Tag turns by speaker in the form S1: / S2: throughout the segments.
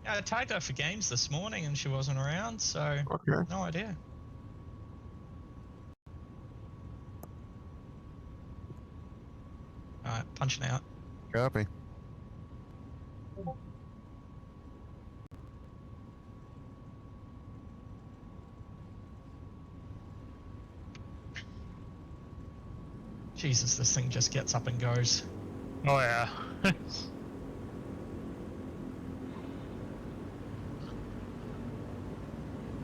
S1: I tagged her for games this morning and she wasn't around, so
S2: Okay.
S1: no idea. Alright, punching out.
S2: Copy.
S1: Jesus, this thing just gets up and goes.
S3: Oh yeah.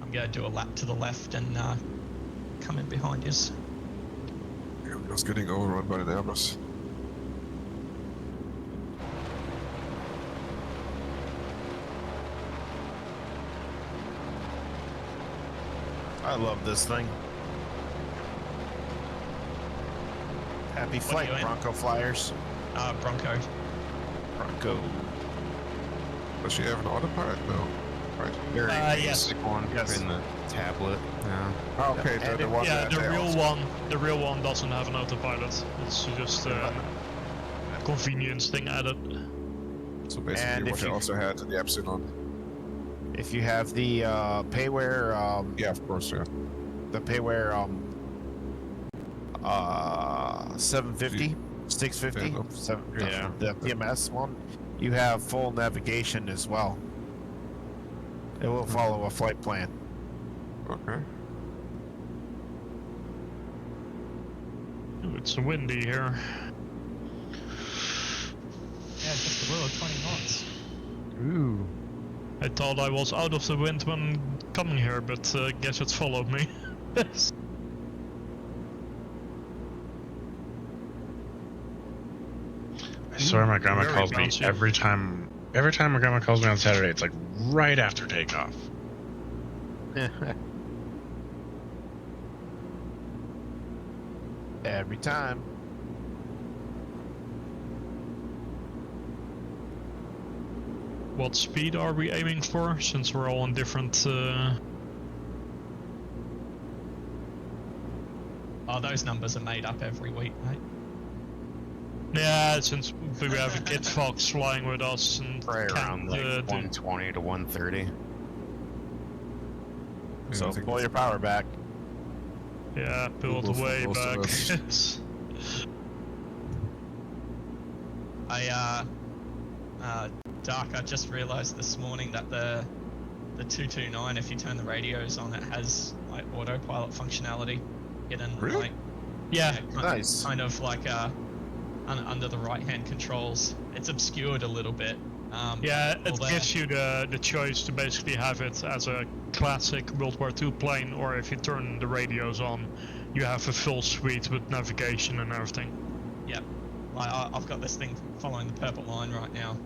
S1: I'm gonna do a lap to the left and come in behind us.
S2: Yeah, just getting overrun by an Airbus.
S4: I love this thing. Happy flight, Bronco Flyers.
S1: Bronco.
S4: Bronco.
S2: Does she have an autopilot? No. Right.
S4: Very
S3: yes.
S4: basic one in the tablet. Yeah.
S2: Oh, okay, the one
S3: Yeah,
S2: that
S3: the
S2: they
S3: real
S2: also-
S3: one. The real one doesn't have an autopilot. It's just a convenience thing added.
S2: So basically
S4: And
S2: what
S4: if
S2: they
S4: you-
S2: also had in the Epsilon.
S4: If you have the payware,
S2: Yeah, of course, yeah.
S4: the payware 750, 650,
S2: Yeah, no.
S4: yeah, the PMS one, you have full navigation as well. It will follow a flight plan.
S2: Okay.
S3: Ooh, it's windy here.
S1: Yeah, just below 20 knots.
S4: Ooh.
S3: I thought I was out of the wind when coming here, but guess it followed me.
S5: I swear my grandma
S3: Very
S5: calls me
S3: bouncy.
S5: every time my grandma calls me on Saturday, it's like right after takeoff.
S4: Every time.
S3: What speed are we aiming for, since we're all on different...
S1: Oh, those numbers are made up every week, mate.
S3: Yeah, since we have a Kid Fox flying with us and
S4: Right around
S3: can't,
S4: like
S3: do-
S4: 120 to 130.
S2: Yeah,
S4: So
S2: I think
S4: pull your power back.
S3: yeah, build
S2: Google for
S3: way
S2: most of
S3: back.
S2: us.
S1: Dark, I just realized this morning that the 229, if you turn the radios on, it has like autopilot functionality hidden.
S2: Really?
S1: Like,
S3: Yeah,
S4: Nice.
S1: kind of like under the right hand controls. It's obscured a little bit.
S3: yeah,
S1: all
S3: it
S1: there.
S3: gives you the choice to basically have it as a classic World War II plane, or if you turn the radios on, you have a full suite with navigation and everything.
S1: Yep. Like I've got this thing following the purple line right now.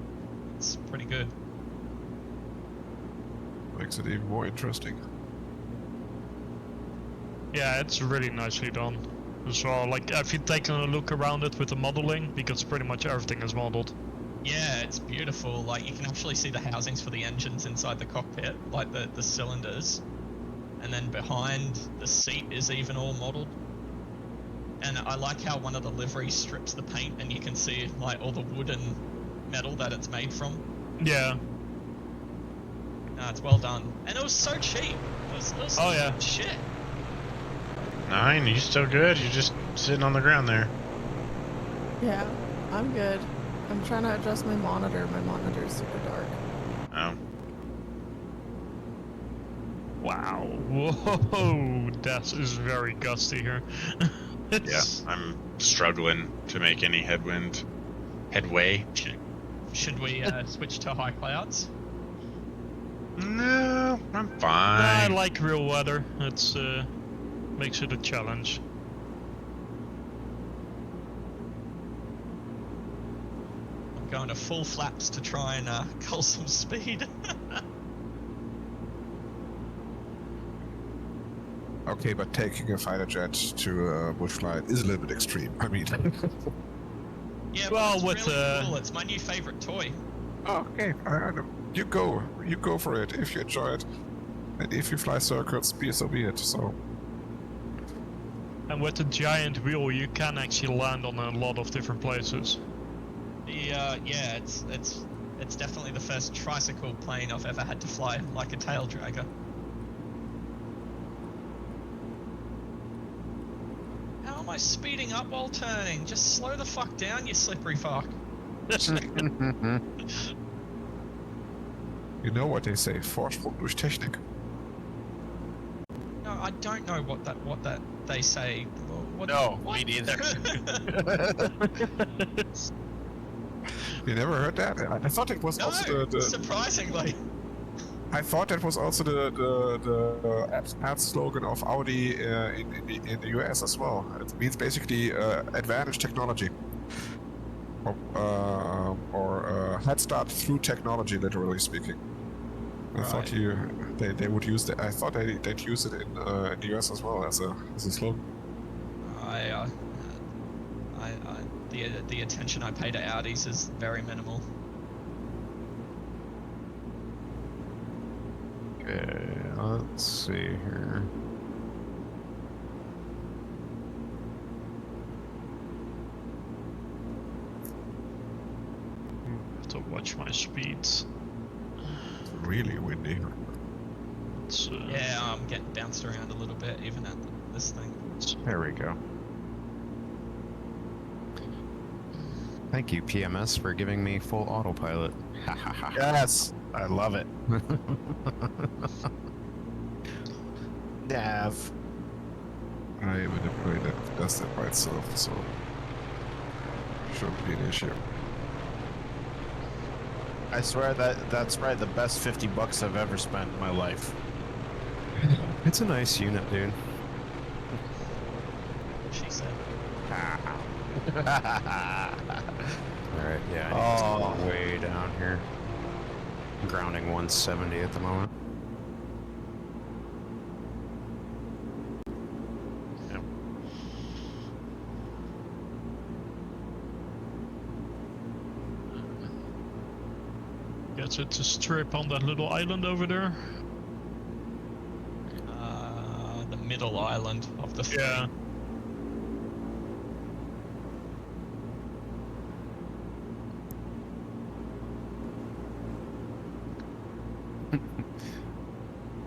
S1: It's pretty good.
S2: Makes it even more interesting.
S3: Yeah, it's really nicely done. So, like, have you taken a look around it with the modeling? Because pretty much everything is modeled.
S1: Yeah, it's beautiful. Like you can actually see the housings for the engines inside the cockpit, like the cylinders, and then behind the seat is even all modeled. And I like how one of the liveries strips the paint, and you can see like all the wood and metal that it's made from.
S3: Yeah.
S1: No, it's well done, and it was so cheap. It was
S3: Oh, yeah.
S1: shit.
S5: 9, you still good? You're just sitting on the ground there.
S6: Yeah, I'm good. I'm trying to adjust my monitor. My monitor is super dark.
S5: Oh.
S3: Wow. Whoa, that is very gusty here.
S5: Yeah,
S3: It's-
S5: I'm struggling to make any headway.
S1: Should we switch to high clouds?
S5: No, I'm
S3: I
S5: fine.
S3: like real weather. It's makes it a challenge.
S1: I'm going to full flaps to try and cull some speed.
S2: Okay, but taking a fighter jet to a bush flight is a little bit extreme. I mean,
S1: Yeah,
S3: Well,
S1: well, it's
S3: with,
S1: really cool. It's my new favorite toy.
S2: okay, I know. You go for it if you enjoy it, and if you fly circuits, so be it. So
S3: And with the giant wheel, you can actually land on a lot of different places.
S1: The yeah, it's It's definitely the first tricycle plane I've ever had to fly like a tail dragger. How am I speeding up while turning? Just slow the fuck down, you slippery fuck.
S2: You know what they say, Vorsprung durch Technik.
S1: No, I don't know what that they say. What,
S4: No,
S1: what?
S4: me neither.
S2: You never heard that? I thought it was
S1: No,
S2: also the
S1: surprisingly.
S2: I thought that was also the ad slogan of Audi in the US as well. It means basically advantage technology, or head start through technology, literally speaking. I thought they would use that. I thought they'd use it in the US as well as a slogan.
S1: The attention I pay to Audis is very minimal.
S7: Okay, let's see here.
S3: Have to watch my speeds.
S2: It's really windy.
S3: It's,
S1: Yeah, I'm getting bounced around a little bit even at this thing.
S7: There we go. Thank you, PMS, for giving me full autopilot. Ha ha ha.
S4: Yes, I love it. Nav.
S2: I am in a plane that does that by itself, so shouldn't be an issue.
S4: I swear that's probably the best $50 I've ever spent in my life.
S7: It's a nice unit, dude.
S1: She said.
S7: Alright, yeah, I need to go way down here. Grounding 170 at the moment.
S3: Guess it's a strip on that little island over there.
S1: The middle island of the three.
S3: Yeah.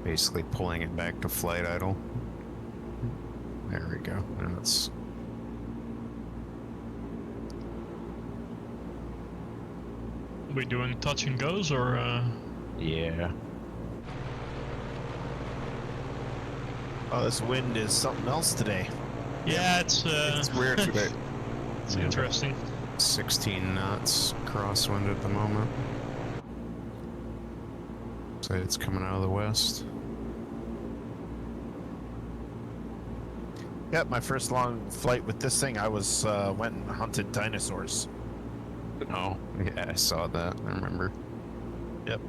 S7: Basically pulling it back to flight idle. There we go. And it's
S3: We doing touch and goes or?
S7: yeah.
S4: Oh, this wind is something else today.
S3: Yeah, it's
S2: It's weird today.
S3: it's interesting.
S7: 16 knots crosswind at the moment. So it's coming out of the west.
S4: Yep, my first long flight with this thing, I was went and hunted dinosaurs.
S7: Oh, yeah, I saw that. I remember.
S4: Yep.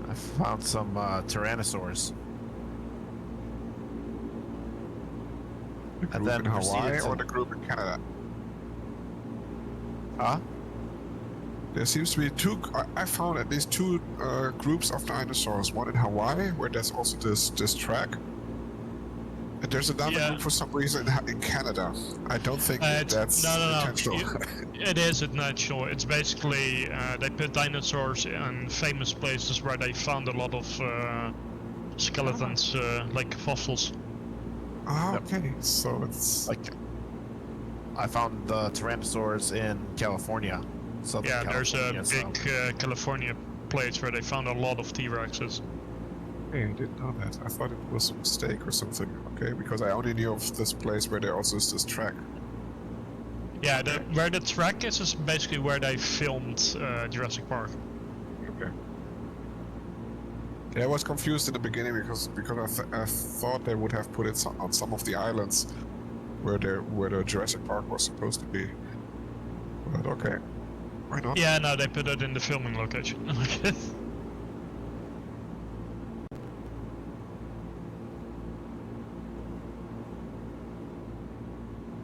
S4: I found some tyrannosaurs.
S2: The group
S4: then
S2: in
S4: proceeded
S2: Hawaii
S4: to-
S2: or the group in Canada?
S4: Huh?
S2: There seems to be two. I found at least two groups of dinosaurs. One in Hawaii, where there's also this track, and there's another
S3: Yeah.
S2: group for some reason in Canada. I don't think that's
S3: no.
S2: intentional.
S3: It is natural. It's basically they put dinosaurs in famous places where they found a lot of skeletons, like fossils.
S2: Ah, okay. So it's
S4: Like, I found the tyrannosaurs in California. Southern
S3: Yeah, there's a
S4: California,
S3: big California place where they found a lot of T-Rexes.
S2: Hey, I didn't know that. I thought it was a mistake or something. Okay, because I only knew of this place where there also is this track.
S3: Yeah, where the track is basically where they filmed Jurassic Park.
S2: Okay. Yeah, I was confused in the beginning because I thought they would have put it on some of the islands where the Jurassic Park was supposed to be. But okay, why not?
S3: Yeah, no, they put it in the filming location.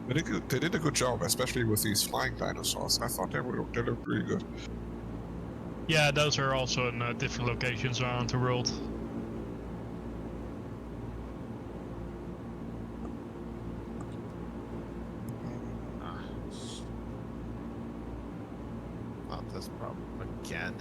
S2: They did a good job, especially with these flying dinosaurs. I thought they looked really good.
S3: Yeah, those are also in different locations around the world.
S4: Not this problem again.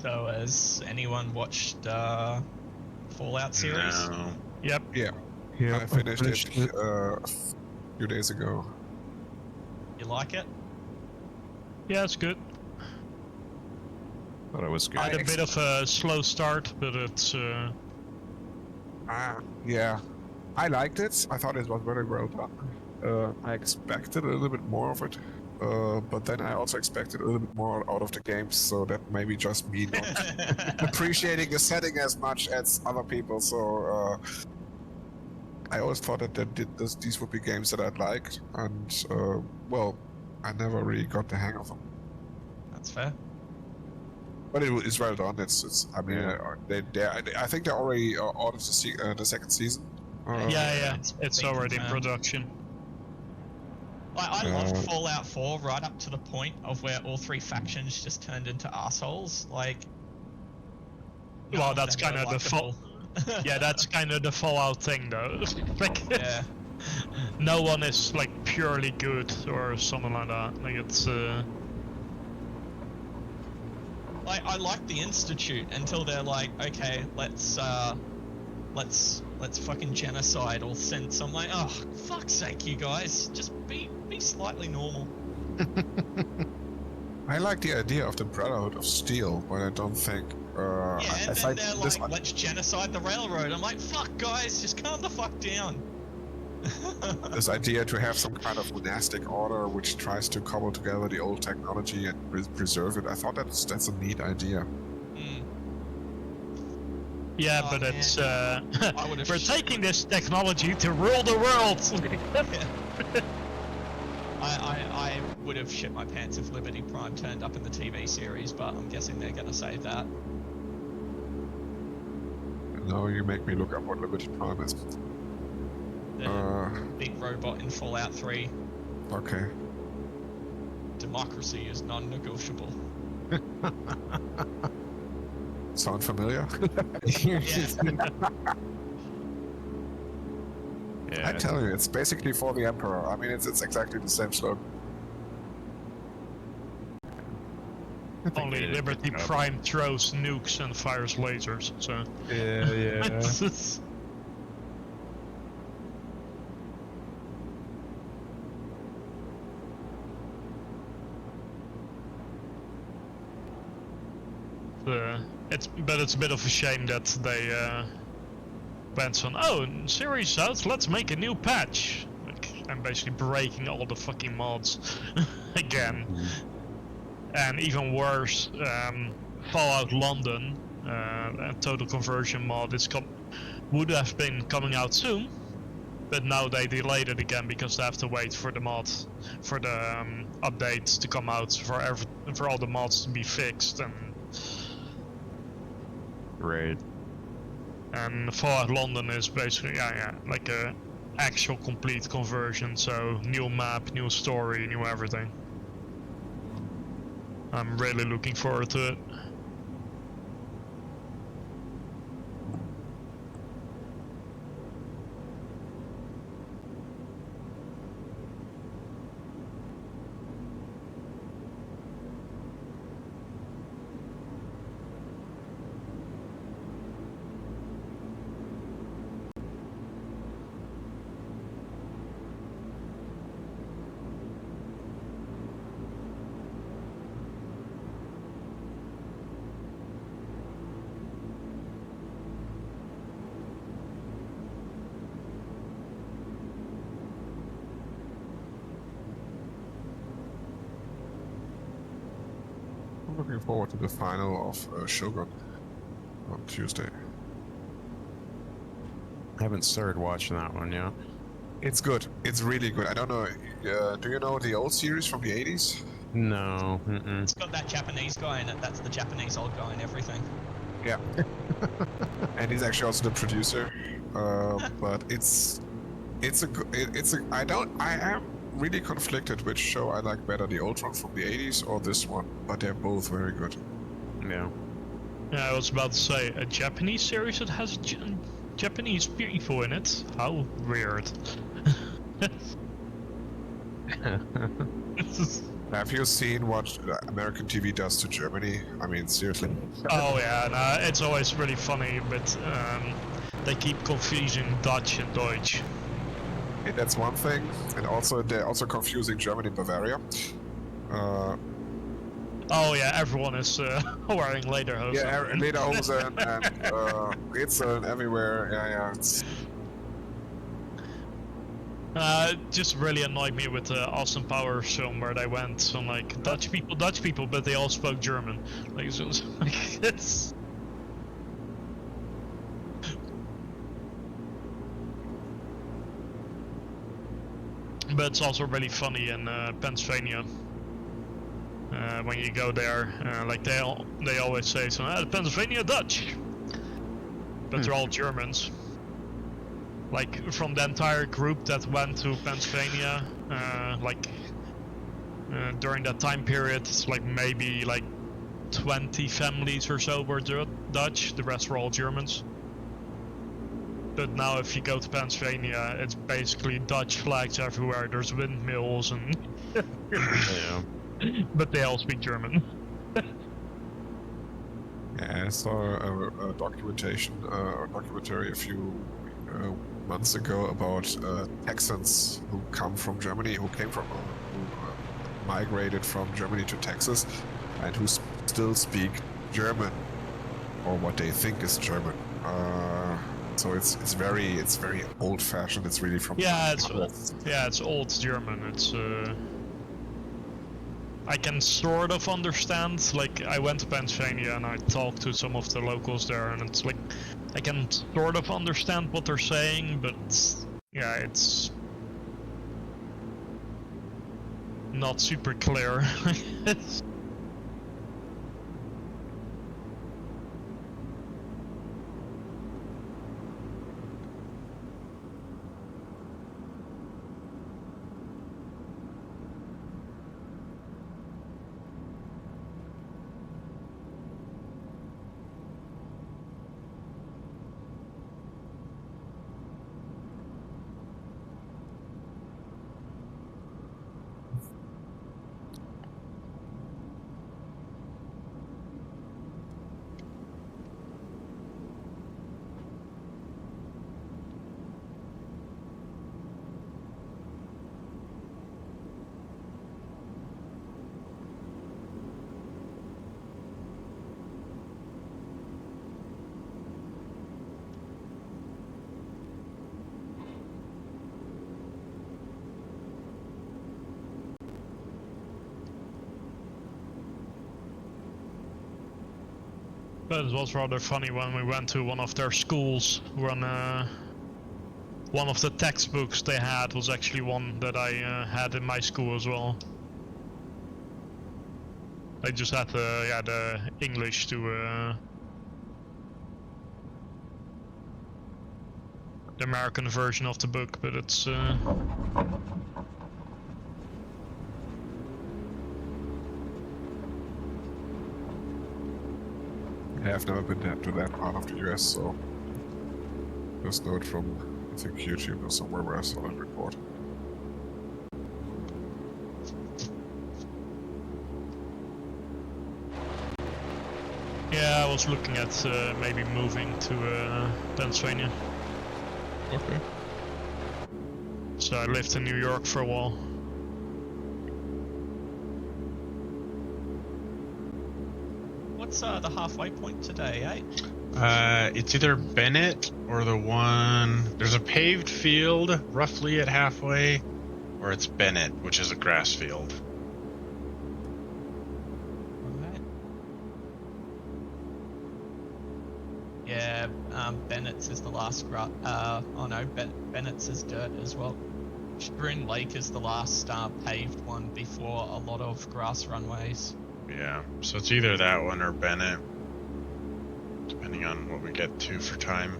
S1: So has anyone watched Fallout series?
S5: No.
S3: Yep.
S2: Yeah,
S7: Yeah,
S2: I finished it a few days ago.
S1: You like it?
S3: Yeah, it's good.
S7: Thought it was good.
S3: Had a bit of a slow start, but it's
S2: Yeah, I liked it. I thought it was very well done. I expected a little bit more of it, but then I also expected a little bit more out of the game, so that maybe just me not appreciating the setting as much as other people. So I always thought that these would be games that I'd like, and well, I never really got the hang of them.
S1: That's fair.
S2: But it's well done. It's. I mean, I think they already ordered the second season.
S3: yeah,
S1: it's
S3: it's
S1: been
S3: already in
S1: confirmed.
S3: production.
S1: I loved Fallout 4 right up to the point of where all 3 factions just turned into assholes. Like, none
S3: Well,
S1: of
S3: that's
S1: them
S3: kind
S1: were
S3: of the
S1: likable.
S3: Yeah, that's kind of the Fallout thing, though. Like,
S1: Yeah.
S3: no one is like purely good or something like that. Like it's
S1: I like the Institute until they're like, okay, let's fucking genocide all synths. I'm like, oh, fuck's sake, you guys, just be slightly normal.
S2: I like the idea of the Brotherhood of Steel, but I don't think.
S1: Yeah, and
S2: aside
S1: then they're
S2: this
S1: like, let's genocide the railroad. I'm like, fuck, guys, just calm the fuck down.
S2: this idea to have some kind of monastic order which tries to cobble together the old technology and preserve it. I thought that's a neat idea.
S1: Mm.
S3: yeah,
S1: Oh,
S3: but
S1: man.
S3: it's
S1: I would've
S3: we're taking this technology to rule the world.
S1: I would have shit my pants if Liberty Prime turned up in the TV series, but I'm guessing they're gonna save that.
S2: Now you make me look up what Liberty Prime is.
S1: The big robot in Fallout 3.
S2: Okay.
S1: Democracy is non-negotiable.
S2: Sound familiar?
S7: Yeah,
S2: I tell you, it's basically for the Emperor. I mean, it's exactly the same slogan.
S7: I think
S3: Only
S7: they did a
S3: Liberty
S7: good job.
S3: Prime throws nukes and fires lasers. So
S7: Yeah.
S3: It's a bit of a shame that they went on. Oh, series out. Let's make a new patch. Like, I'm basically breaking all the fucking mods again. And even worse, Fallout London, a total conversion mod, would have been coming out soon, but now they delayed it again because they have to wait for the mods, for the updates to come out, for all the mods to be fixed,
S7: Right.
S3: and Fallout London is basically like a actual complete conversion. So new map, new story, new everything. I'm really looking forward to it.
S2: I'm looking forward to the final of Shogun on Tuesday.
S7: I haven't started watching that one yet.
S2: It's good. It's really good. I don't know. Do you know the old series from the 80s?
S7: No. Mm-mm.
S1: It's got that Japanese guy in it. That's the Japanese old guy and everything.
S2: Yeah. And he's actually also the producer. But I am really conflicted which show I like better, the old one from the 80s or this one. But they're both very good.
S7: Yeah.
S3: Yeah, I was about to say, a Japanese series that has Japanese people in it? How weird.
S2: Have you seen what American TV does to Germany? I mean, seriously.
S3: Oh yeah, no, it's always really funny, but they keep confusing Dutch and Deutsch.
S2: That's one thing, and also they're also confusing Germany and Bavaria.
S3: Oh yeah, everyone is wearing lederhosen.
S2: Yeah, lederhosen and Brezeln everywhere. Yeah. It's...
S3: Just really annoyed me with the Austin Powers film where they went on like Dutch people, but they all spoke German. Like, so, like it's. But it's also really funny in Pennsylvania. When you go there, like they always say, so Pennsylvania Dutch, but they're all Germans. Like from the entire group that went to Pennsylvania, during that time period, it's like maybe like 20 families or so were Dutch. The rest were all Germans. But now, if you go to Pennsylvania, it's basically Dutch flags everywhere. There's windmills and.
S7: Yeah.
S3: But they all speak German.
S2: Yeah, I saw a documentary a few months ago about Texans who came from Germany, who migrated from Germany to Texas, and who still speak German, or what they think is German. So it's very old-fashioned. It's really from
S3: it's old German. It's I can sort of understand. Like I went to Pennsylvania and I talked to some of the locals there, and it's like I can sort of understand what they're saying, but yeah, it's not super clear. It's, but it was rather funny when we went to one of their schools when one of the textbooks they had was actually one that I had in my school as well. I just had the English to the American version of the book, but it's
S2: I have never been to that part of the US, so just know it from, I think, YouTube or somewhere where I saw that report.
S3: yeah, I was looking at maybe moving to Pennsylvania.
S1: Okay.
S3: So I lived in New York for a while.
S1: What's the halfway point today, eh?
S5: It's either Bennett or the one. There's a paved field roughly at halfway, or it's Bennett, which is a grass field.
S1: Right. Yeah, Bennett's is the last Bennett's is dirt as well. Spoon Lake is the last paved one before a lot of grass runways.
S5: Yeah, so it's either that one or Bennett, depending on what we get to for time.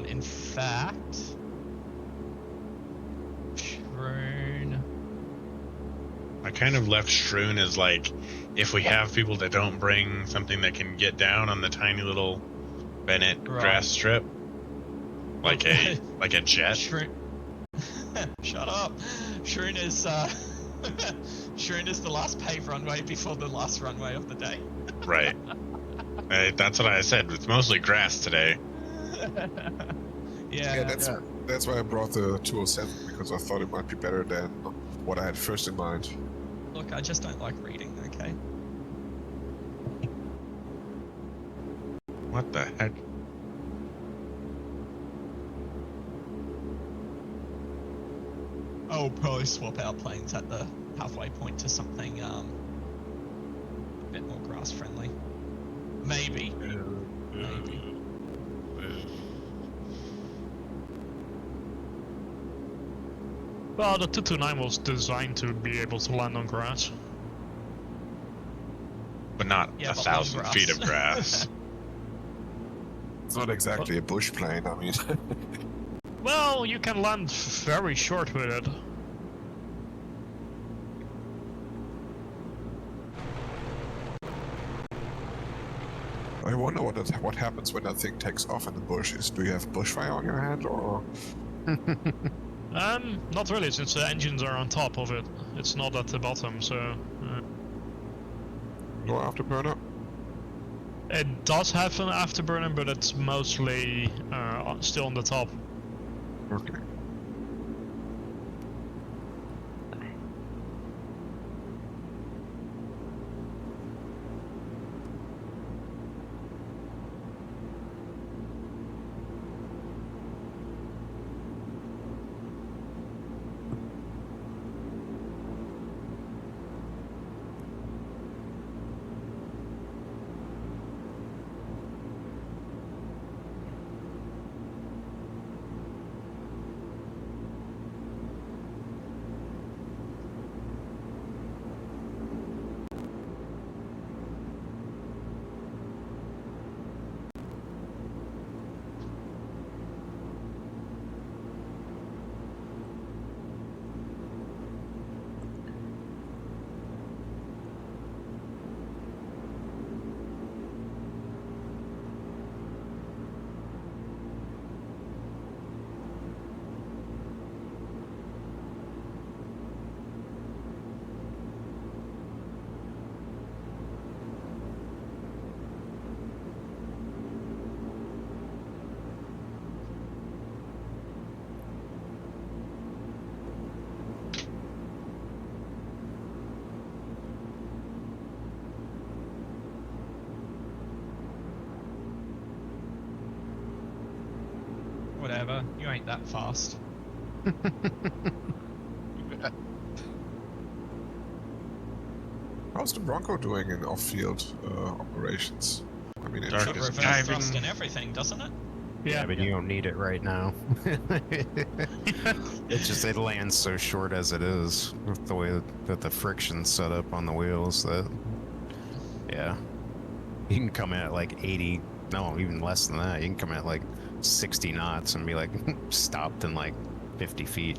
S1: In fact, Shroon.
S5: I kind of left Shroon as like, if we have people that don't bring something that can get down on the tiny little Bennett
S1: Right.
S5: grass strip, Like a jet.
S1: Shut up. Shroon is Shroon is the last paved runway before the last runway of the day.
S5: Right. That's what I said. It's mostly grass today.
S1: Yeah.
S2: That's why I brought the 207, because I thought it might be better than what I had first in mind.
S1: Look, I just don't like reading, okay?
S5: What the heck?
S1: I'll probably swap out planes at the halfway point to something a bit more grass friendly. Maybe. Maybe.
S3: Well, the 229 was designed to be able to land on grass.
S5: But not
S1: Yeah,
S5: 1,000
S1: but
S5: feet of grass.
S2: It's not exactly a bush plane, I mean.
S3: Well, you can land very short with it.
S2: I wonder what happens when that thing takes off in the bushes. Do you have bushfire on your hand, or?
S3: Not really, since the engines are on top of it. It's not at the bottom, so...
S2: No afterburner?
S3: It does have an afterburner, but it's mostly still on the top.
S2: Okay.
S1: Whatever, you ain't that fast.
S2: How's the Bronco doing in off-field operations? I mean,
S5: Dark
S1: Got
S5: is
S1: reverse
S5: diving.
S1: thrust and everything, doesn't it?
S7: Yeah, but you don't need it right now. It lands so short as it is with the way that the friction's set up on the wheels that, yeah, you can come in at like 80, no, even less than that. You can come in at like 60 knots and be like stopped in like 50 feet.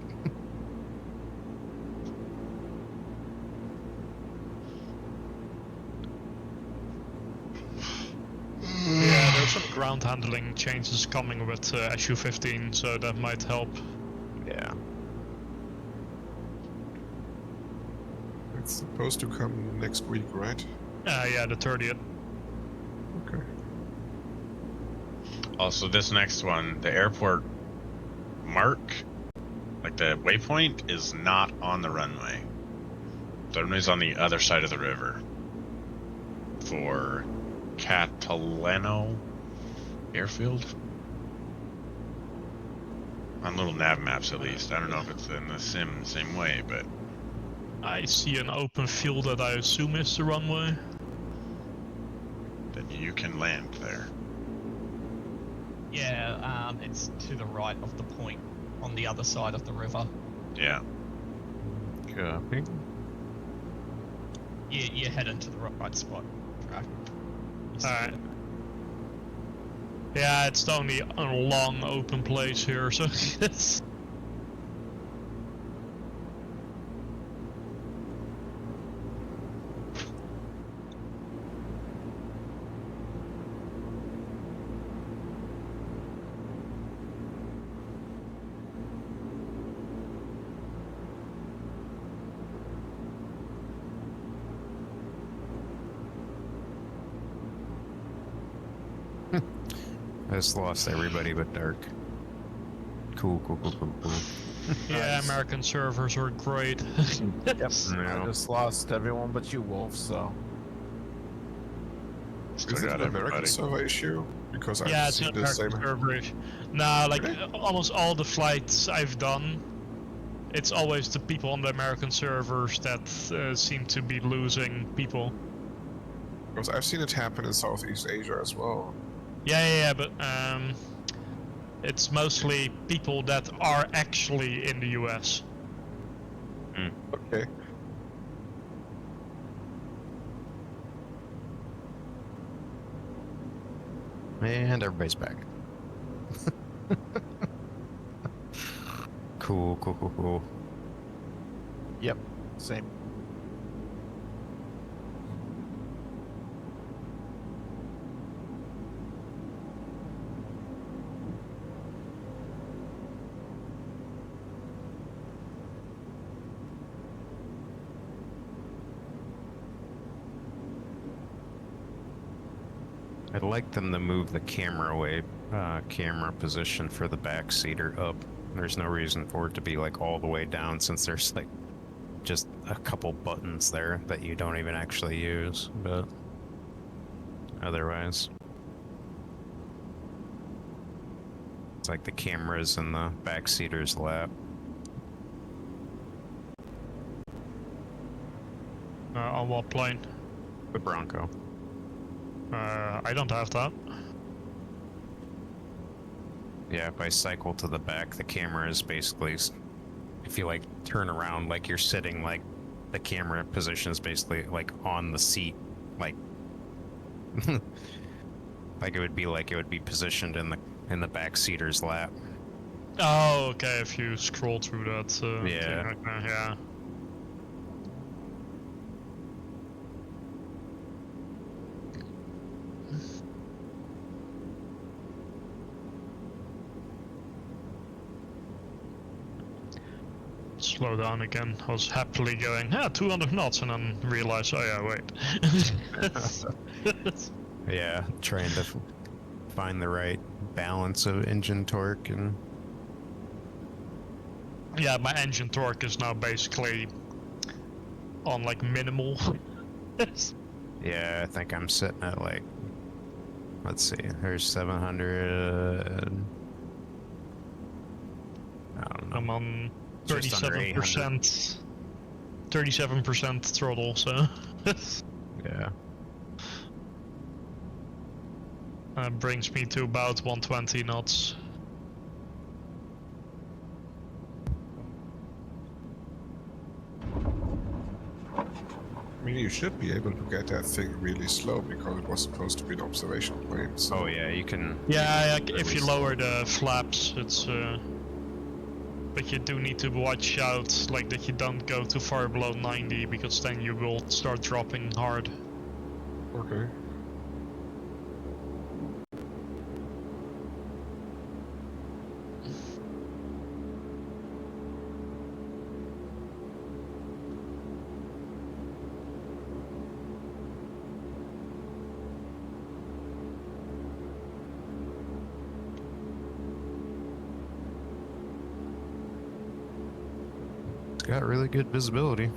S3: Yeah, there's some ground handling changes coming with SU-15, so that might help.
S7: Yeah.
S2: it's supposed to come next week, right?
S3: Yeah, the 30th.
S2: Okay.
S5: Also, this next one, the airport mark, like the waypoint, is not on the runway. The runway's on the other side of the river. For Catalano Airfield? On little nav maps, at least. I don't know if it's in the same way, but
S3: I see an open field that I assume is the runway.
S5: then you can land there.
S1: Yeah, it's to the right of the point on the other side of the river.
S5: Yeah.
S7: Copy.
S1: You're heading to the right spot. Track. You see
S3: Alright.
S1: it.
S3: Yeah, it's only a long open place here, so it's...
S7: I just lost everybody but Dark. Cool.
S3: Yeah, American servers are great.
S4: Yep.
S7: No.
S4: I just lost everyone but you, Wolf. So
S5: Still
S2: Is it
S5: got
S2: an American
S5: everybody.
S2: server issue? Because
S3: Yeah,
S2: I've
S3: it's an
S2: seen the
S3: American
S2: same.
S3: server. Nah, like
S2: Really?
S3: almost all the flights I've done, it's always the people on the American servers that seem to be losing people.
S2: Because I've seen it happen in Southeast Asia as well.
S3: Yeah, but it's mostly people that are actually in the US.
S2: Okay.
S7: And everybody's back. Cool.
S4: yep, same.
S7: I'd like them to move the camera position for the back seater up. There's no reason for it to be like all the way down since there's like just a couple buttons there that you don't even actually use, but otherwise it's like the cameras in the back seater's lap.
S3: On what plane?
S7: The Bronco.
S3: I don't have that.
S7: Yeah, if I cycle to the back, the camera is basically, if you like turn around like you're sitting, like the camera position is basically like on the seat, like like it would be positioned in the back seater's lap.
S3: Oh, okay. If you scroll through that.
S7: Yeah.
S3: thing, okay, yeah. Slow down again. I was happily going, 200 knots, and then realized, oh yeah, wait.
S7: Yeah, trying to find the right balance of engine torque and
S3: Yeah, my engine torque is now basically on like minimal.
S7: yeah, I think I'm sitting at like, let's see, there's 700. I don't know.
S3: I'm on
S7: Just under
S3: 37%. 37% throttle, so
S7: Yeah.
S3: brings me to about 120 knots.
S2: I mean, you should be able to get that thing really slow because it was supposed to be an observation plane. So
S7: Oh yeah, you can.
S3: Yeah, if you lower the flaps, it's but you do need to watch out, like that you don't go too far below 90, because then you will start dropping hard.
S2: Okay.
S7: It's got really good visibility.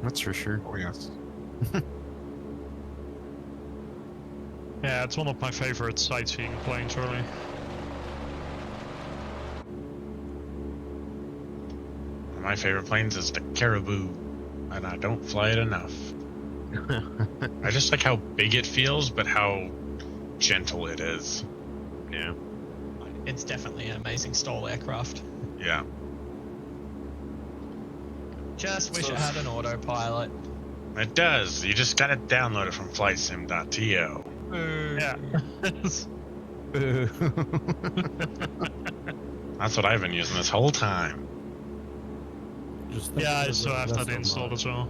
S7: That's for sure.
S2: Oh yes.
S3: Yeah, it's one of my favorite sightseeing planes, really.
S5: My favorite planes is the Caribou, and I don't fly it enough. I just like how big it feels, but how gentle it is.
S7: Yeah.
S1: It's definitely an amazing stall aircraft.
S5: Yeah.
S1: Just wish it had an autopilot.
S5: It does. You just gotta download it from flightsim.to.
S3: Yeah.
S5: That's what I've been using this whole time.
S3: Yeah, I still have that installed as well.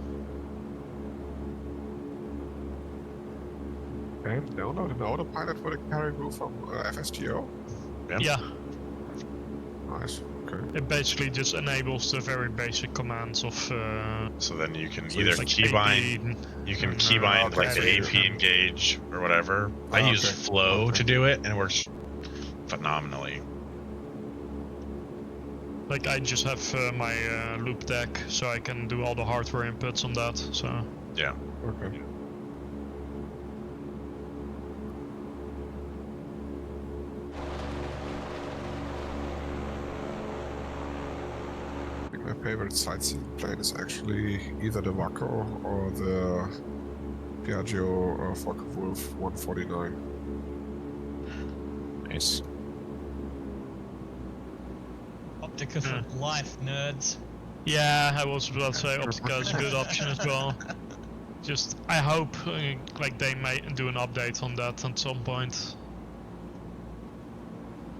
S2: Okay, download an autopilot for the Caribou from FSGO.
S5: Yep.
S3: Yeah,
S2: Nice. Okay.
S3: it basically just enables the very basic commands of
S5: So then you can
S2: So
S5: either
S2: it's
S3: like
S5: keybind, you can keybind like the
S2: okay.
S5: AP engage or whatever. I
S2: Oh,
S5: use
S2: okay.
S5: Flow
S2: Okay.
S5: to do it, and it works phenomenally.
S3: Like I just have my loop deck, so I can do all the hardware inputs on that. So
S5: Yeah.
S2: Okay. I think my favorite sightseeing plane is actually either the Waco or the Piaggio Focke-Wulf 149.
S7: Nice.
S1: Optica for life, nerds.
S3: yeah, I was about to say Optica is a good option as well. Just I hope like they may do an update on that at some point.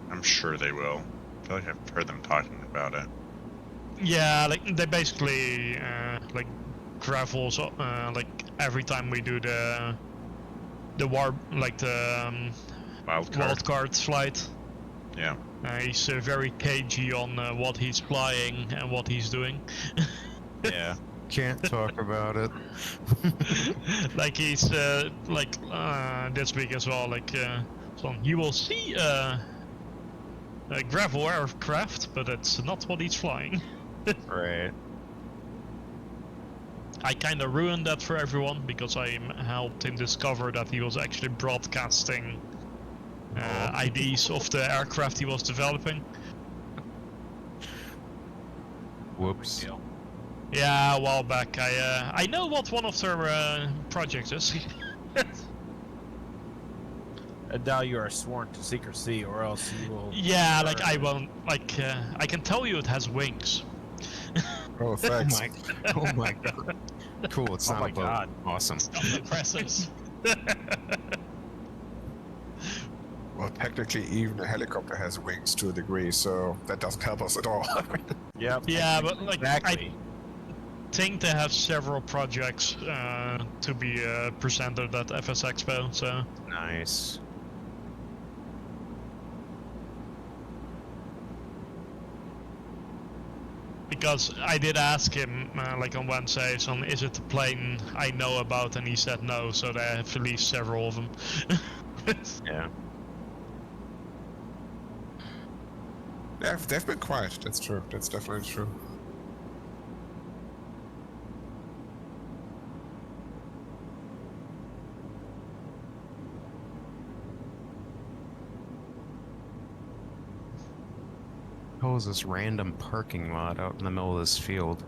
S5: I'm sure they will. I feel like I've heard them talking about it.
S3: Yeah, like they basically like gravels like every time we do the war like the
S5: Wildcard.
S3: wildcard flight.
S5: Yeah.
S3: He's very cagey on what he's flying and what he's doing.
S7: Yeah. Can't talk about it.
S3: Like he's like this week as well. Like so you will see a gravel aircraft, but it's not what he's flying.
S7: Right.
S3: I kind of ruined that for everyone because I helped him discover that he was actually broadcasting IDs of the aircraft he was developing.
S7: Whoops.
S3: Yeah, a while back. I know what one of their projects is.
S4: And now you are sworn to secrecy, or else you will.
S3: Yeah, like I won't. Like I can tell you it has wings.
S2: Oh,
S7: Oh
S2: thanks.
S7: oh my god. Cool, it's
S4: Oh
S7: not
S4: my
S7: a boat.
S4: God.
S7: Awesome.
S1: Stuff impressive.
S2: Well, technically, even a helicopter has wings to a degree, so that doesn't help us at all.
S4: Yep.
S3: Yeah, but like
S4: Exactly.
S3: I think they have several projects to be presented at FS Expo. So
S7: Nice.
S3: because I did ask him like on Wednesday, so is it the plane I know about, and he said no. So they have released several of them.
S7: Yeah.
S2: They've been quiet, that's true. That's definitely true.
S7: How is this random parking lot out in the middle of this field?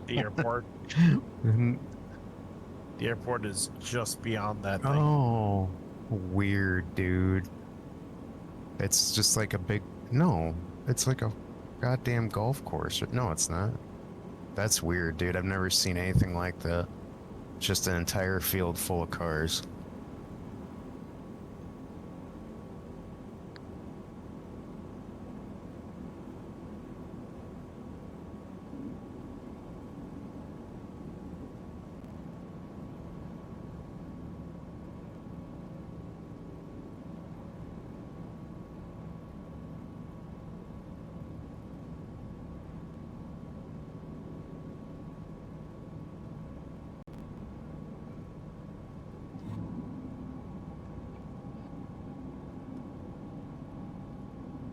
S4: The airport. The airport is just beyond that thing.
S7: Oh, weird, dude. It's just like a big. No, it's like a goddamn golf course. No, it's not. That's weird, dude. I've never seen anything like that. Just an entire field full of cars.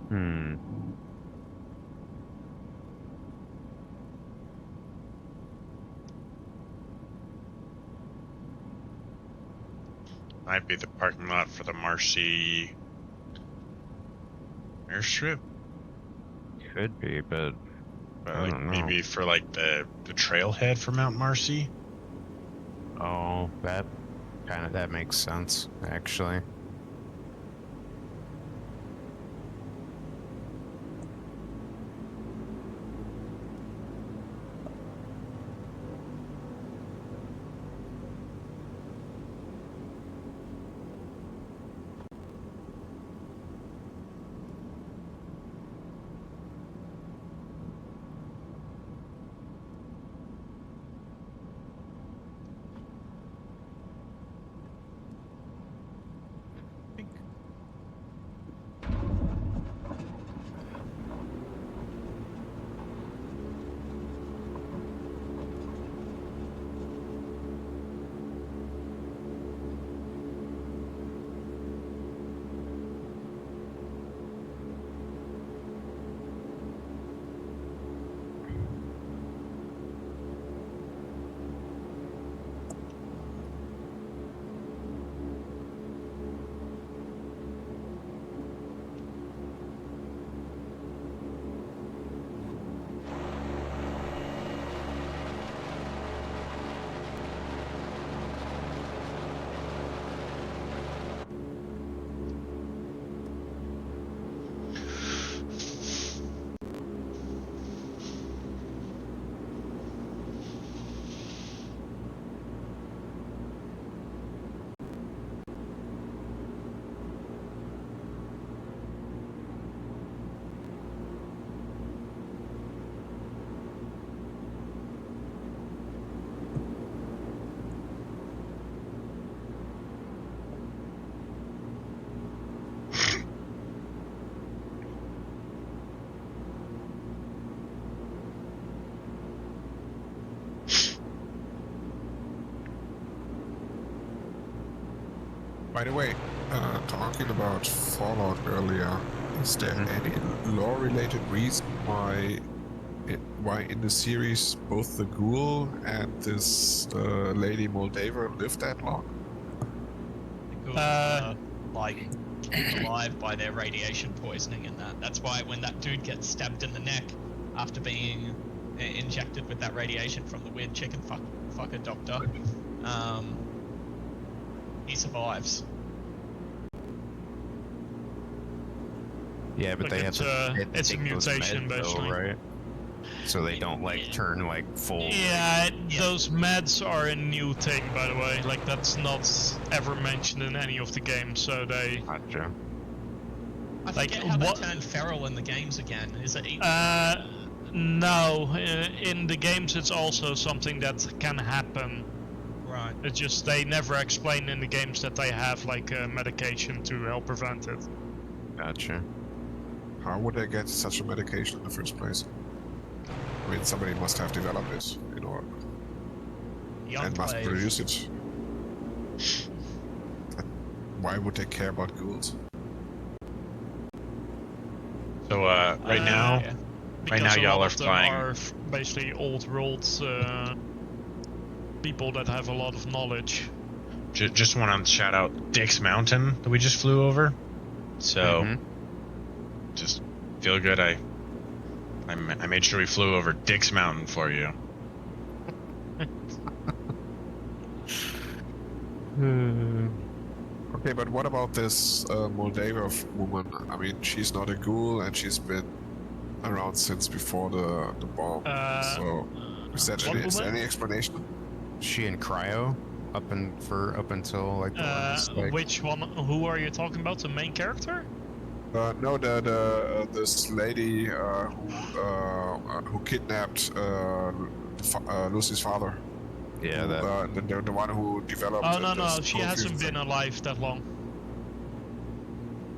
S7: Hmm.
S5: Might be the parking lot for the Marcy airstrip,
S7: Could be, but
S5: but
S7: I
S5: like
S7: don't know.
S5: maybe for like the trailhead for Mount Marcy.
S7: oh, that makes sense, actually.
S2: By the way, talking about Fallout earlier, is there any lore-related reason why in the series both the ghoul and this Lady Moldaver lived that long?
S1: The ghouls are, like, kept alive by their radiation poisoning and that. That's why when that dude gets stabbed in the neck after being injected with that radiation from the weird chicken fucker doctor, he survives.
S7: Yeah, but
S3: Like
S7: they have
S3: it's
S7: to.
S3: it's a
S7: take those
S3: mutation,
S7: meds, though,
S3: basically.
S7: right? So they don't like turn like full.
S3: Yeah, those meds are a new thing, by the way. Like that's not ever mentioned in any of the games. So they.
S7: Gotcha.
S1: I
S3: Like,
S1: forget how
S3: what-
S1: they turn feral in the games again. Is it?
S3: No, in the games it's also something that can happen.
S1: Right.
S3: It's just they never explain in the games that they have like medication to help prevent it.
S7: Gotcha.
S2: How would they get such a medication in the first place? I mean, somebody must have developed it, you know, and must
S1: Enclave.
S2: produce it. But why would they care about ghouls?
S5: So right now,
S1: Yeah.
S3: Because
S5: now
S3: a
S5: y'all
S3: lot
S5: are
S3: of them
S5: flying.
S3: are basically old world people that have a lot of knowledge.
S5: just want to shout out Dick's Mountain that we just flew over. So
S7: Mhm.
S5: just feel good. I made sure we flew over Dick's Mountain for you.
S2: Okay, but what about this Moldaver woman? I mean, she's not a ghoul, and she's been around since before the bomb. So, is that
S3: what
S2: is there
S3: woman?
S2: any explanation?
S7: She in cryo up until like the last like.
S3: Which one? Who are you talking about? The main character?
S2: No, this lady who kidnapped Lucy's father.
S7: Yeah,
S2: Who,
S7: that.
S2: the one who developed.
S3: Oh no,
S2: this
S3: she
S2: cold
S3: hasn't
S2: fusion
S3: been alive that long.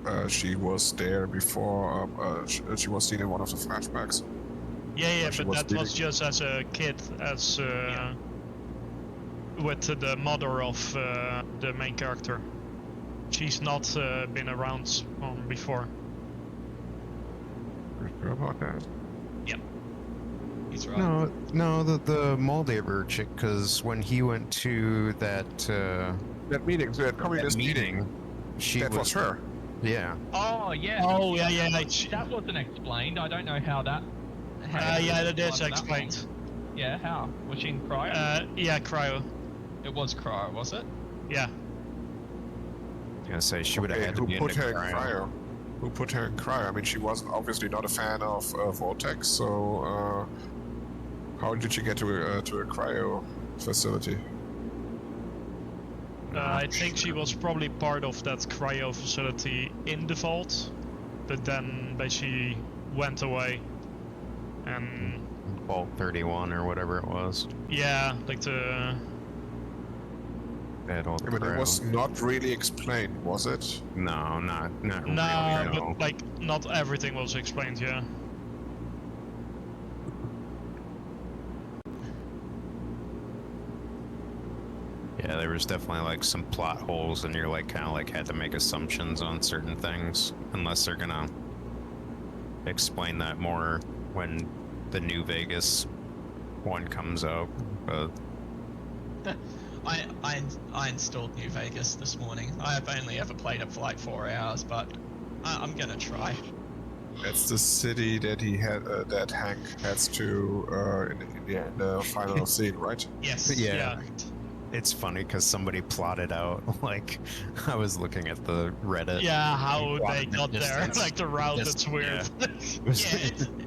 S2: thing. She was there before. She was seen in one of the flashbacks.
S3: Yeah,
S2: she
S3: but
S2: was
S3: that was
S2: bleeding.
S3: just as a kid, as with the mother of the main character. She's not been around before.
S2: Are you sure about that?
S1: He's right.
S7: No, the Moldaver chick, because when he went to that
S2: That meeting, that communist meeting,
S7: she
S2: that was her.
S7: Yeah.
S8: Oh yeah.
S3: Oh yeah,
S8: That wasn't explained. I don't know how that.
S3: yeah, that is
S8: that
S3: explained.
S8: long. Yeah, how? Was she in cryo?
S3: Yeah, cryo.
S1: It was cryo, was it?
S3: Yeah.
S7: I was gonna say she would have
S2: Okay,
S7: had to
S2: who
S7: be
S2: put
S7: in the
S2: her in
S7: cryo.
S2: cryo? Who put her in cryo? I mean, she was obviously not a fan of Vortex, so how did she get to a cryo facility?
S3: I think she was probably part of that cryo facility in the vault, but then basically went away. And
S7: Vault 31 or whatever it was.
S3: yeah, like the
S7: They had all the
S2: But it
S7: cryo.
S2: was not really explained, was it?
S7: No, not
S3: no,
S7: really. No.
S3: but like not everything was explained. Yeah.
S7: Yeah, there was definitely like some plot holes, and you're like kind of like had to make assumptions on certain things, unless they're gonna explain that more when the New Vegas one comes out. But
S1: I installed New Vegas this morning. I have only ever played it for like 4 hours, but I'm gonna try.
S2: That's the city that he had, that Hank heads to in the final scene, right?
S1: Yes.
S7: Yeah.
S1: correct.
S7: it's funny because somebody plotted out like I was looking at the Reddit.
S3: Yeah, how
S7: Plot
S3: they
S7: the
S3: got there,
S7: distance.
S3: like the route.
S7: Just-
S3: It's weird.
S1: Yeah,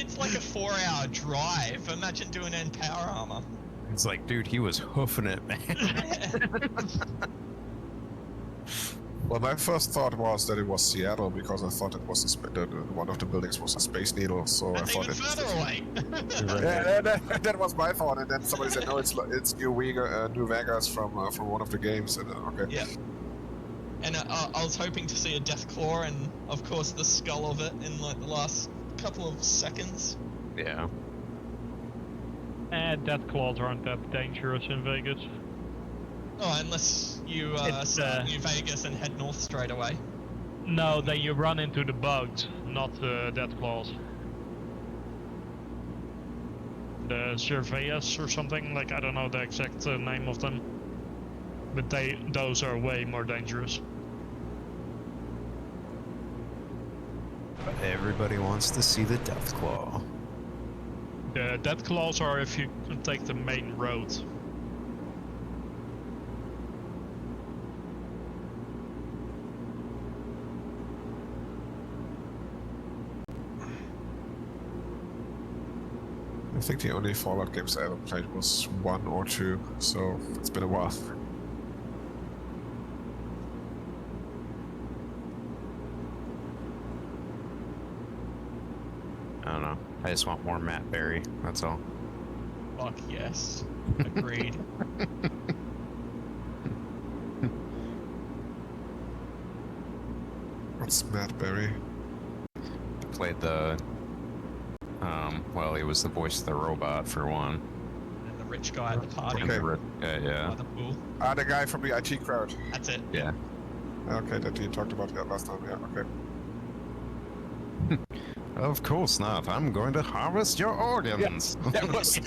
S1: it's like a 4-hour drive. Imagine doing it in power armor.
S7: It's like, dude, he was hoofing it, man.
S2: Well, my first thought was that it was Seattle because I thought it was one of the buildings was a Space Needle, so I
S1: That's
S2: thought
S1: even further away.
S2: Yeah, that was my thought, and then somebody said, "No, it's New Vegas from one of the games." And okay,
S1: Yeah. And I was hoping to see a death claw and, of course, the skull of it in like the last couple of seconds.
S7: Yeah.
S3: And death claws aren't that dangerous in Vegas.
S1: Oh, unless you
S3: It's,
S1: start New Vegas and head north straight away.
S3: No, then you run into the bugs, not death claws. The Surveyors or something, like I don't know the exact name of them. But those are way more dangerous.
S7: But everybody wants to see the Death Claw.
S3: The death claws are if you take the main road.
S2: I think the only Fallout games I ever played was 1 or 2, so it's been a while.
S7: I don't know. I just want more Matt Berry. That's all.
S1: Fuck yes. Agreed.
S2: What's Matt Berry?
S7: Played the. Well, he was the voice of the robot for one.
S1: And the rich guy at the party
S2: Okay.
S7: Yeah.
S1: by the pool.
S2: The guy from the IT crowd.
S1: That's it.
S7: Yeah.
S2: Okay, that you talked about that last time. Yeah, okay.
S7: Of course not. I'm going to harvest your organs.
S2: That was.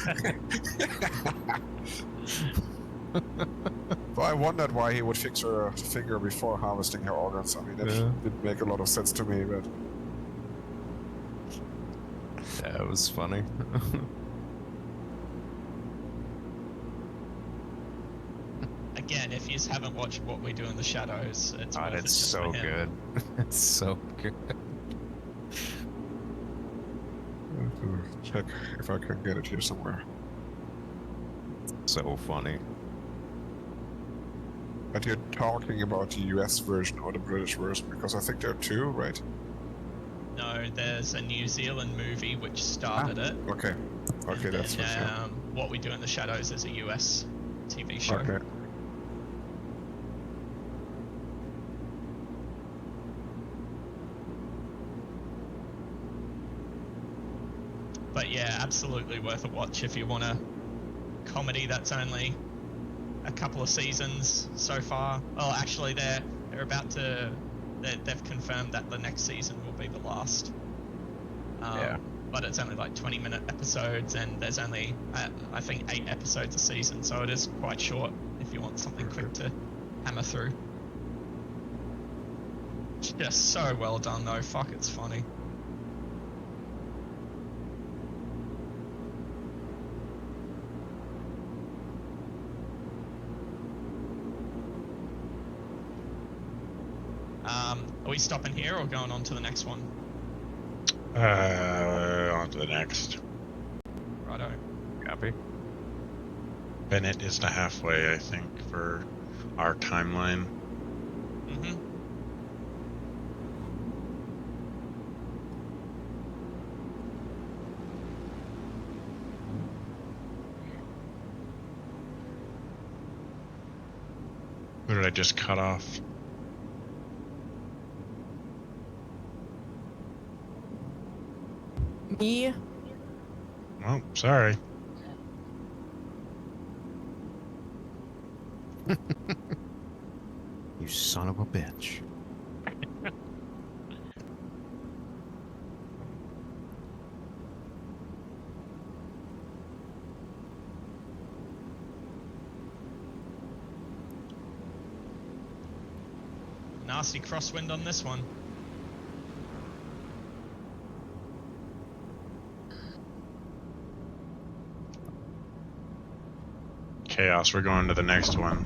S2: Well, I wondered why he would fix her finger before harvesting her organs. I mean, that
S7: Yeah.
S2: didn't make a lot of sense to me, but
S7: That was funny.
S1: Again, if you haven't watched What We Do in the Shadows, it's
S7: God,
S1: worth it
S7: it's
S1: just
S7: so
S1: for him.
S7: good. It's so good.
S2: I have to check if I can get it here somewhere.
S7: So funny.
S2: But you're talking about the US version or the British version, because I think there are two, right?
S1: No, there's a New Zealand movie which started it.
S2: Okay. Okay,
S1: and
S2: that's
S1: then,
S2: for sure.
S1: What We Do in the Shadows is a US TV show.
S2: Okay.
S1: But yeah, absolutely worth a watch if you want a comedy that's only a couple of seasons so far. Oh, actually, they're about to. They've confirmed that the next season will be the last.
S7: Yeah.
S1: But it's only like 20-minute episodes, and there's only I think 8 episodes a season, so it is quite short if you want something quick to hammer through. Just so well done though. Fuck, it's funny. Are we stopping here or going on to the next one?
S5: On to the next.
S1: Righto.
S7: Copy.
S5: Bennett is the halfway, I think, for our timeline.
S1: Mm-hmm.
S5: Who did I just cut off?
S6: Me?
S5: Oh, sorry.
S7: You son of a bitch.
S1: Nasty crosswind on this one.
S5: Chaos, we're going to the next one.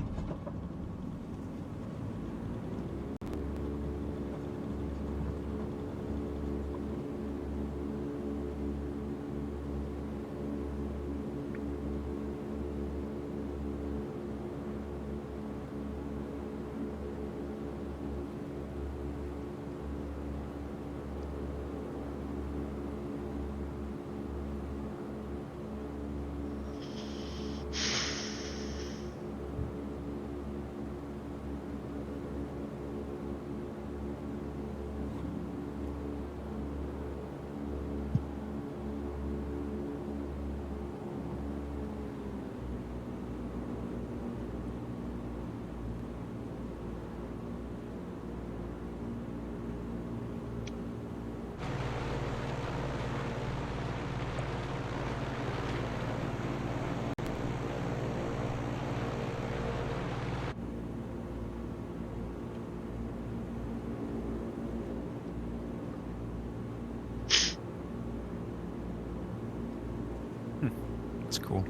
S7: It's cool.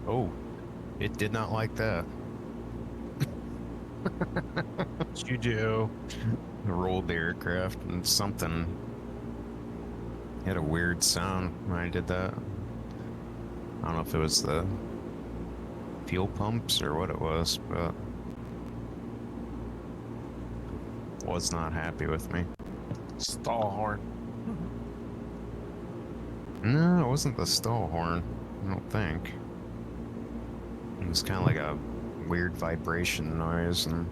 S7: Oh, it did not like that.
S4: What you do?
S7: I rolled the aircraft and something had a weird sound when I did that. I don't know if it was the fuel pumps or what it was, but was not happy with me.
S4: Stall horn.
S7: No, it wasn't the stall horn. I don't think. It was kind of like a weird vibration noise and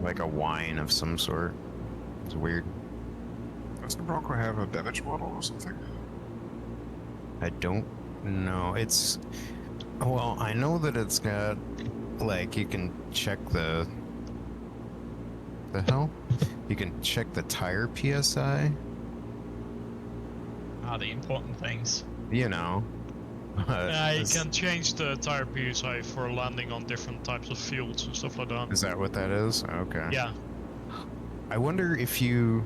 S7: like a whine of some sort. It was weird.
S2: Does the Bronco have a damage model or something?
S7: I don't know. It's well, I know that it's got like you can check the hell? You can check the tire PSI.
S1: The important things.
S7: You know.
S3: Yeah, you
S7: is,
S3: can change the tire PSI for landing on different types of fields and stuff like that.
S7: is that what that is? Okay.
S3: Yeah,
S7: I wonder if you.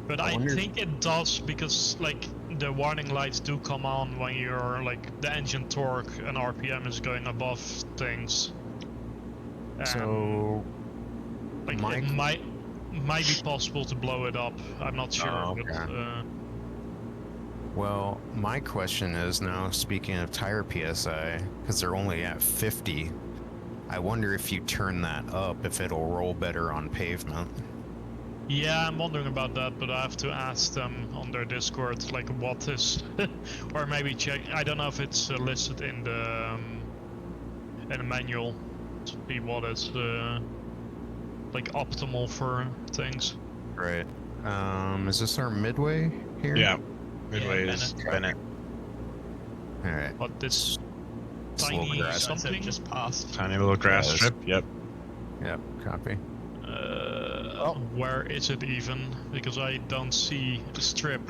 S3: but
S7: I
S3: I
S7: wonder-
S3: think it does because like the warning lights do come on when you're like the engine torque and RPM is going above things. And,
S7: So.
S3: like
S7: my-
S3: it might be possible to blow it up. I'm not sure.
S7: Oh,
S3: But,
S7: okay. Well, my question is now, speaking of tire PSI, because they're only at 50, I wonder if you turn that up, if it'll roll better on pavement.
S3: yeah, I'm wondering about that, but I have to ask them on their Discord, like what is, or maybe check. I don't know if it's listed in the manual to be what is like optimal for things.
S7: Right. Is this our midway here?
S5: Yeah. Midway
S1: Yeah,
S5: is
S1: Bennett.
S5: Bennett.
S7: Alright.
S3: But this
S7: It's a little
S3: tiny
S7: grass.
S3: something.
S1: Just passed.
S5: Tiny little grass
S7: Yes.
S5: strip. Yep.
S7: Yep, copy.
S3: Where is it even? Because I don't see a strip.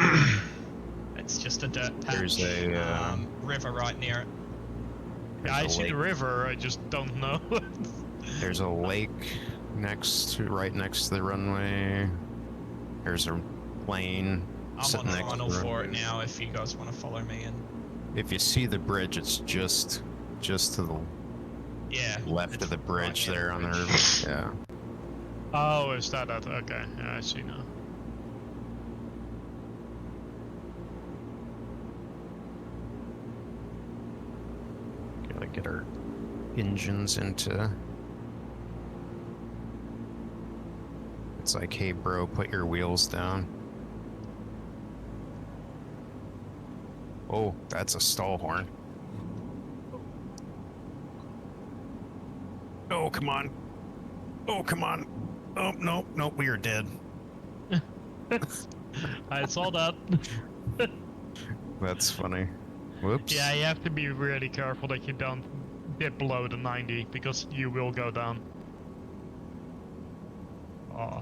S1: It's just a dirt patch.
S7: There's a,
S1: river right near it.
S3: Yeah, I
S7: There's a
S3: see
S7: lake.
S3: the river. I just don't know.
S7: There's a lake right next to the runway. There's a plane
S1: I'm
S7: sitting
S1: on
S7: next to
S1: final
S7: the
S1: for it
S7: runway.
S1: now. If you guys want to follow me in.
S7: If you see the bridge, it's just to the
S1: Yeah.
S7: left of the bridge there on the river. Yeah.
S3: Oh, is that it? Okay, yeah, I see now.
S7: Get our engines into. It's like, hey, bro, put your wheels down. Oh, that's a stall horn. Oh, come on. Oh, come on. Oh, no, no, we are dead.
S3: I saw that.
S7: That's funny. Whoops.
S3: Yeah, you have to be really careful that you don't dip below the 90 because you will go down.
S1: Oh,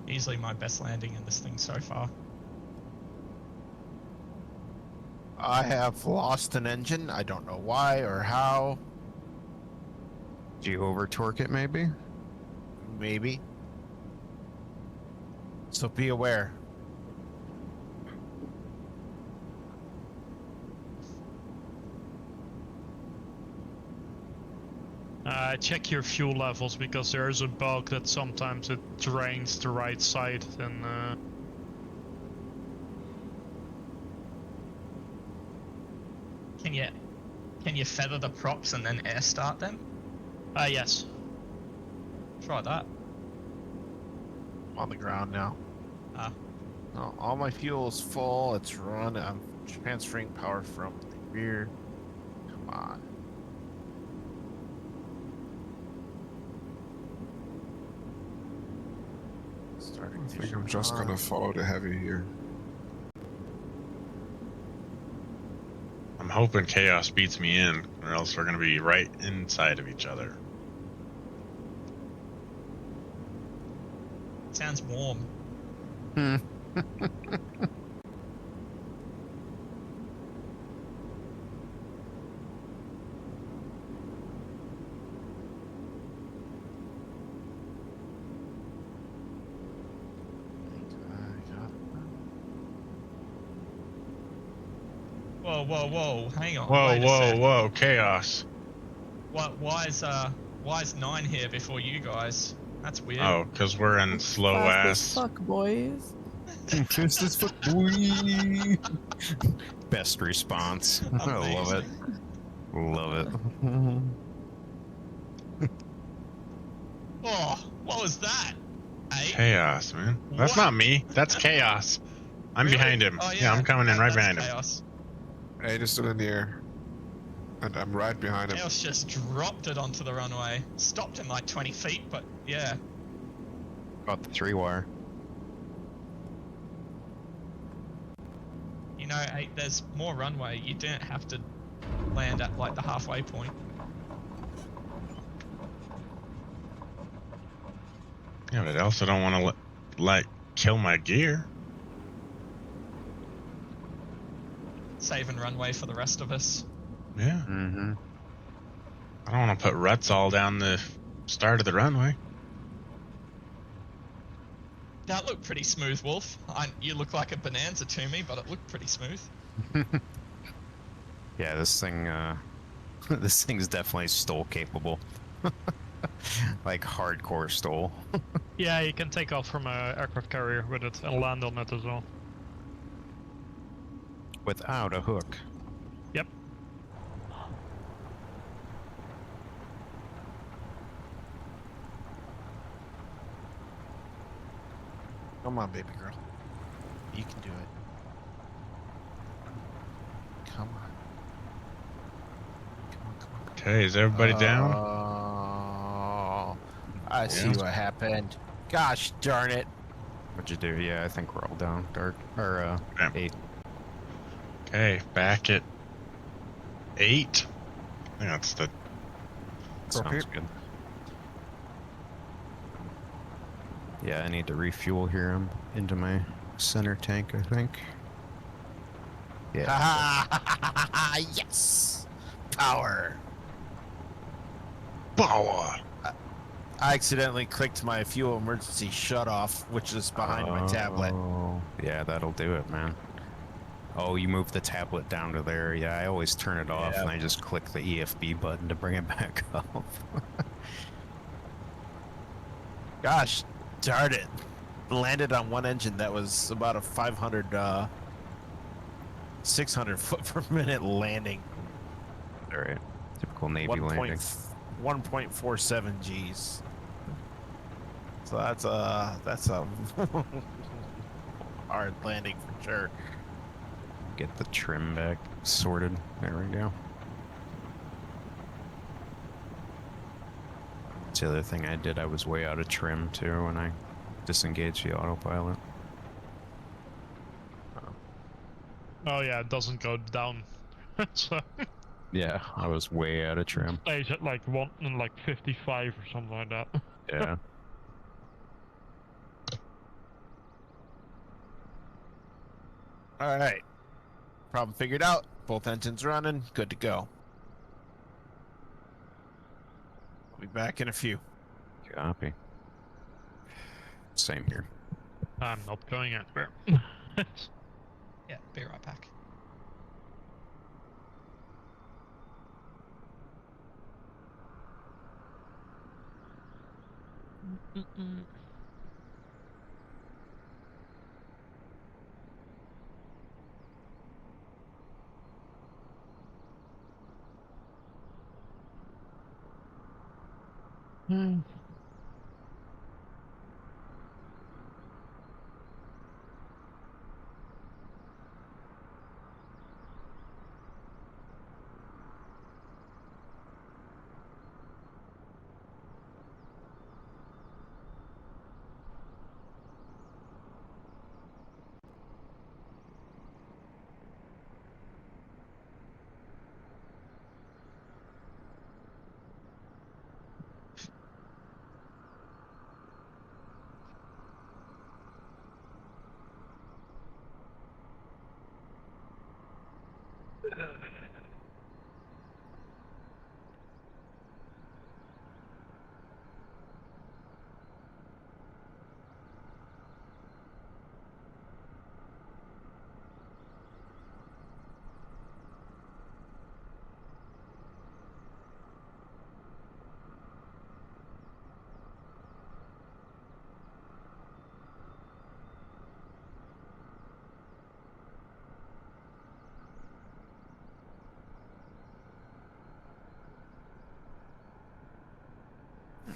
S1: easily my best landing in this thing so far.
S4: I have lost an engine. I don't know why or how.
S7: Do you over torque it, maybe?
S4: Maybe. So be aware.
S3: Check your fuel levels because there's a bug that sometimes it drains the right side and
S1: Can you feather the props and then air start them?
S3: yes.
S1: Try that.
S4: I'm on the ground now.
S1: Ah.
S4: No, all my fuel is full. It's run. I'm transferring power from the rear. Come on. Starting
S2: I
S4: to
S2: think I'm just
S4: run.
S2: gonna follow the heavy here.
S5: I'm hoping Chaos beats me in, or else we're gonna be right inside of each other.
S1: Sounds warm. Whoa, whoa, whoa! Hang on.
S5: Whoa,
S1: wait a
S5: whoa,
S1: sec.
S5: whoa, Chaos.
S1: Why is 9 here before you guys? That's weird.
S5: Oh, because we're in slow
S6: Fast as
S5: ass.
S6: fuck, boys.
S2: Fist is for boy.
S7: Best response. I love it. Love it.
S1: Oh, what was that? Hey?
S5: Chaos, man. That's
S1: What?
S5: not me. That's Chaos. I'm
S1: Really?
S5: behind him.
S1: Oh,
S5: I'm coming in right
S1: that's
S5: behind him.
S1: Chaos.
S2: 8 is still in the air. And I'm right behind him.
S1: Chaos just dropped it onto the runway. Stopped in like 20 feet, but yeah.
S7: Got the 3-wire.
S1: You know, hey, there's more runway. You don't have to land at like the halfway point.
S5: Yeah, but I also don't want to like kill my gear.
S1: Saving runway for the rest of us.
S5: Yeah.
S7: Mm-hmm.
S5: I don't want to put ruts all down the start of the runway.
S1: That looked pretty smooth, Wolf. You look like a bonanza to me, but it looked pretty smooth.
S7: Yeah, this thing, this thing's definitely stall capable. Like hardcore stall.
S3: Yeah, you can take off from a aircraft carrier with it and land on it as well.
S7: Without a hook.
S3: Yep.
S4: Come on, baby girl. You can do it. Come on. Come on, come on.
S5: Okay, is everybody down?
S4: Oh, I see
S5: Yeah.
S4: what happened. Gosh darn it.
S7: What'd you do? Yeah, I think we're all down. Dark. Or,
S5: Yeah.
S7: 8.
S5: Okay, back at 8. I think that's the.
S7: Sounds good. Yeah, I need to refuel here. I'm into my center tank, I think. Yeah.
S4: Yes! Power!
S5: Power!
S4: I accidentally clicked my fuel emergency shut off, which is behind my tablet.
S7: Oh, yeah, that'll do it, man. Oh, you move the tablet down to there. Yeah, I always turn it off and I just click the EFB button to bring it back up.
S4: Gosh darn it. Landed on one engine that was about a 600 foot per minute landing.
S7: All right. Typical Navy landing.
S4: 1.47 Gs. So that's a hard landing for sure.
S7: Get the trim back sorted. There we go. That's the other thing I did. I was way out of trim too when I disengaged the autopilot.
S3: Oh yeah, it doesn't go down. So
S7: Yeah, I was way out of trim.
S3: stays at like 55 or something like that.
S7: Yeah.
S4: All right. Problem figured out. Both engines running. Good to go. I'll be back in a few.
S7: Copy. Same here.
S3: I'm not going anywhere.
S1: Yeah, be right back.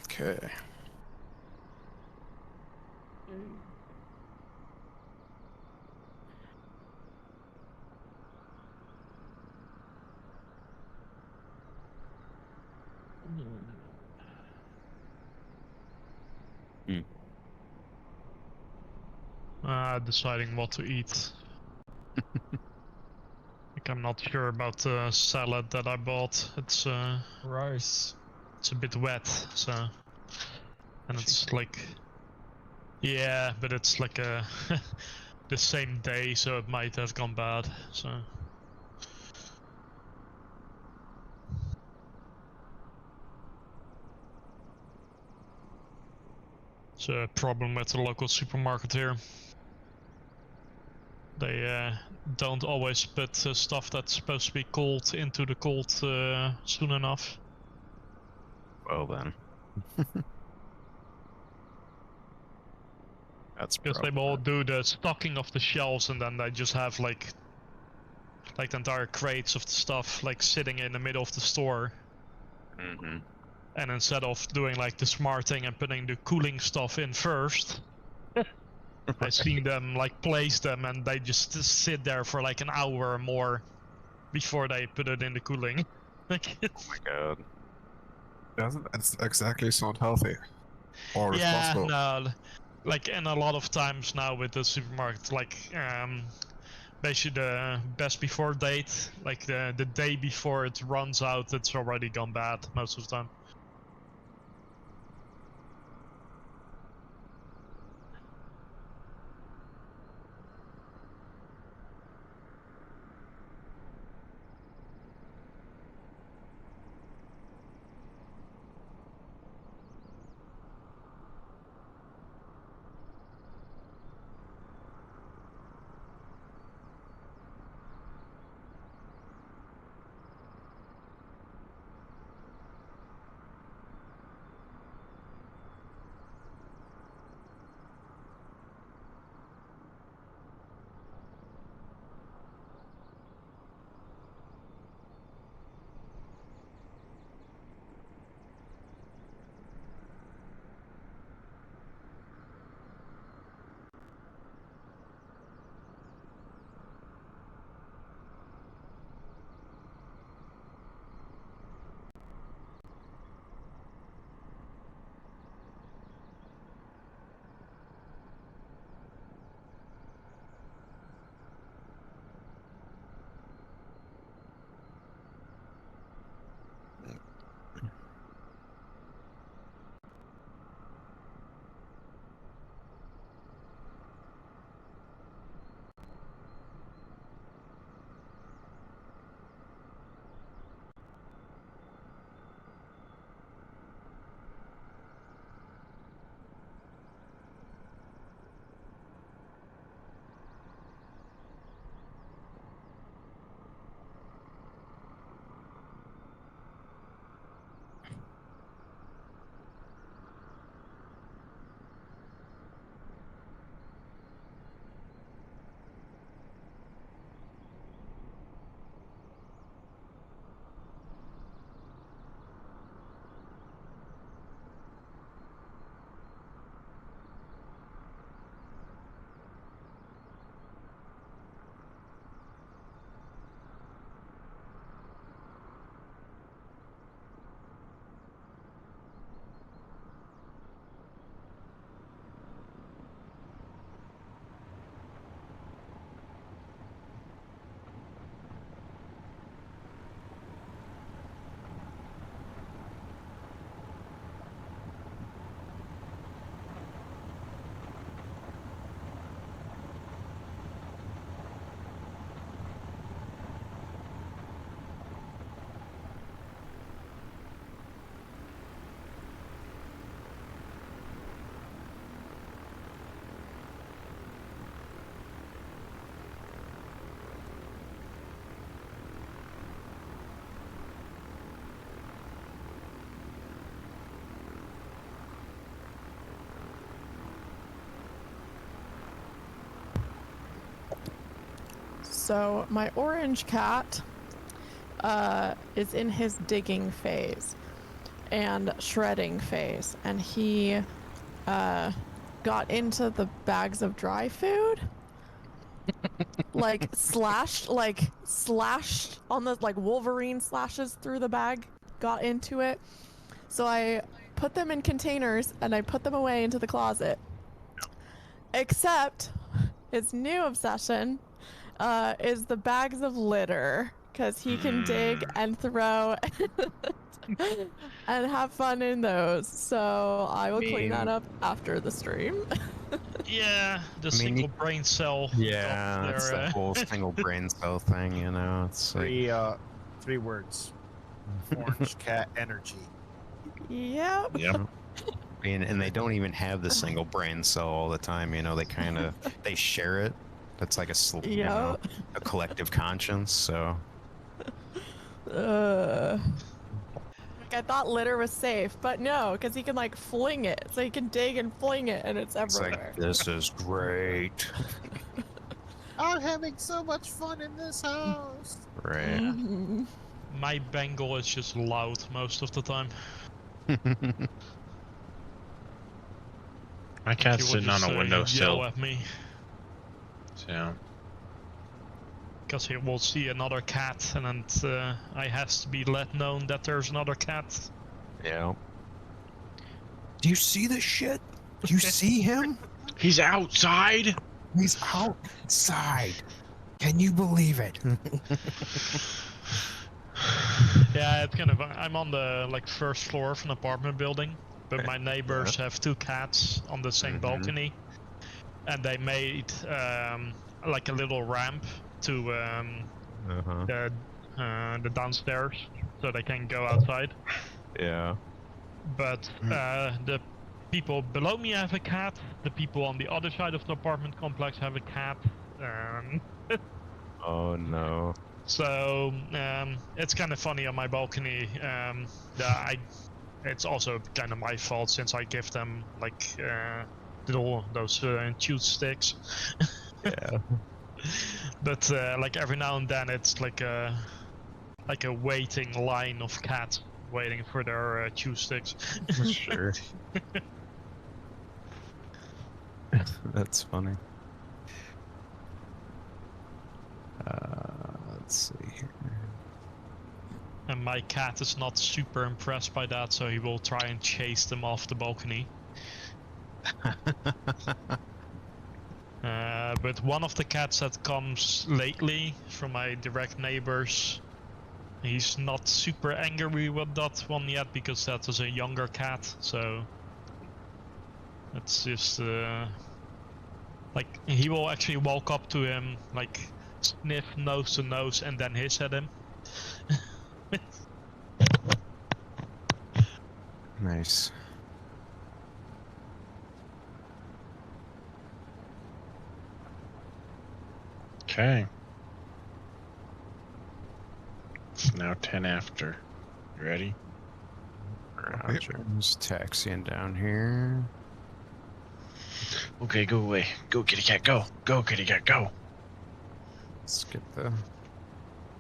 S7: Okay.
S3: Deciding what to eat. Like, I'm not sure about the salad that I bought. It's
S1: Gross.
S3: it's a bit wet, so and it's like, yeah, but it's like a the same day, so it might have gone bad. So it's a problem with the local supermarket here. They don't always put stuff that's supposed to be cold into the cold soon enough.
S7: Well then. That's
S3: Because they will do the stocking of the shelves and then they just have like the entire crates of the stuff like sitting in the middle of the store.
S7: Mm-hmm.
S3: And instead of doing like the smart thing and putting the cooling stuff in first, I've seen them like place them and they just sit there for like an hour or more before they put it in the cooling. Like,
S7: Oh my god.
S2: Doesn't exactly sound healthy or
S3: yeah,
S2: responsible.
S3: no, like, and a lot of times now with the supermarket, like basically the best before date, like the day before it runs out, it's already gone bad most of the time.
S6: So my orange cat is in his digging phase and shredding phase, and he got into the bags of dry food. Slashed on the, like, Wolverine slashes through the bag, got into it. So I put them in containers and I put them away into the closet. Except his new obsession is the bags of litter, because he can dig and throw and have fun in those. So I will clean that up after the stream.
S3: Yeah, the
S7: I mean,
S3: single brain cell.
S7: Yeah,
S3: of
S7: it's
S3: their,
S7: the whole single brain cell thing, you know. It's like,
S4: Three words. Orange cat energy.
S6: Yep.
S5: Yep.
S7: I mean, and they don't even have the single brain cell all the time, you know. They kind of they share it. That's like you know, a collective conscience. So
S6: Like, I thought litter was safe, but no, because he can, like, fling it. So he can dig and fling it, and it's
S7: it's
S6: everywhere.
S7: like, this is great.
S4: I'm having so much fun in this house.
S7: Right.
S6: Mhm.
S3: my Bengal is just loud most of the time.
S5: My cat's
S3: He will
S5: sitting on
S3: just,
S5: a
S3: yell
S5: windowsill.
S3: at me.
S5: So
S3: Because he will see another cat, and then I has to be let known that there's another cat.
S7: Yeah. Do you see this shit? Do you see him?
S5: he's outside.
S7: He's outside. Can you believe it?
S3: Yeah, it's kind of. I'm on the first floor of an apartment building, but my neighbors have two cats on the same balcony, and they made like a little ramp to the downstairs so they can go outside.
S7: Yeah.
S3: But the people below me have a cat. The people on the other side of the apartment complex have a cat.
S7: Oh no.
S3: So it's kind of funny on my balcony. It's also kind of my fault since I give them those chew sticks.
S7: Yeah.
S3: But like every now and then, it's like a waiting line of cats waiting for their chew sticks.
S7: Sure. That's funny. Let's see here.
S3: And my cat is not super impressed by that, so he will try and chase them off the balcony. But one of the cats that comes lately from my direct neighbors, he's not super angry with that one yet because that is a younger cat, so it's just like he will actually walk up to him, like sniff nose to nose, and then hiss at him.
S7: Nice.
S5: Okay. It's now 10 after. You ready?
S7: Roger. Just taxiing down here.
S5: Okay, go away. Go, kitty cat, go. Go, kitty cat, go.
S7: Let's get the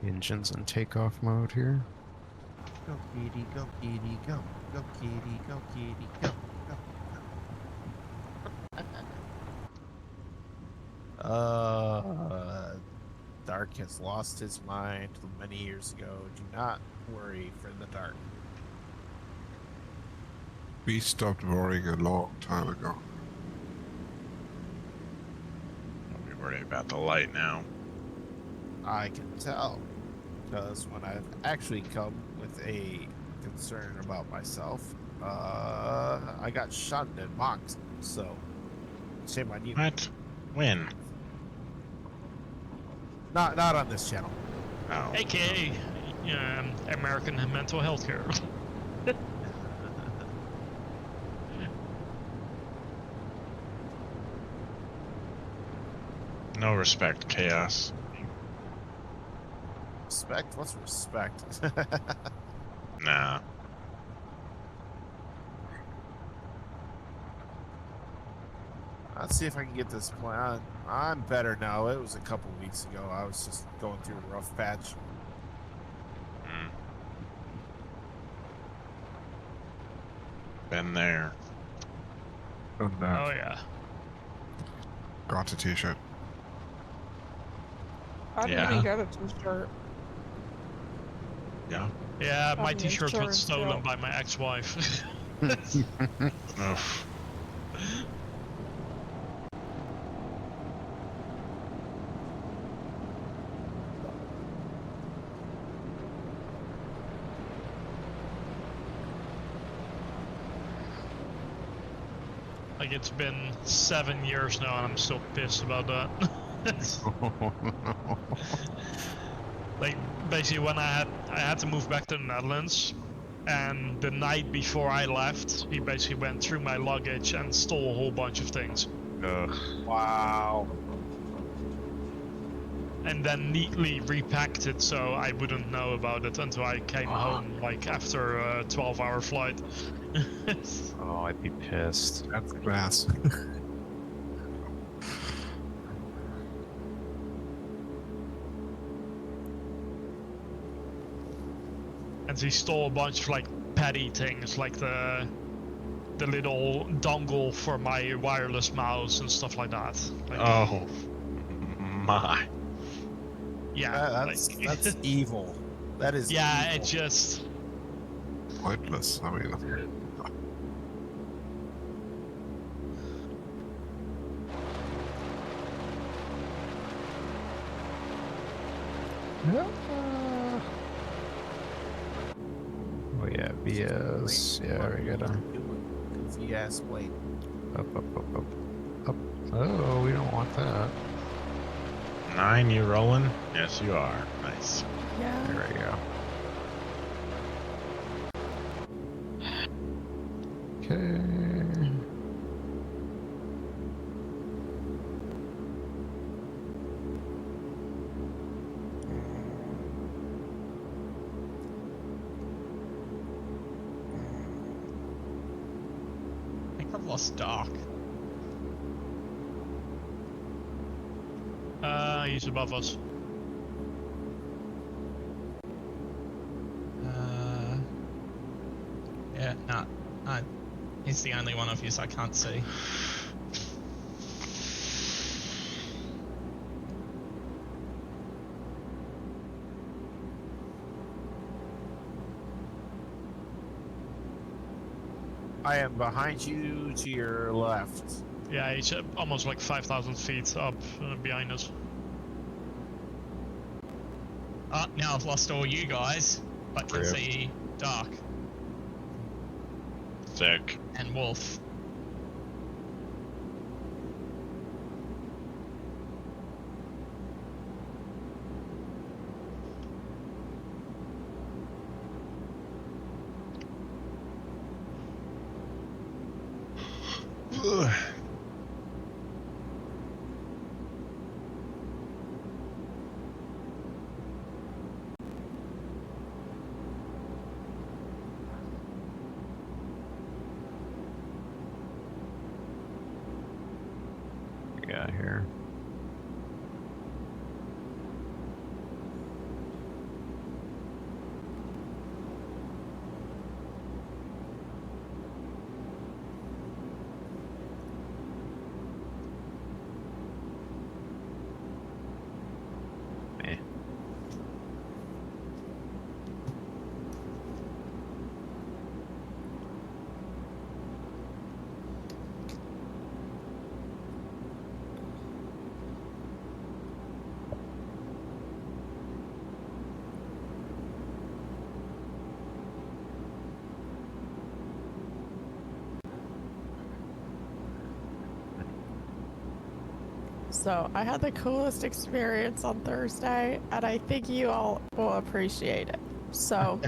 S7: engines in takeoff mode here.
S4: Go kitty, go kitty, go. Go kitty, go kitty, go. Dark has lost his mind many years ago. Do not worry, friend the Dark.
S2: We stopped worrying a long time ago.
S5: Don't be worried about the light now.
S4: I can tell, because when I've actually come with a concern about myself, I got shunned and mocked. So, shame on you.
S5: What? When?
S4: Not on this channel.
S5: Oh.
S3: AKA American mental health care.
S5: No respect, chaos.
S4: Respect? What's respect?
S5: Nah.
S4: Let's see if I can get this plan. I'm better now. It was a couple weeks ago. I was just going through a rough patch.
S5: Been there.
S2: And
S3: Oh yeah.
S2: got the t-shirt.
S6: I didn't
S5: Yeah.
S6: even get a t-shirt.
S5: Yeah.
S3: Yeah, my
S6: On the
S3: t-shirt was
S6: insurance
S3: stolen
S6: bill.
S3: by my ex-wife.
S5: Oof.
S3: Like it's been 7 years now, and I'm still pissed about that. Like basically, when I had to move back to the Netherlands, and the night before I left, he basically went through my luggage and stole a whole bunch of things,
S7: Ugh.
S4: Wow.
S3: and then neatly repacked it so I wouldn't know about it until I came home, like after a 12-hour flight.
S7: Oh, I'd be pissed.
S2: That's class.
S3: And he stole a bunch of like petty things, like the little dongle for my wireless mouse and stuff like that. Like,
S5: Oh my.
S3: yeah,
S4: That's
S3: like,
S4: that's evil. That is.
S3: yeah,
S4: evil.
S3: it just
S2: Pointless. I mean,
S7: Oh yeah, BS. Yeah, we gotta
S4: Goofy ass blade.
S7: up. Oh, we don't want that.
S5: 9, you rolling? Yes, you are. Nice.
S6: Yeah.
S7: There we go. Okay.
S1: I think I've lost Dark.
S3: he's above us.
S1: Yeah, nah. He's the only one of you I can't see.
S4: I am behind you to your left.
S3: Yeah, he's almost like 5,000 feet up behind us.
S1: Now I've lost all you guys, but can
S7: Rip.
S1: see Dark
S5: Sick.
S1: and Wolf.
S7: We got here. Eh.
S6: So I had the coolest experience on Thursday, and I think you all will appreciate it. So,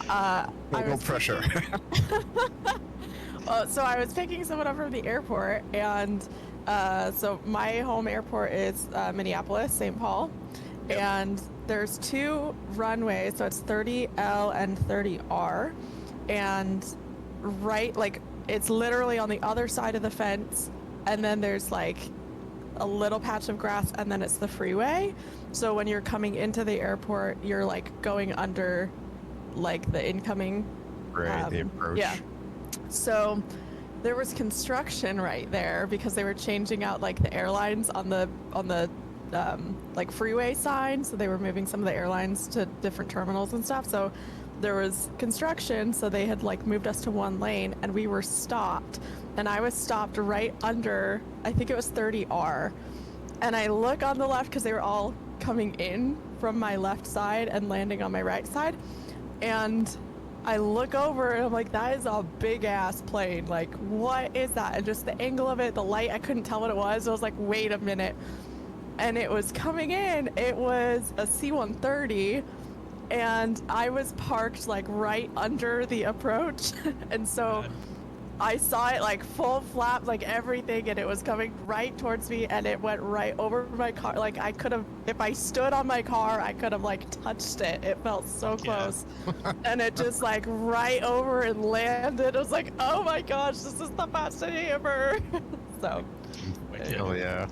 S6: I
S2: no
S6: was
S2: pressure.
S6: so I was picking someone up from the airport, and so my home airport is Minneapolis, St. Paul, and there's two runways, so it's 30L and 30R, and right, like, it's literally on the other side of the fence and then there's like a little patch of grass, and then it's the freeway. So when you're coming into the airport, you're like going under like the incoming
S7: Right, the approach.
S6: Yeah. So there was construction right there because they were changing out like the airlines on the like freeway side. So they were moving some of the airlines to different terminals and stuff. So there was construction. So they had like moved us to one lane, and we were stopped. And I was stopped right under, I think it was 30R. And I look on the left because they were all coming in from my left side and landing on my right side. And I look over and I'm like, that is a big ass plane. Like, what is that? And just the angle of it, the light, I couldn't tell what it was. I was like, wait a minute. And it was coming in. It was a C-130. And I was parked like right under the approach. And so I saw it like full flap, like everything, and it was coming right towards me, and it went right over my car. Like I could have, if I stood on my car, I could have like touched it. It felt so close. And it just like right over and landed. I was like, oh my gosh, this is the fastest ever. So
S7: Oh yeah.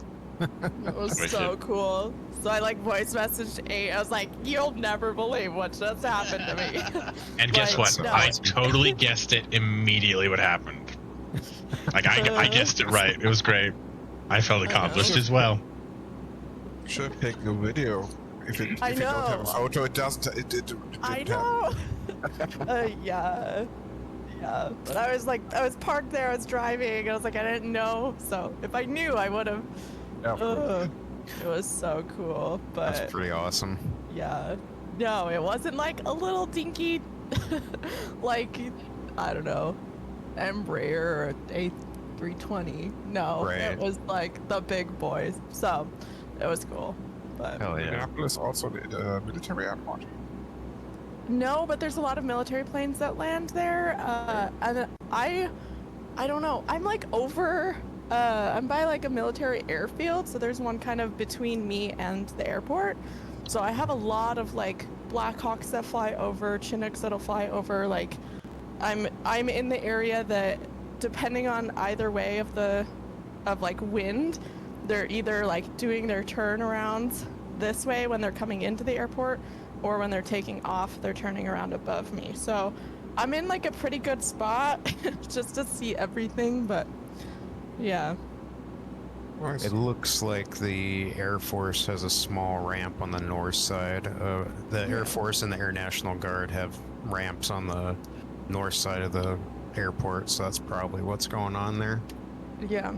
S6: it was so cool. So I like voice messaged 8. I was like, you'll never believe what just happened to me.
S5: And guess
S6: Like,
S5: what?
S6: no.
S5: I totally guessed it immediately what happened. Like I guessed it right. It was great. I felt accomplished as well.
S2: Should take a video. If you don't have a photo, it doesn't. It didn't
S6: I
S2: happen.
S6: know. Yeah. But I was parked there. I was driving. I was like, I didn't know. So if I knew, I would have.
S2: Yeah, of course.
S6: It was so cool. But
S7: That's pretty awesome.
S6: yeah, no, it wasn't like a little dinky, like I don't know, Embraer or A320. No,
S7: Right.
S6: It was like the big boys. So it was cool. But
S7: Hell yeah.
S2: Minneapolis also the military airport.
S6: no, but there's a lot of military planes that land there. And I don't know. I'm like over. I'm by like a military airfield, so there's one kind of between me and the airport. So I have a lot of like Black Hawks that fly over, Chinooks that'll fly over. Like, I'm in the area that, depending on either way of like wind, they're either like doing their turnarounds this way when they're coming into the airport, or when they're taking off, they're turning around above me. So I'm in like a pretty good spot just to see everything, but yeah.
S2: Nice.
S7: It looks like the Air Force has a small ramp on the north side. The Air Force and the Air National Guard have ramps on the north side of the airport, so that's probably what's going on there.
S6: Yeah.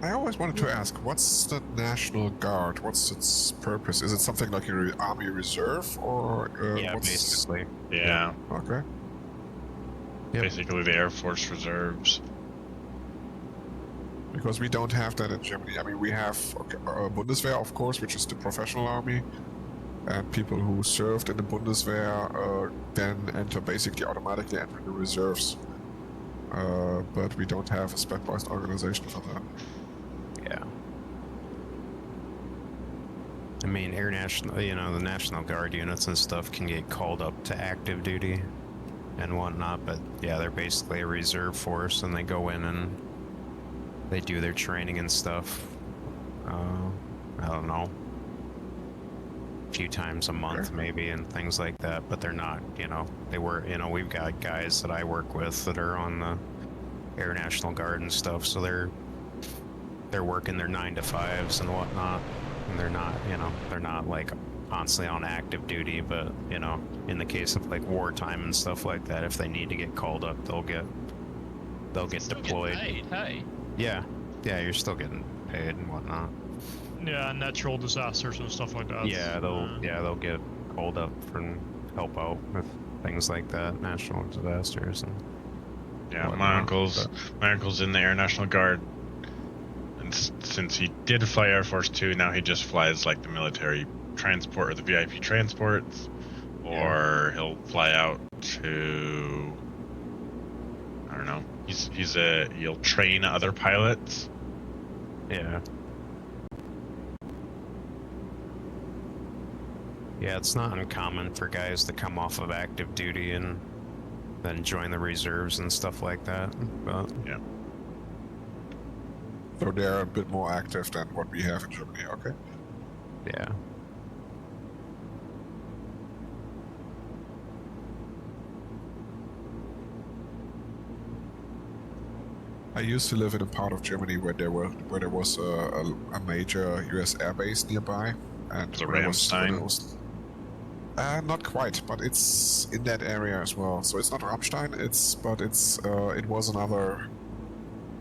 S2: I always wanted to ask, what's the National Guard? What's its purpose? Is it something like your Army Reserve, or
S7: Yeah,
S2: what's...
S7: basically.
S5: Yeah.
S2: Okay.
S7: Yep.
S5: Basically the Air Force Reserves.
S2: Because we don't have that in Germany. I mean, we have Bundeswehr, of course, which is the professional army, and people who served in the Bundeswehr then automatically enter the reserves. But we don't have a specialized organization for that.
S7: Yeah. I mean, the National Guard units and stuff can get called up to active duty and whatnot, but yeah, they're basically a reserve force, and they go in and they do their training and stuff. I don't know, a few times a month maybe, and things like that, but they're not, we've got guys that I work with that are on the Air National Guard and stuff, so they're working their 9 to 5s and whatnot, and they're not like constantly on active duty, but in the case of like wartime and stuff like that, if they need to get called up, they'll get
S8: Still
S7: deployed.
S8: Get paid, hey.
S7: Yeah, you're still getting paid and whatnot.
S3: Yeah, natural disasters and stuff like that.
S7: Yeah, they'll get called up and help out with things like that, natural disasters and
S5: Yeah,
S7: whatnot.
S5: my uncle's in the Air National Guard, and since he did fly Air Force 2, now he just flies like the military transport or the VIP transports, or he'll fly out to, I don't know. He'll train other pilots.
S7: Yeah. Yeah, it's not uncommon for guys to come off of active duty and then join the reserves and stuff like that. But
S5: Yeah.
S2: So they're a bit more active than what we have in Germany. Okay.
S7: Yeah.
S2: I used to live in a part of Germany where there was a major U.S. airbase nearby, and
S5: It's a
S2: when I
S5: Ramstein?
S2: not quite, but it's in that area as well. So it's not Ramstein. It was another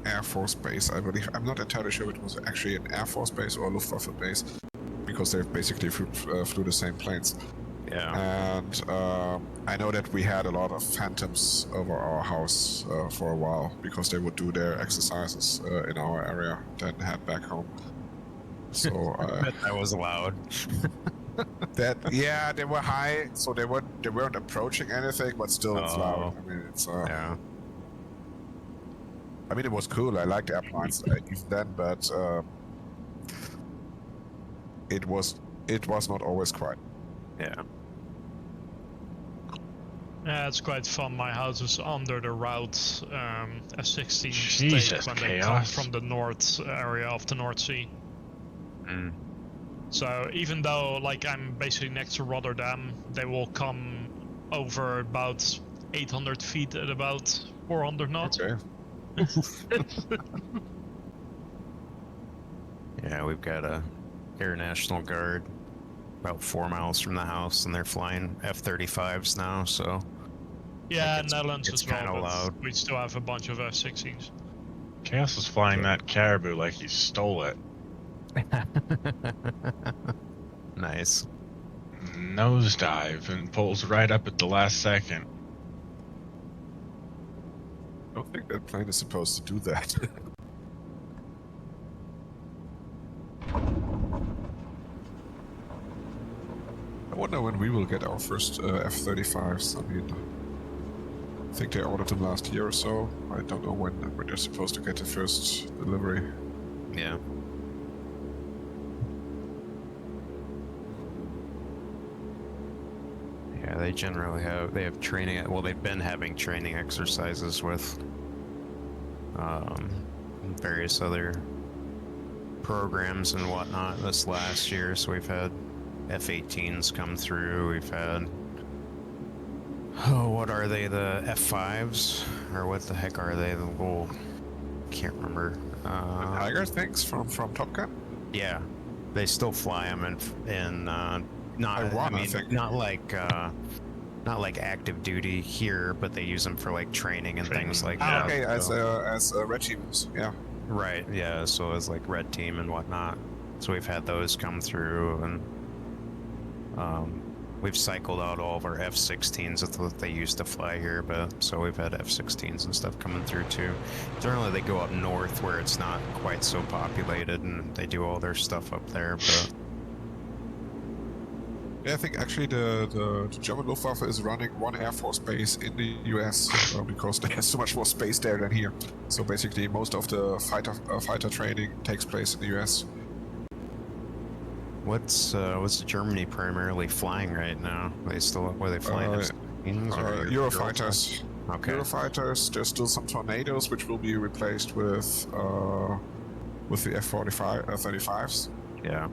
S2: Air Force base, I believe. I'm not entirely sure if it was actually an Air Force base or a Luftwaffe base, because they basically flew the same planes.
S7: Yeah.
S2: And I know that we had a lot of phantoms over our house for a while, because they would do their exercises in our area, then head back home. So
S7: That was loud.
S2: yeah, they were high, so they weren't approaching anything, but still it's loud. I mean, it's
S7: Yeah.
S2: I mean, it was cool. I liked airplanes even then, but it was not always quiet.
S7: Yeah.
S3: Yeah, it's quite fun. My house is under the route F-16
S5: Jesus,
S3: take when they
S5: chaos.
S3: come from the north area of the North Sea.
S7: Mm.
S3: So even though like I'm basically next to Rotterdam, they will come over about 800 feet at about 400 knots.
S2: Okay.
S7: Yeah, we've got a Air National Guard about 4 miles from the house, and they're flying F-35s now, so
S3: Yeah,
S7: It's-
S3: Netherlands
S7: it's
S3: as well,
S7: kinda
S3: but
S7: loud.
S3: we still have a bunch of F-16s.
S5: Chaos is flying that caribou like he stole it.
S7: nice.
S5: Nosedive and pulls right up at the last second.
S2: I don't think that plane is supposed to do that. I wonder when we will get our first F-35s. I mean, I think they ordered them last year or so. I don't know when they're supposed to get the first delivery.
S7: Yeah. Yeah, they generally have training. Well, they've been having training exercises with various other programs and whatnot this last year. So we've had F-18s come through. We've had what are they? The F-5s, or what the heck are they? The little can't remember.
S2: Tiger things from Top Gun.
S7: Yeah, they still fly them in not
S2: Taiwan, I
S7: mean
S2: think.
S7: not like active duty here, but they use them for like training and things
S5: Training.
S7: like
S5: Yeah.
S7: that.
S2: Okay,
S7: so-
S2: as red teams. Yeah.
S7: right, yeah. So as like red team and whatnot. So we've had those come through, and we've cycled out all of our F-16s that they used to fly here, but so we've had F-16s and stuff coming through too. Generally, they go up north where it's not quite so populated, and they do all their stuff up there. But
S2: Yeah, I think actually the German Luftwaffe is running one Air Force base in the US because there's so much more space there than here. So basically, most of the fighter training takes place in the US.
S7: what's Germany primarily flying right now? They still were they flying F-16s or
S2: Eurofighters.
S7: Okay.
S2: Eurofighters. There's still some Tornadoes, which will be replaced with the F-35s.
S7: Yeah.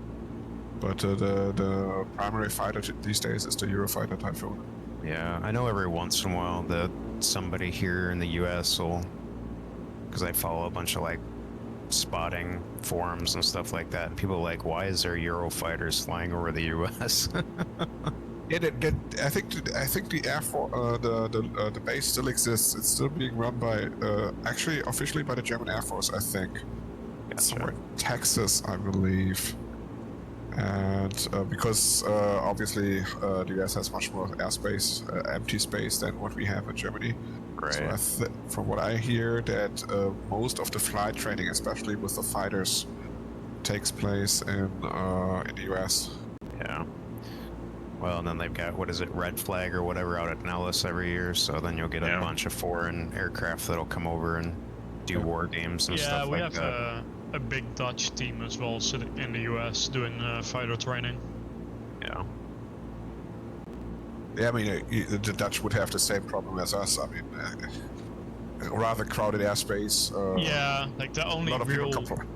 S2: But the primary fighter these days is the Eurofighter Typhoon.
S7: Yeah, I know every once in a while that somebody here in the U.S. will, because I follow a bunch of like spotting forums and stuff like that, and people are like, why is there Eurofighters flying over the U.S.?
S2: Yeah, I think the Air Force, the base still exists. It's still being run by, actually officially by the German Air Force, I think.
S7: Gotcha.
S2: Somewhere in Texas, I believe. And because obviously the US has much more airspace, empty space than what we have in Germany.
S7: Right.
S2: So from what I hear, that most of the flight training, especially with the fighters, takes place in the US.
S7: Yeah. Well, and then they've got, what is it, Red Flag or whatever out at Nellis every year, so then you'll get a
S5: Yeah.
S7: bunch of foreign aircraft that'll come over and do war games and
S3: Yeah,
S7: stuff
S3: we
S7: like
S3: have
S7: that.
S3: a big Dutch team as well sitting in the US doing fighter training.
S7: Yeah.
S2: Yeah, I mean, the Dutch would have the same problem as us. I mean, rather crowded airspace.
S3: Yeah, like the
S2: A
S3: only
S2: lot of people
S3: real,
S2: come from.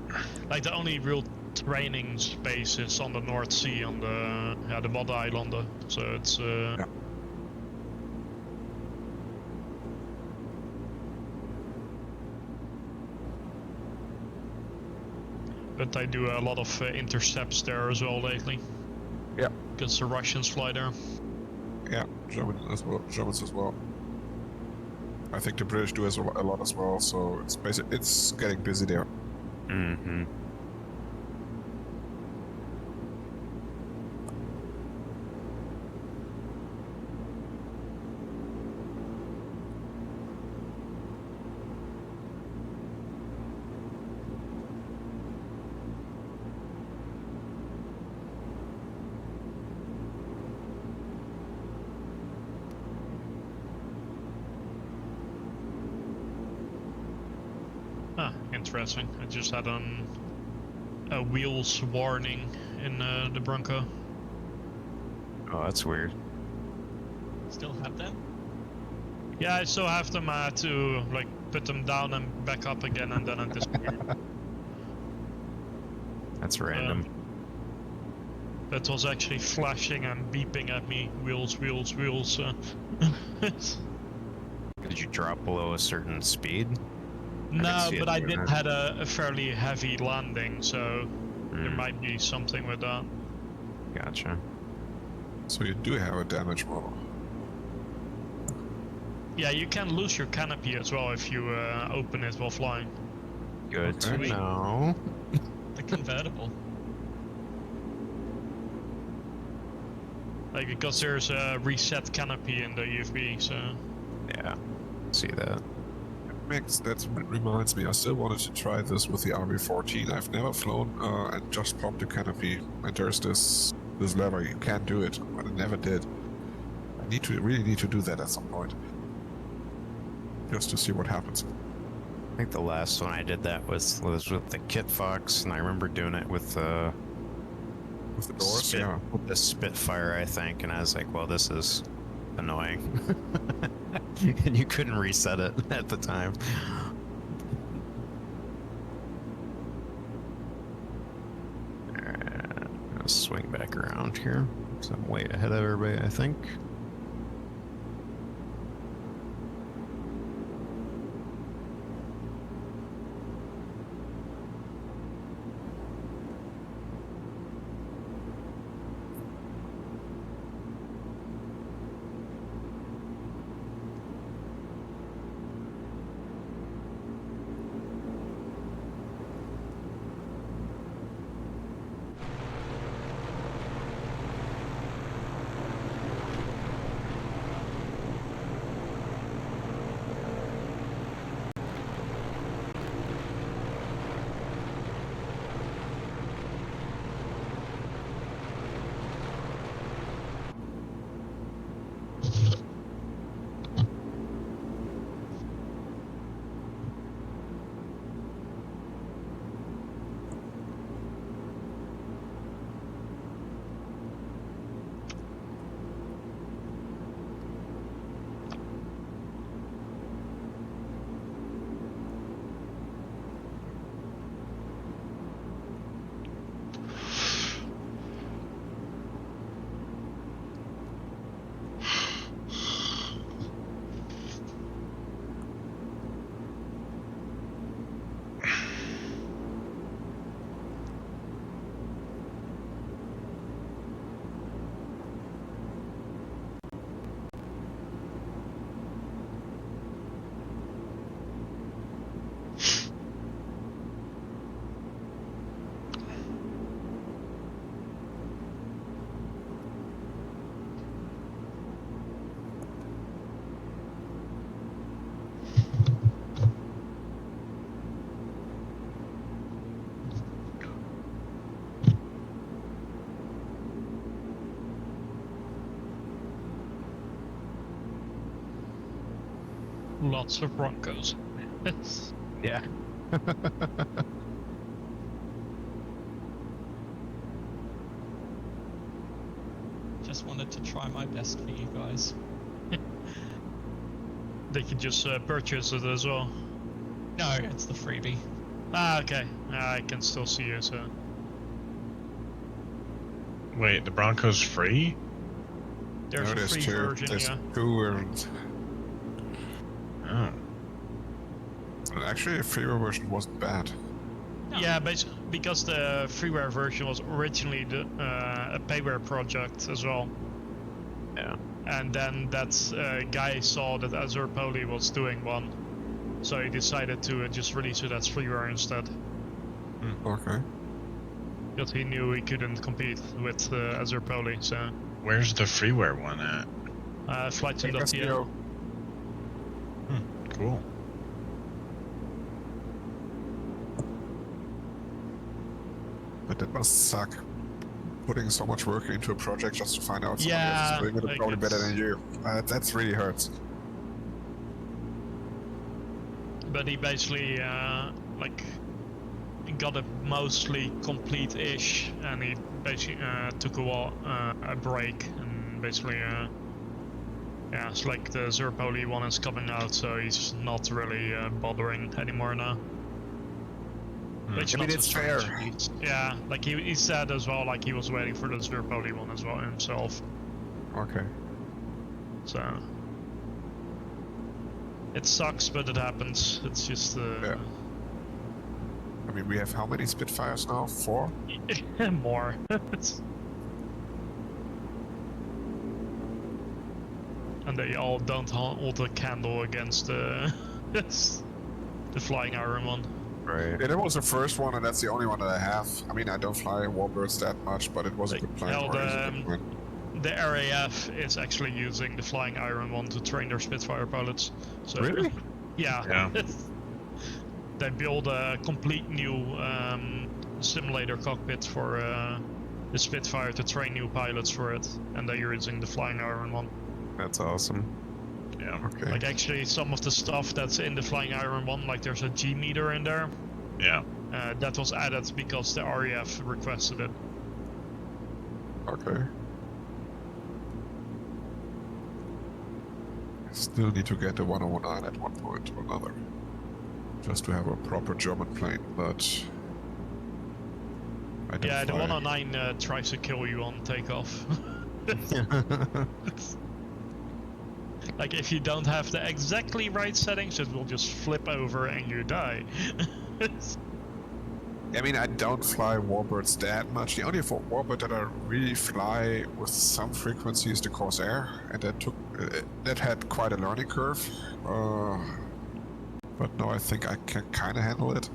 S3: like the only real training space is on the North Sea, on the Waddeneilanden. So it's
S2: Yeah.
S3: But they do a lot of intercepts there as well lately.
S2: Yeah.
S3: Because the Russians fly there.
S2: Yeah, Germans as well. I think the British do as a lot as well. So it's getting busy there.
S7: Mm-hmm.
S3: Ah, interesting. I just had a wheels warning in the Bronco.
S7: Oh, that's weird.
S1: Still have them?
S3: Yeah, I still have them to like put them down and back up again, and then it disappeared.
S7: That's random.
S3: That was actually flashing and beeping at me. Wheels, wheels, wheels.
S7: Did you drop below a certain speed?
S3: No,
S7: see
S3: but
S7: it
S3: I
S7: doing
S3: did
S7: that.
S3: had a fairly heavy landing, so there
S7: Mm,
S3: might be something with that.
S7: Gotcha.
S2: So you do have a damage model.
S3: Yeah, you can lose your canopy as well if you open it while flying.
S7: Good to
S2: Okay.
S7: know.
S1: The convertible.
S3: Like, because there's a reset canopy in the UFB, so...
S7: Yeah, see that.
S2: Max, that reminds me, I still wanted to try this with the RB14. I've never flown and just popped the canopy, and there's this lever. You can do it, but I never did. I really need to do that at some point, just to see what happens.
S7: I think the last one I did that was with the Kit Fox, and I remember doing it with
S2: With the doors, yeah.
S7: with the Spitfire, I think, and I was like, well, this is annoying. And you couldn't reset it at the time. Alright, I'll swing back around here, because I'm way ahead of everybody, I think.
S3: Lots of Broncos.
S7: Yeah.
S1: Just wanted to try my best for you guys.
S3: they could just purchase it as well.
S1: No, it's the freebie.
S3: Ah, okay. I can still see you, so.
S5: Wait, the Bronco's free?
S3: There's a free version,
S2: There's
S3: yeah.
S2: two versions.
S5: Oh.
S2: And actually, a freeware version wasn't bad.
S3: Yeah, because the freeware version was originally a payware project as well.
S7: Yeah.
S3: And then that guy saw that Azure Poly was doing one, so he decided to just release it as freeware instead.
S2: Okay.
S3: Because he knew he couldn't compete with Azure Poly, so.
S5: Where's the freeware one at?
S3: Flightsim.to.
S5: Cool.
S2: But that must suck. Putting so much work into a project just to find out somebody else is doing it
S3: like
S2: probably better
S3: it's-
S2: than you. That's really hurts.
S3: But he basically like got it mostly complete-ish, and he basically took a break, and basically yeah, it's like the Azure Poly one is coming out, so he's not really bothering anymore now. Which
S2: I mean,
S3: not
S2: it's
S3: so
S2: fair.
S3: strange. Yeah, like he said as well, like he was waiting for the Azure Poly one as well himself.
S2: Okay.
S3: So it sucks, but it happens. It's just
S2: Yeah. I mean, we have how many Spitfires now? 4?
S3: more. It's- and they all don't hold a candle against the the Flying Iron one.
S7: Right.
S2: Yeah, that was the first one, and that's the only one that I have. I mean, I don't fly Warbirds that much, but it was a
S3: Like,
S2: good plane.
S3: hell,
S2: or is a good
S3: the-
S2: plane.
S3: The RAF is actually using the Flying Iron one to train their Spitfire pilots. So,
S2: Really?
S3: Yeah.
S5: Yeah.
S3: They build a complete new simulator cockpit for the Spitfire to train new pilots for it, and they're using the Flying Iron one.
S7: That's awesome.
S5: Yeah.
S2: Okay.
S3: Like actually, some of the stuff that's in the Flying Iron one, like there's a G meter in there,
S5: Yeah.
S3: that was added because the RAF requested it.
S2: Okay. I still need to get the 1019 at one point or another. Just to have a proper German plane, but... I don't
S3: Yeah, the
S2: fly.
S3: 109 tries to kill you on takeoff. Like if you don't have the exactly right settings, it will just flip over and you die.
S2: I mean, I don't fly Warbirds that much. The only Warbird that I really fly with some frequency is the Corsair, and that had quite a learning curve. But no, I think I can kind of handle it.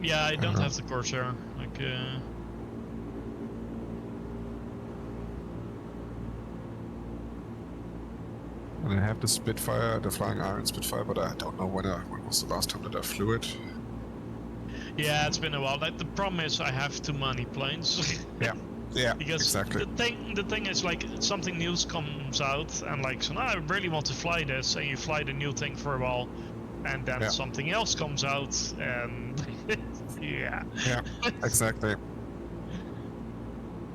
S3: Yeah, I don't have the Corsair. Like,
S2: And I have the Spitfire, the Flying Iron Spitfire, but I don't know when was the last time that I flew it.
S3: yeah, it's been a while. Like the problem is, I have too many planes.
S2: Yeah,
S3: Because
S2: exactly.
S3: the thing is, like, something new comes out, and like, so now I really want to fly this, and you fly the new thing for a while, and then
S2: Yeah.
S3: something else comes out, and yeah.
S2: Yeah, exactly.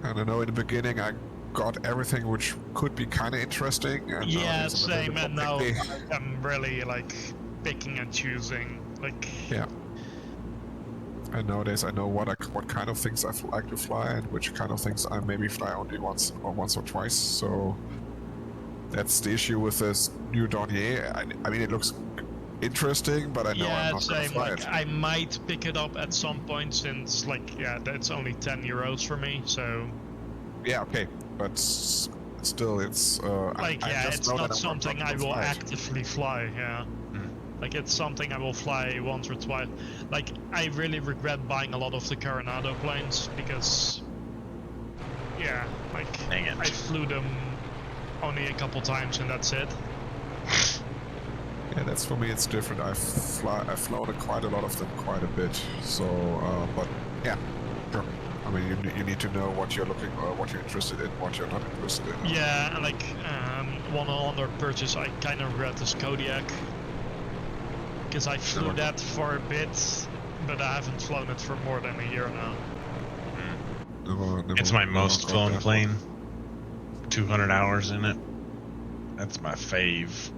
S2: And I know in the beginning I got everything which could be kind of interesting. And
S3: Yeah,
S2: nowadays I'm a little
S3: same.
S2: bit
S3: And now
S2: picky.
S3: I'm really like picking and choosing. Like,
S2: Yeah. And nowadays I know what kind of things I like to fly and which kind of things I maybe fly only once or twice. So that's the issue with this new Dornier. I mean, it looks interesting, but I know
S3: yeah,
S2: I'm not gonna
S3: same.
S2: fly
S3: Like,
S2: it.
S3: I might pick it up at some point, since like, yeah, that's only 10 euros for me. So
S2: Yeah, okay, but still, it's
S3: like,
S2: I
S3: yeah,
S2: just
S3: it's
S2: know
S3: not
S2: that I'm
S3: something I
S2: gonna
S3: will
S2: fly it.
S3: actively fly. Yeah. Like, it's something I will fly once or twice. Like, I really regret buying a lot of the Coronado planes because, yeah, like,
S5: Dang it.
S3: I flew them only a couple times and that's it.
S2: Yeah, that's for me. It's different. I've flown quite a lot of them, quite a bit. So, but yeah, sure. I mean, you need to know what you're what you're interested in, what you're not interested in.
S3: Yeah, and like, one other purchase I kind of regret is Kodiak. Because I flew
S2: Never.
S3: that for a bit, but I haven't flown it for more than a year now.
S2: Never,
S5: It's my
S2: never
S5: most
S2: got
S5: flown
S2: that
S5: plane. 200 hours in it. That's my fave.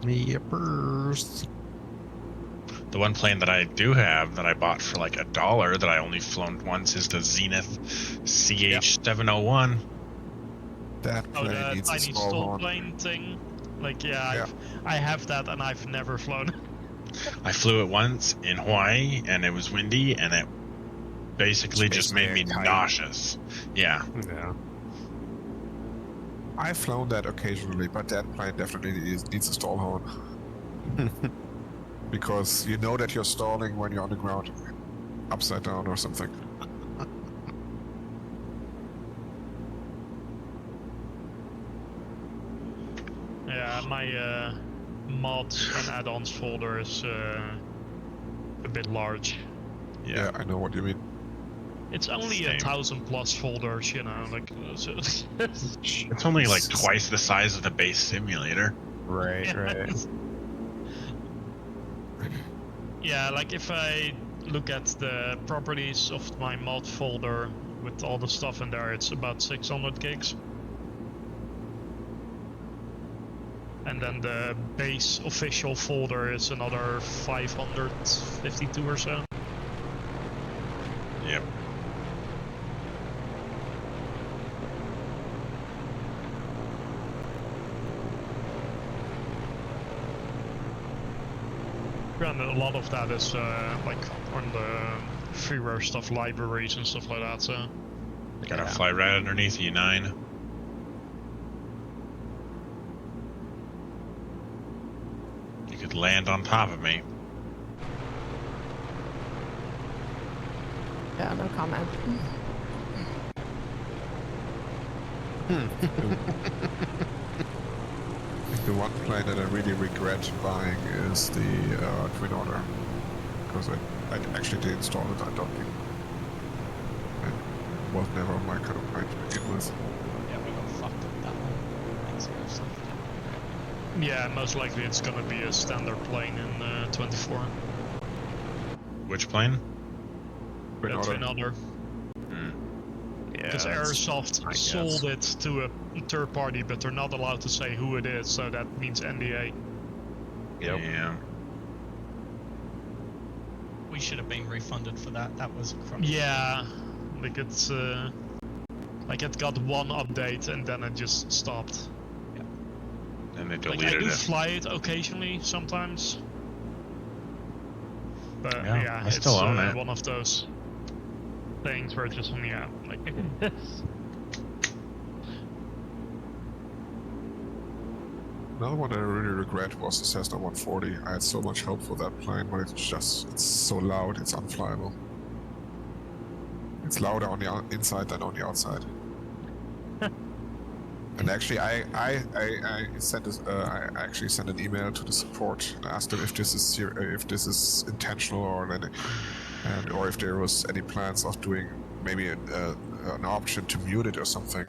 S7: Yippers.
S5: The one plane that I do have that I bought for like $1 that I only flown once is the Zenith CH701.
S2: That
S3: Oh,
S2: plane
S3: the
S2: needs a
S3: tiny
S2: small
S3: stall
S2: horn.
S3: plane thing. Like, yeah,
S2: Yeah.
S3: I have that and I've never flown.
S5: I flew it once in Hawaii and it was windy and it basically
S7: It's
S5: just made me
S7: basically a kite.
S5: nauseous. Yeah.
S7: Yeah.
S2: I've flown that occasionally, but that plane definitely needs a stall horn. Because you know that you're stalling when you're on the ground, upside down or something.
S3: Yeah, my mods and add-ons folder is a bit large.
S2: Yeah, I know what you mean.
S3: It's only
S5: Same.
S3: 1,000+ folders, you know, like. So
S5: It's only like twice the size of the base simulator.
S7: Right, right.
S3: Yeah, like if I look at the properties of my mod folder with all the stuff in there, it's about 600 gigs. And then the base official folder is another 552 or so.
S5: Yep.
S3: Granted, a lot of that is like on the freeware stuff, libraries and stuff like that. So
S5: Gotta fly right underneath you, 9. You could land on top of me.
S6: Yeah, no comment.
S2: The one plane that I really regret buying is the Twin Otter. Because I actually did install it, I don't think. It was never my kind of plane to begin with.
S1: Yeah, we got fucked with that one. Seriously.
S3: yeah, most likely it's gonna be a standard plane in 24.
S5: Which plane?
S2: Twin
S3: That's
S2: Otter.
S3: another.
S7: Yeah.
S3: Because
S7: that's-
S3: Airsoft
S7: I
S3: sold
S7: guess.
S3: it to a third party, but they're not allowed to say who it is, so that means NDA.
S7: Yep.
S5: Yeah.
S1: We should have been refunded for that. That was a crime.
S3: Yeah, like it's like it got one update and then it just stopped.
S5: And they
S3: Like I
S5: deleted
S3: do
S5: it.
S3: fly it occasionally sometimes, but
S5: Yeah,
S3: yeah,
S5: I
S3: it's
S5: still own it.
S3: one of those things where it's just yeah, like
S2: Another one that I really regret was the Cessna 140. I had so much hope for that plane, but it's so loud, it's unflyable. It's louder on the inside than on the outside. And actually, I sent I actually sent an email to the support and asked them if this is intentional or if there was any plans of doing maybe an option to mute it or something.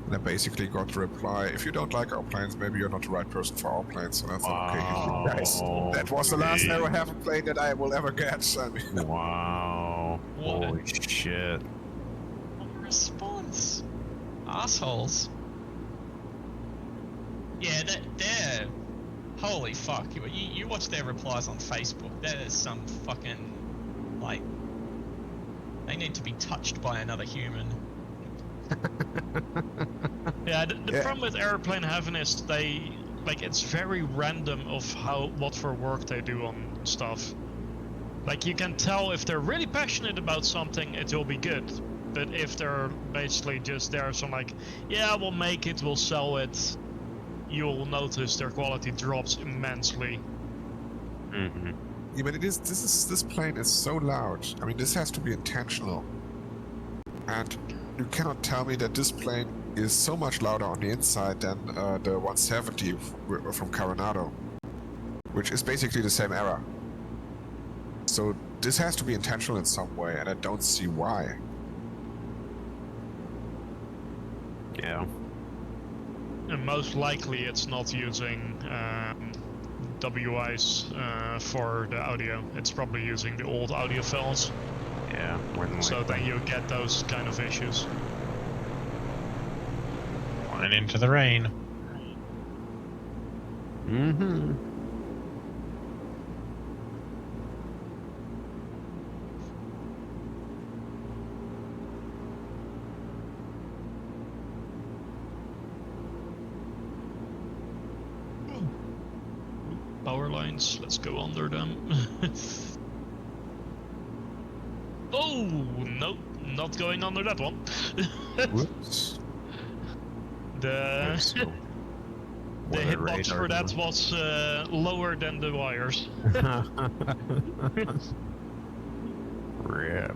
S2: And I basically got the reply, if you don't like our planes, maybe you're not the right person for our planes. And I thought, okay, guys, that was the last
S7: Wow.
S2: Aerohaven plane that I will ever get. I mean,
S7: Wow.
S1: What?
S7: Holy shit.
S1: What a response. Assholes. Yeah, they're... Holy fuck. You watch their replies on Facebook. There's some fucking... Like... They need to be touched by another human.
S3: yeah. The
S2: Yeah.
S3: problem with Airplane Heaven is they like it's very random of what for work they do on stuff. Like you can tell if they're really passionate about something, it will be good. But if they're basically just there, so like, yeah, we'll make it, we'll sell it, you'll notice their quality drops immensely.
S7: Mm-hmm.
S2: yeah, but this plane is so loud. I mean, this has to be intentional. And you cannot tell me that this plane is so much louder on the inside than the 170 from Coronado, which is basically the same era. So this has to be intentional in some way, and I don't see why.
S7: Yeah.
S3: And most likely it's not using WIs for the audio. It's probably using the old audio files.
S7: Yeah. More than
S3: So
S7: likely.
S3: then you get those kind of issues.
S5: Flying into the rain.
S7: Mm-hmm.
S3: lines. Let's go under them. Oh, no, not going under that one.
S7: Whoops.
S3: The
S7: So,
S3: the
S7: weather
S3: hitbox
S7: radar
S3: for that
S7: down.
S3: was lower than the wires.
S7: Rip.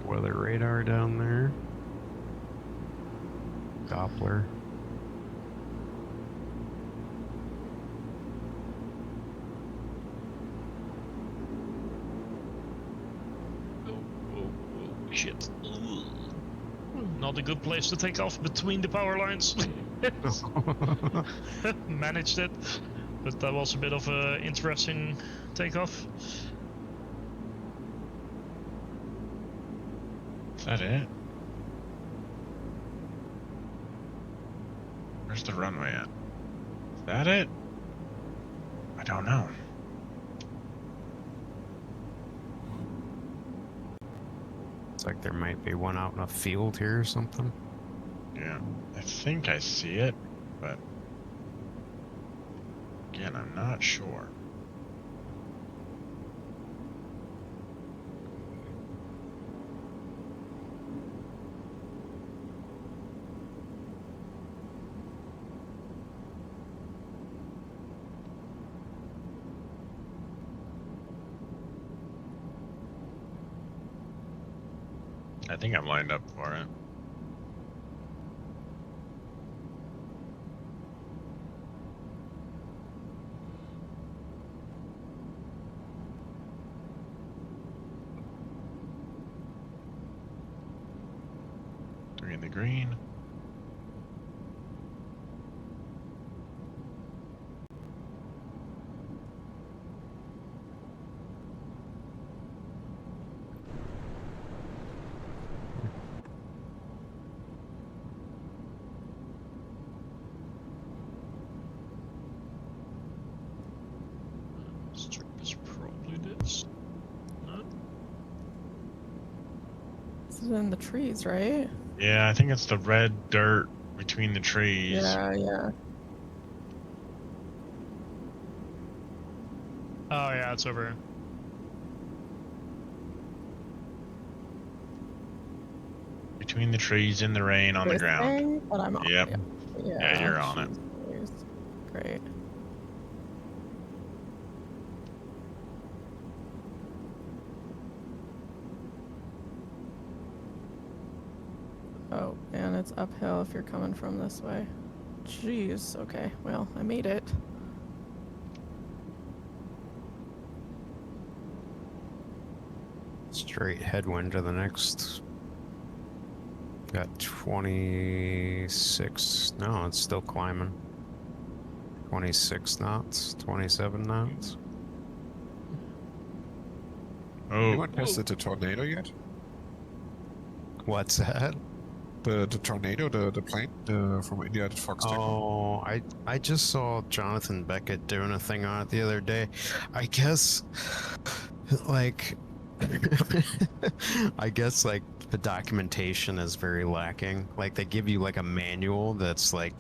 S7: Weather radar down there. Doppler.
S3: Oh, shit. Ooh. Not a good place to take off between the power lines. Managed it, but that was a bit of a interesting takeoff.
S5: Is that it? Where's the runway at? Is that it? I don't know.
S7: It's like there might be one out in a field here or something.
S5: Yeah, I think I see it, but again, I'm not sure. I think I'm lined up for it. Three in the green.
S3: Strip is probably this. No?
S6: This is in the trees, right?
S5: Yeah, I think it's the red dirt between the trees.
S6: Yeah.
S3: Oh yeah, it's over here.
S5: Between the trees, in the rain, on the
S6: This
S5: ground.
S6: thing, but I'm on.
S5: Yep.
S6: Yeah,
S5: you're on it.
S6: jeez. Great. Oh, and it's uphill if you're coming from this way. Jeez, okay, well, I made it.
S7: Straight headwind to the next. Got 26. No, it's still climbing. 26 knots, 27 knots.
S5: Oh,
S2: Anyone tested the tornado yet?
S7: What's that?
S2: The tornado, the plane from India at Foxtrot.
S7: Oh, I just saw Jonathan Beckett doing a thing on it the other day. I guess, like, I guess like the documentation is very lacking. Like they give you like a manual that's like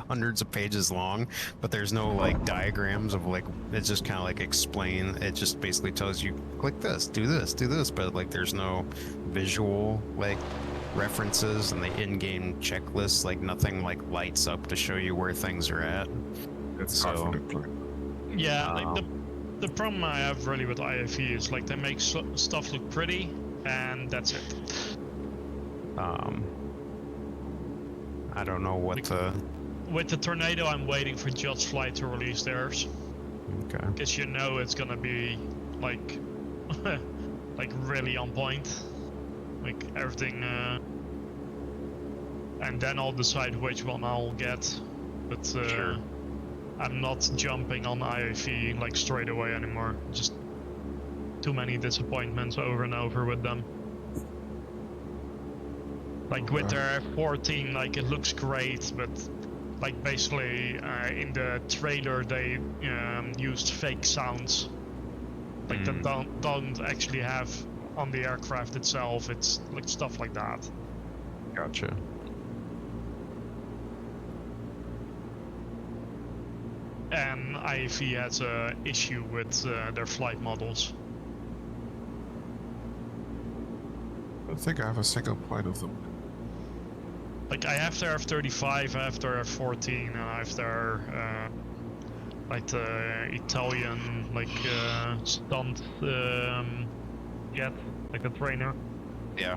S7: hundreds of pages long, but there's no like diagrams of like it's just kind of like explain. It just basically tells you click this, do this, but like there's no visual like references and the in-game checklist. Like nothing like lights up to show you where things are at.
S2: It's
S7: so-
S2: hard for the plane.
S3: Yeah, like the problem I have really with IFE is like they make stuff look pretty, and that's it.
S7: I don't know what the.
S3: With the Tornado, I'm waiting for Judge Flight to release theirs,
S7: Okay.
S3: because you know it's gonna be like, like really on point, like everything. And then I'll decide which one I'll get, but
S7: Sure.
S3: I'm not jumping on IFE like straight away anymore. Just too many disappointments over and over with them. Like with their F-14, like it looks great, but like basically in the trailer they used fake sounds, like that don't actually have on the aircraft itself. It's like stuff like that.
S7: Gotcha.
S3: and IAV has a issue with their flight models.
S2: I think I have a single point of them.
S3: Like, I have their F-35, I have their F-14, and I have their, like, the Italian, like, stunt, jet, like a trainer.
S7: Yeah.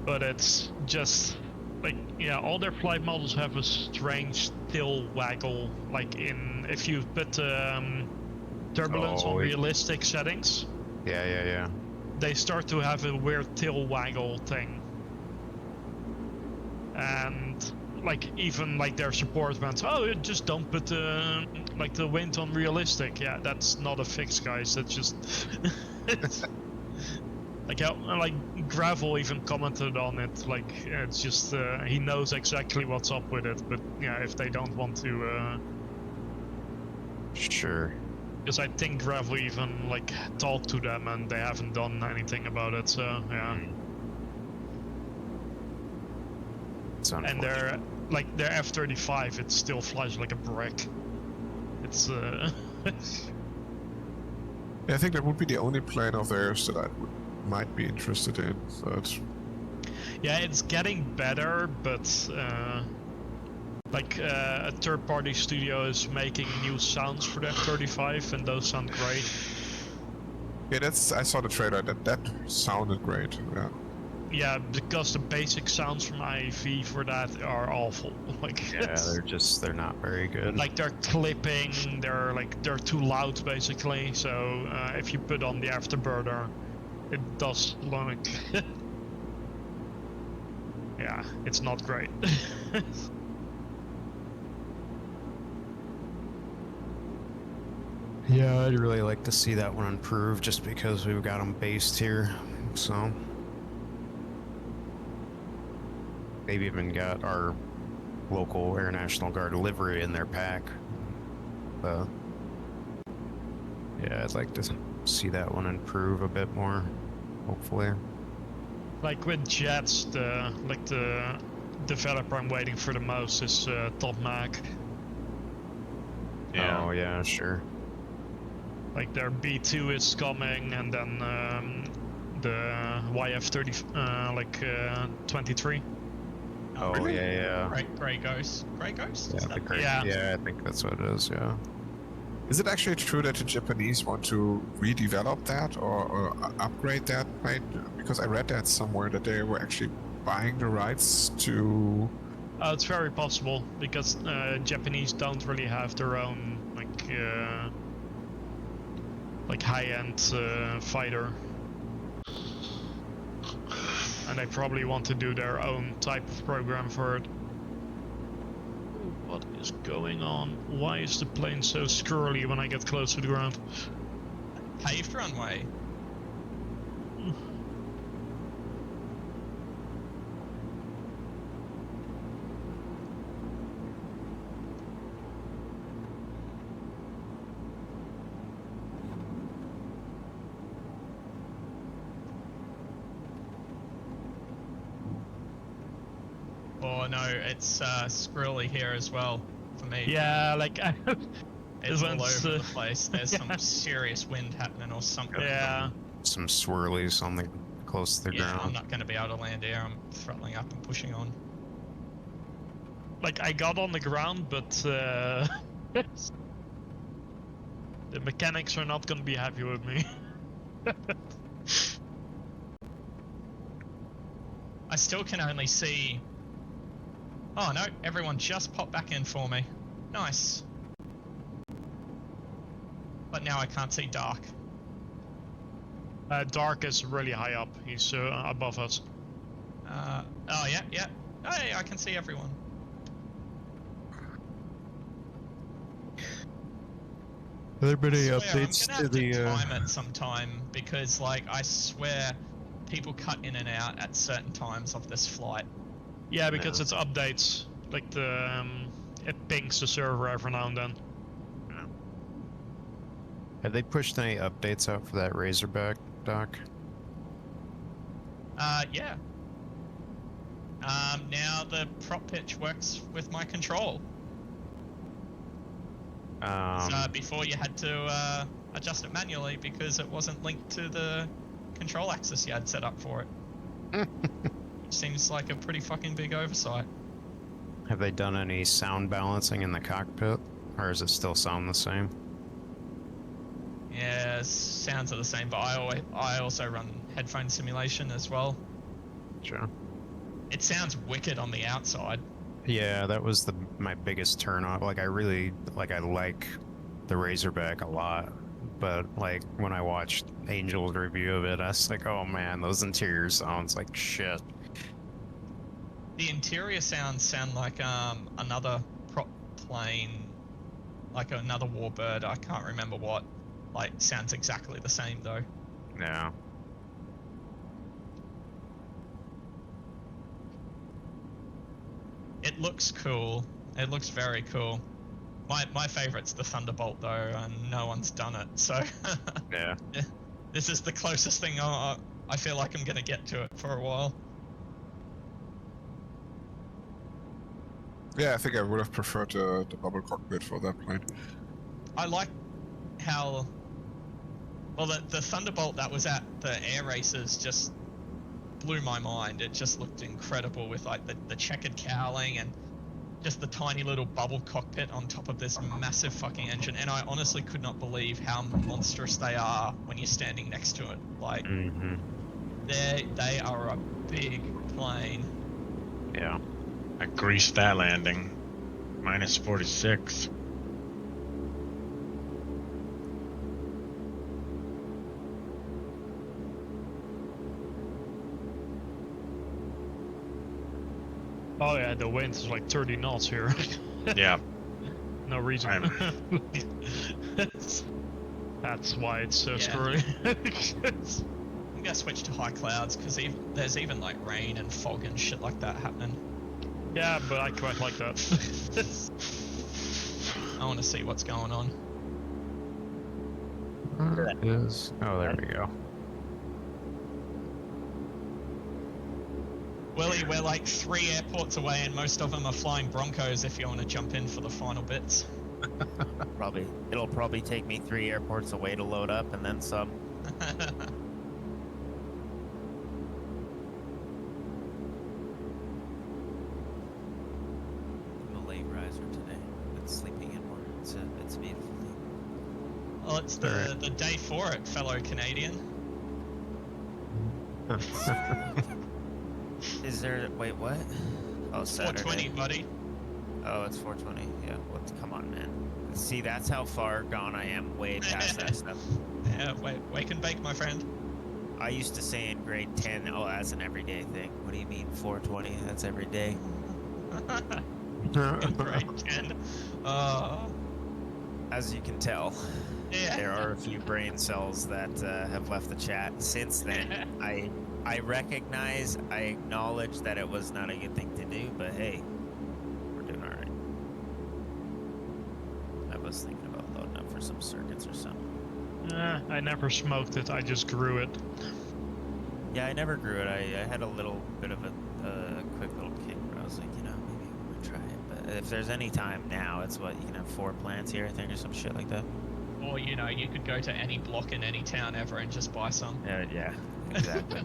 S3: But it's just, like, yeah, all their flight models have a strange tail waggle, like if you put turbulence on realistic settings,
S7: Yeah.
S3: they start to have a weird tail waggle thing. And like even like their support went, oh, just don't put like the wind on realistic. Yeah, that's not a fix, guys. That's just it's, like Gravel even commented on it. Like it's just he knows exactly what's up with it. But yeah, if they don't want to,
S7: Sure.
S3: because I think Gravel even like talked to them and they haven't done anything about it. So yeah. And their F-35, it still flies like a brick. It's
S2: Yeah, I think that would be the only plane of theirs that I might be interested in. But
S3: yeah, it's getting better, but like a third-party studio is making new sounds for the F-35, and those sound great.
S2: yeah, I saw the trailer. That sounded great. Yeah.
S3: Yeah, because the basic sounds from IAV for that are awful. Like
S7: Yeah, they're not very good.
S3: like they're clipping, they're too loud basically. So if you put on the afterburner, it does like yeah, it's not great.
S7: Yeah, I'd really like to see that one improve just because we've got them based here. So they've even got our local Air National Guard livery in their pack. Yeah, I'd like to see that one improve a bit more, hopefully.
S3: Like with jets, the developer I'm waiting for the most is Top Mac.
S5: Yeah.
S7: Oh yeah, sure.
S3: Like their B2 is coming, and then the YF 23.
S7: Oh
S1: really?
S7: yeah.
S1: Grey Ghost. Grey Ghost?
S7: Yeah,
S1: Is that right?
S3: Yeah.
S7: I think that's what it is. Yeah.
S2: Is it actually true that the Japanese want to redevelop that or upgrade that plane? Because I read that somewhere that they were actually buying the rights to.
S3: It's very possible because Japanese don't really have their own like high-end fighter, and they probably want to do their own type of program for it. What is going on? Why is the plane so squirrely when I get close to the ground?
S1: Paved runway. Oh no, it's squirrely here as well for me.
S3: Yeah, like
S1: It's all
S3: Events,
S1: over the place. There's some serious wind happening or something.
S3: yeah.
S7: Some swirlies on the close to the
S1: Yeah, I'm
S7: ground.
S1: not going to be able to land here. I'm throttling up and pushing on.
S3: Like I got on the ground, but the mechanics are not gonna be happy with me.
S1: I still can only see... Oh no, everyone just popped back in for me. Nice. But now I can't see Dark.
S3: Dark is really high up. He's above us.
S1: Oh yeah. Hey, I can see everyone.
S7: Are there been any
S1: I'm
S7: updates
S1: gonna have
S7: to
S1: to
S7: the?
S1: time it sometime because, like, I swear, people cut in and out at certain times of this flight.
S3: Yeah, because
S7: No.
S3: it's updates. Like the it pings the server every now and then.
S7: Have they pushed any updates out for that Razorback, Doc?
S1: Yeah. Now the prop pitch works with my control. Before you had to adjust it manually because it wasn't linked to the control axis you had set up for it. Seems like a pretty fucking big oversight.
S7: Have they done any sound balancing in the cockpit, or does it still sound the same?
S1: Yeah, sounds are the same, but I also run headphone simulation as well.
S7: Sure.
S1: It sounds wicked on the outside.
S7: Yeah, that was my biggest turn off. Like, I like the Razorback a lot, but like when I watched Angel's review of it, I was like, oh man, those interior sounds like shit.
S1: The interior sounds sound like another prop plane, like another warbird. I can't remember what. Like, sounds exactly the same though.
S7: Yeah.
S1: It looks cool. It looks very cool. My favorite's the Thunderbolt though, and no one's done it. So
S7: Yeah.
S1: This is the closest thing I feel like I'm gonna get to it for a while.
S2: Yeah, I think I would have preferred the bubble cockpit for that plane.
S1: I like how well the Thunderbolt that was at the air races just blew my mind. It just looked incredible with like the checkered cowling and just the tiny little bubble cockpit on top of this massive fucking engine. And I honestly could not believe how monstrous they are when you're standing next to it. Like, they are a big plane.
S7: Yeah.
S5: I greased that landing. Minus 46.
S3: Oh yeah, the wind is like 30 knots here.
S5: Yeah.
S3: No reason. That's why it's so screwy.
S1: I'm gonna switch to high clouds because there's even like rain and fog and shit like that happening.
S3: Yeah, but I quite like that.
S1: I want to see what's going on.
S7: There it is. Oh, there we go.
S1: Willie, we're like 3 airports away and most of them are flying Broncos if you want to jump in for the final bits.
S9: It'll probably take me 3 airports away to load up and then some.
S10: I'm a late riser today. Been sleeping in more. It's beautiful.
S1: Well, it's the day for it, fellow Canadian.
S9: Is there? Wait, what? Oh, Saturday.
S1: 420, buddy.
S9: Oh, it's 420. Yeah. Come on, man. See, that's how far gone I am. Way past that stuff.
S1: Yeah, wake and bake, my friend.
S9: I used to say in grade 10, oh, that's an everyday thing. What do you mean 420? That's every day.
S1: In grade 10.
S9: As you can tell,
S1: Yeah.
S9: there are a few brain cells that have left the chat since then. I recognize, I acknowledge that it was not a good thing to do, but hey, we're doing all right. I was thinking about loading up for some circuits or something.
S3: I never smoked it, I just grew it.
S9: Yeah, I never grew it. I had a little bit of a quick little kick where I was like, maybe I'm gonna try it. But if there's any time now, it's what, you can have 4 plants here, I think, or some shit like that.
S1: Or, you could go to any block in any town ever and just buy some.
S9: Yeah, exactly.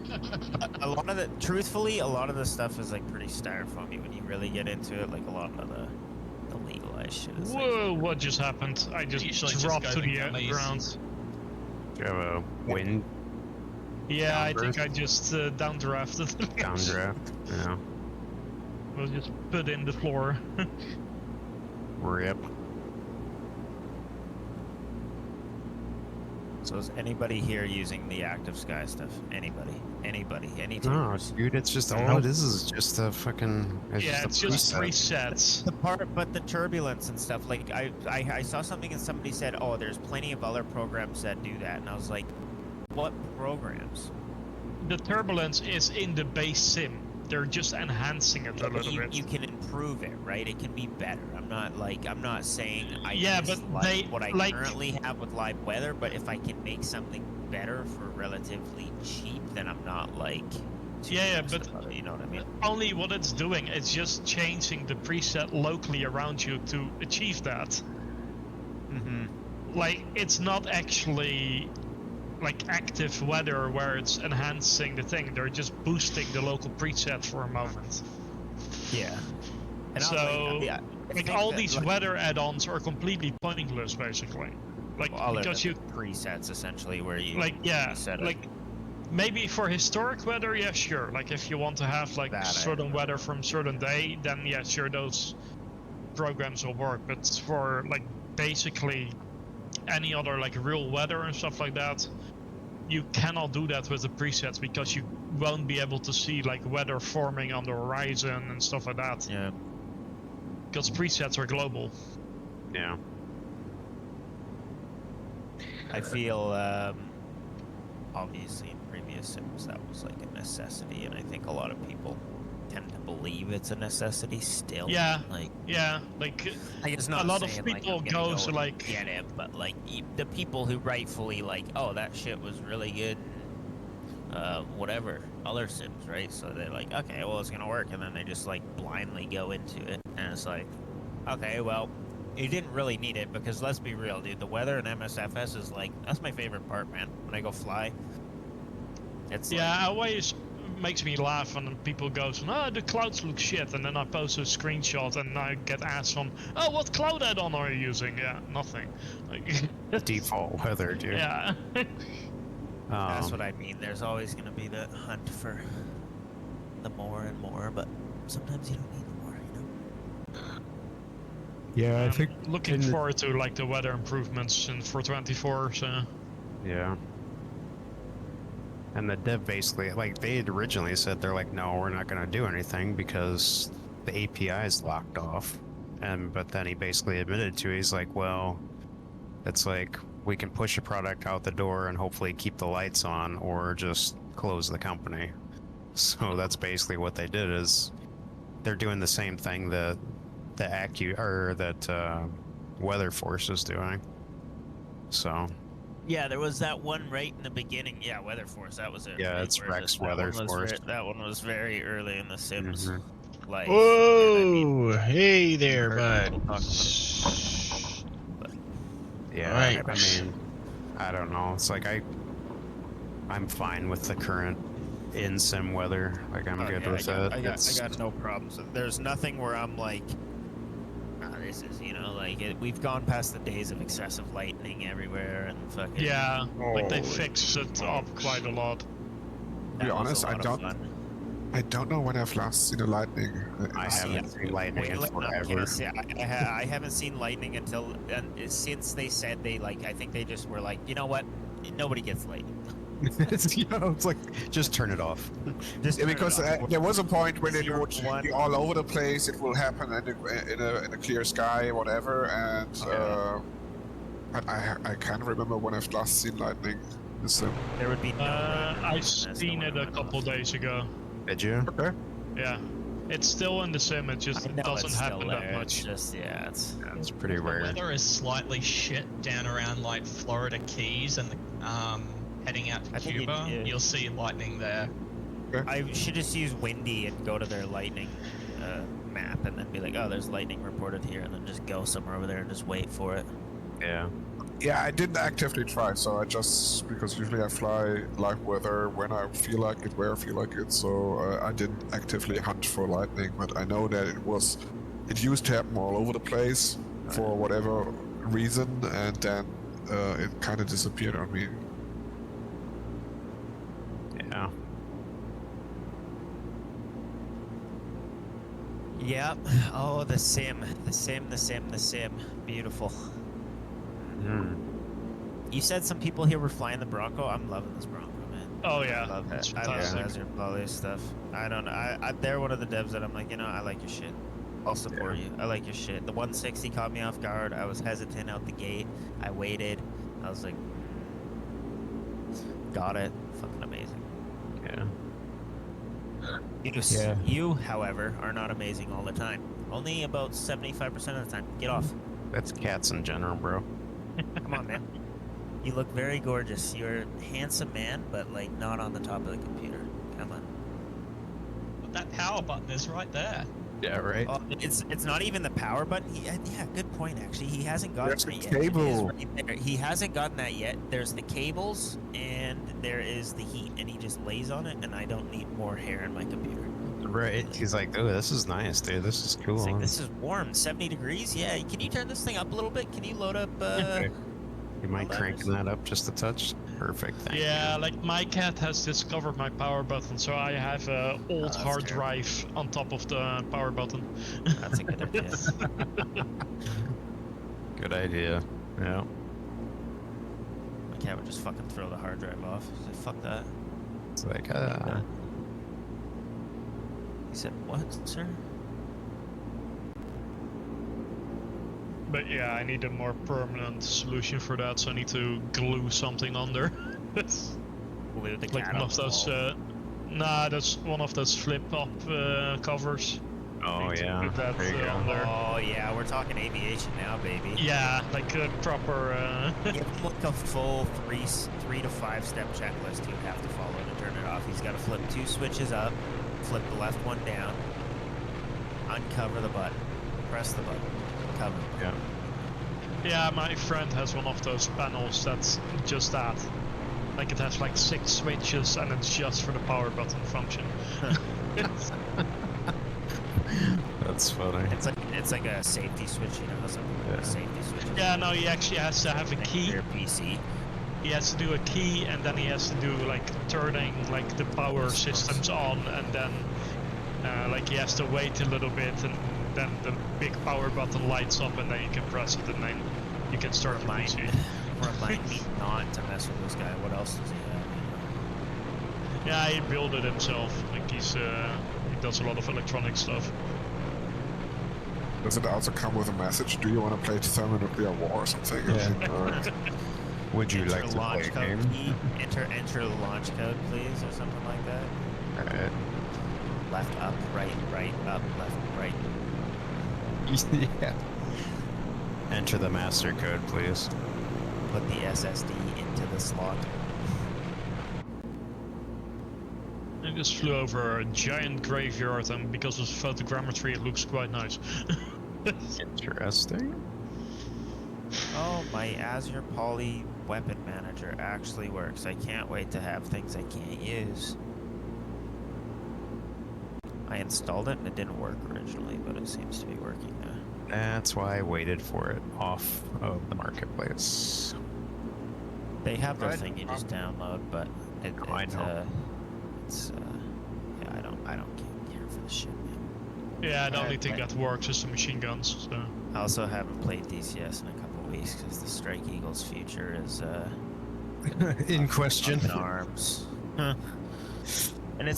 S9: Truthfully, a lot of the stuff is like pretty styrofoamy when you really get into it. Like a lot of the legalized shit is
S3: Whoa, what just happened? I just
S1: Usually
S3: dropped
S1: just
S3: to
S1: go
S3: the
S1: to gummies.
S3: ground.
S7: Do you have a wind
S3: Yeah, I think
S7: Downdraft?
S3: I just downdrafted.
S7: downdraft? Yeah.
S3: We'll just put in the floor.
S7: Rip.
S9: So is anybody here using the active sky stuff? Anybody? Any
S7: No,
S9: takers?
S7: dude, it's just all it is just a fucking.
S3: Yeah, it's just
S7: preset.
S3: presets.
S9: The part, but the turbulence and stuff. Like I saw something and somebody said, "Oh, there's plenty of other programs that do that," and I was like, "What programs?"
S3: The turbulence is in the base sim. They're just enhancing it a little bit.
S9: You can improve it, right? It can be better. I'm not saying I
S3: Yeah,
S9: use
S3: but they-
S9: what I
S3: like-
S9: currently have with live weather, but if I can make something better for relatively cheap, then I'm not like too
S3: Yeah,
S9: fussed
S3: but-
S9: about it, you know what I mean?
S3: Only what it's doing is just changing the preset locally around you to achieve that. like it's not actually like active weather where it's enhancing the thing. They're just boosting the local preset for a moment.
S9: Yeah. And
S3: So,
S9: I
S3: like
S9: think
S3: all
S9: that,
S3: these
S9: like,
S3: weather add-ons are completely pointless, basically. Like
S9: all of
S3: because
S9: the
S3: you
S9: presets essentially where you
S3: like
S9: set it.
S3: like maybe for historic weather, yeah, sure. Like if you want to have like
S9: That I
S3: certain
S9: know.
S3: weather from certain day, then yeah, sure, those programs will work. But for like basically any other like real weather and stuff like that, you cannot do that with the presets because you won't be able to see like weather forming on the horizon and stuff like that.
S9: Yeah.
S3: Because presets are global.
S7: Yeah.
S9: I feel obviously in previous Sims that was like a necessity, and I think a lot of people tend to believe it's a necessity still.
S3: Yeah.
S9: Like
S3: Yeah, like
S9: it's not
S3: a lot of
S9: saying, like,
S3: people
S9: I'm gonna
S3: go
S9: go
S3: to
S9: and
S3: like
S9: get it, but like the people who rightfully like, oh, that shit was really good. Whatever other Sims, right? So they're like, okay, well, it's gonna work, and then they just like blindly go into it, and it's like, okay, well, you didn't really need it because let's be real, dude. The weather in MSFS is like that's my favorite part, man. When I go fly, it's
S3: yeah, always makes me laugh when people go, oh, the clouds look shit, and then I post a screenshot and I get asked from, oh, what cloud add-on are you using? Yeah, nothing. Like,
S7: Default weather, dude.
S3: yeah.
S9: that's what I mean. There's always gonna be the hunt for the more and more, but sometimes you don't need the more, you know.
S7: Yeah, I think.
S3: Looking
S7: in the-
S3: forward to like the weather improvements in 424. So
S7: Yeah. And the dev basically, like, they had originally said they're like, no, we're not going to do anything because the API is locked off. But then he basically admitted to it. He's like, well, it's like we can push a product out the door and hopefully keep the lights on, or just close the company. So that's basically what they did. Is they're doing the same thing that Weather Force is doing. So.
S9: Yeah, there was that one right in the beginning. Yeah, Weather Force. That was it.
S7: Yeah,
S9: right?
S7: it's
S9: Where
S7: Rex
S9: that one
S7: Weather
S9: was
S7: Force.
S9: that one was very early in the Sims
S7: Mhm.
S9: life. and I mean,
S5: Whoa! Hey there,
S9: heard
S5: bud.
S9: people talk about
S7: Yeah,
S5: Alright.
S7: I mean, I don't know. It's like I'm fine with the current in-sim weather. Like, I'm good with it.
S9: I got no problems. There's nothing where I'm like, this is, you know, like we've gone past the days of excessive lightning everywhere and fucking.
S3: yeah, like they
S5: Holy
S3: fixed it up quite a lot.
S2: To
S9: that
S2: be
S9: was a
S2: honest,
S9: lot of fun.
S2: I don't know when I've last seen a lightning.
S7: I haven't seen lightning in
S9: Wait, I'm
S7: forever.
S9: gonna say, I haven't seen lightning until since they said they like. I think they just were like, you know what, nobody gets lightning.
S7: It's like, just turn it off.
S9: Just
S2: Yeah,
S9: turn it
S2: because
S9: off.
S2: there was a point when it
S9: Zero
S2: would
S9: one.
S2: be all over the place. It will happen in a clear sky, whatever. And I can't remember when I've last seen lightning. So,
S9: There would be no.
S3: I seen it a couple days ago.
S7: Did you?
S2: okay.
S3: Yeah, it's still in the sim. It just
S9: I know
S3: doesn't
S9: it's
S3: happen
S9: still
S3: that
S9: there. It's
S3: much.
S9: just it's.
S7: That's pretty
S1: The
S7: rare.
S1: weather is slightly shit down around like Florida Keys and heading out to
S9: I think
S1: Cuba.
S9: yeah.
S1: You'll see lightning there.
S9: I should just use Windy and go to their lightning map and then be like, oh, there's lightning reported here, and then just go somewhere over there and just wait for it.
S7: Yeah.
S2: Yeah, I didn't actively try, so I just, because usually I fly live weather when I feel like it, where I feel like it, so I didn't actively hunt for lightning, but I know that it used to happen all over the place for whatever reason, and then it kind of disappeared on me.
S7: Yeah.
S9: Yep. Oh, the sim. Beautiful.
S7: Hmm.
S9: You said some people here were flying the Bronco. I'm loving this Bronco, man.
S3: Oh yeah,
S9: I love
S3: it's
S9: it. I love
S3: fantastic.
S9: Hazard Volley stuff. I don't know. They're one of the devs that I'm like, you know, I like your shit. I'll support you. I like your shit. The 160 caught me off guard. I was hesitant out the gate. I waited. I was like, got it. Fucking amazing.
S7: Yeah.
S9: You, however, are not amazing all the time. Only about 75% of the time. Get off.
S7: That's cats in general, bro.
S9: Come on, man. You look very gorgeous. You're a handsome man, but like not on the top of the computer. Come on.
S1: But that power button is right there.
S7: Yeah, right.
S9: Oh, it's not even the power button. Yeah, good point. Actually, he hasn't gotten
S2: There's
S9: that
S2: the
S9: yet. It is
S2: cable.
S9: right there. He hasn't gotten that yet. There's the cables and there is the heat, and he just lays on it. And I don't need more hair in my computer.
S7: Right. He's like, oh, this is nice, dude. This is cool.
S9: It's like, this is warm, 70 degrees. Yeah, can you turn this thing up a little bit? Can you load up?
S7: You mind
S9: I'll
S7: cranking that up just a touch? Perfect. Thank
S3: Yeah, like my cat has discovered my power button, so I have a old
S9: that's
S3: hard
S9: terrible.
S3: drive on top of the power button.
S9: That's a good idea.
S7: you. Good idea. Yeah.
S9: My cat would just fucking throw the hard drive off. He's like, fuck that.
S7: It's like,
S9: He said, what, sir?
S3: But yeah, I need a more permanent solution for that, so I need to glue something under. It's
S9: Glue the
S3: like
S9: cat
S3: one
S9: on
S3: of
S9: the
S3: those.
S9: wall.
S3: Nah, that's one of those flip-up covers.
S7: oh
S3: Need to
S7: yeah.
S3: put that,
S7: There you go.
S3: on there.
S9: Oh yeah, we're talking aviation now, baby.
S3: Yeah, like a proper.
S9: Give him like a full 3 to 5 step checklist you have to follow to turn it off. He's got to flip 2 switches up, flip the left one down, uncover the button, press the button, cover.
S7: Yeah.
S3: Yeah, my friend has one of those panels that's just that. Like it has like 6 switches and it's just for the power button function. It's-
S7: That's funny.
S9: It's like a safety switch, you know, something like
S7: Yeah.
S9: a safety switch.
S3: yeah, no, he actually has to have a
S9: Connect to
S3: key.
S9: your PC.
S3: He has to do a key and then he has to do like turning like the power systems on and then like he has to wait a little bit and then the big power button lights up and then you can press it and then you can start the
S9: Remind,
S3: PC.
S9: remind me not to mess with this guy. What else does he have?
S3: Yeah, he built it himself. Like he does a lot of electronic stuff.
S2: Does it also come with a message? Do you want to play thermonuclear war or something?
S7: Yeah. Would you
S9: Enter
S7: like to play
S9: launch
S7: a
S9: code
S7: game?
S9: key. Enter the launch code, please, or something like that.
S7: Alright.
S9: Left, up, right, up, left, right.
S7: Yeah. Enter the master code, please.
S9: Put the SSD into the slot.
S3: I just flew over a giant graveyard and because of photogrammetry it looks quite nice.
S7: Interesting.
S9: Oh, my Azure Poly weapon manager actually works. I can't wait to have things I can't use. I installed it and it didn't work originally, but it seems to be working now.
S7: That's why I waited for it off of the marketplace.
S9: They have their
S4: Right.
S9: thing you just download, but it,
S7: Oh, I know.
S9: yeah, I don't care for the shit, man.
S3: Yeah, the only
S9: Alright,
S3: thing
S9: right.
S3: that works is the machine guns. So.
S9: I also haven't played DCS in a couple weeks because the Strike Eagle's future is
S7: In question.
S9: up in arms. And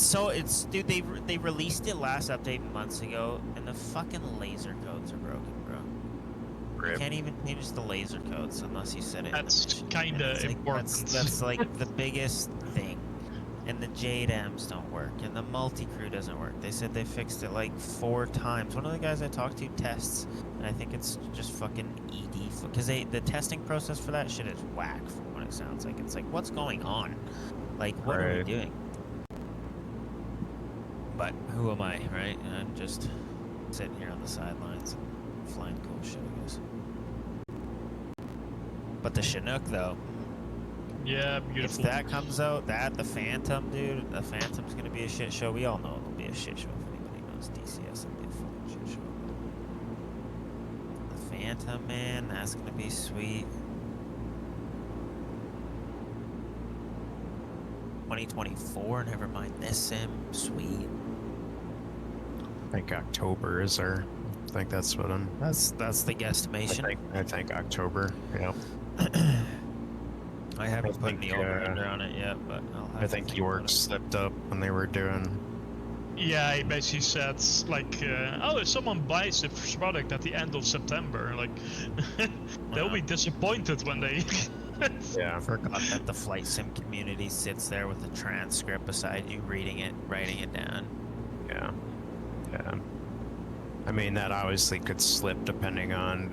S9: dude, they released it last update months ago, and the fucking laser codes are broken, bro. You
S7: Rip.
S9: can't even change the laser codes unless you set it. in the
S3: That's
S9: mission.
S3: kinda
S9: And it's like,
S3: important.
S9: That's like the biggest thing. And the JDAMs don't work, and the multi-crew doesn't work. They said they fixed it like 4 times. One of the guys I talked to tests, and I think it's just fucking ED, because the testing process for that shit is whack from what it sounds like. It's like, what's going on? Like, what are we
S7: Right.
S9: doing? But who am I, right? I'm just sitting here on the sidelines, flying cool shit, I guess. But the Chinook, though,
S3: Yeah,
S9: if
S3: beautiful.
S9: that comes out, the Phantom, dude, the Phantom's gonna be a shit show. We all know it'll be a shit show. If anybody knows DCS, it'll be a fucking shit show. The Phantom, man, that's gonna be sweet. 2024, never mind this sim, sweet.
S7: I think October is our. I think that's what I'm.
S9: That's the guesstimation.
S7: I think October. Yep.
S9: I haven't put
S7: think,
S9: the over-under on it yet, but I'll have
S7: I
S9: to
S7: think
S9: about
S7: York
S9: it.
S7: slipped up when they were doing.
S3: Yeah, he basically said like, oh, if someone buys this product at the end of September, like, they'll be disappointed when they.
S7: Yeah.
S9: I forgot that the flight sim community sits there with a transcript beside you, reading it, writing it down.
S7: Yeah. Yeah. I mean, that obviously could slip depending on,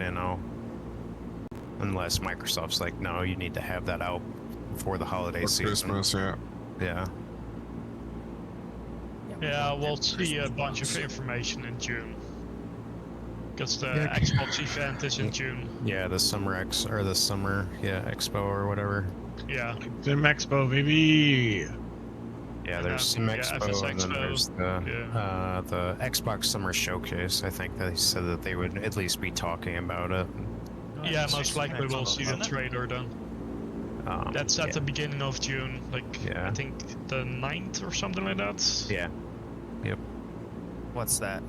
S7: unless Microsoft's like, no, you need to have that out before the holiday
S2: For
S7: season.
S2: Christmas, yeah.
S7: Yeah.
S9: Yeah,
S3: Yeah, we'll see a bunch of information in June. Because the Xbox event is in June.
S7: Yeah, the summer expo or whatever.
S3: Yeah.
S5: Sim Expo, baby.
S7: Yeah,
S3: And
S7: there's
S3: then,
S7: Sim
S3: yeah,
S7: Expo,
S3: FS
S7: and then there's
S3: Expo,
S7: the Xbox Summer Showcase. I think they said that they would at least be talking about it.
S3: Yeah, most likely we'll see the
S1: Isn't it?
S3: trailer then. That's at the beginning of June, like
S7: Yeah.
S3: I think the 9th or something like that.
S7: Yeah. Yep.
S9: What's that?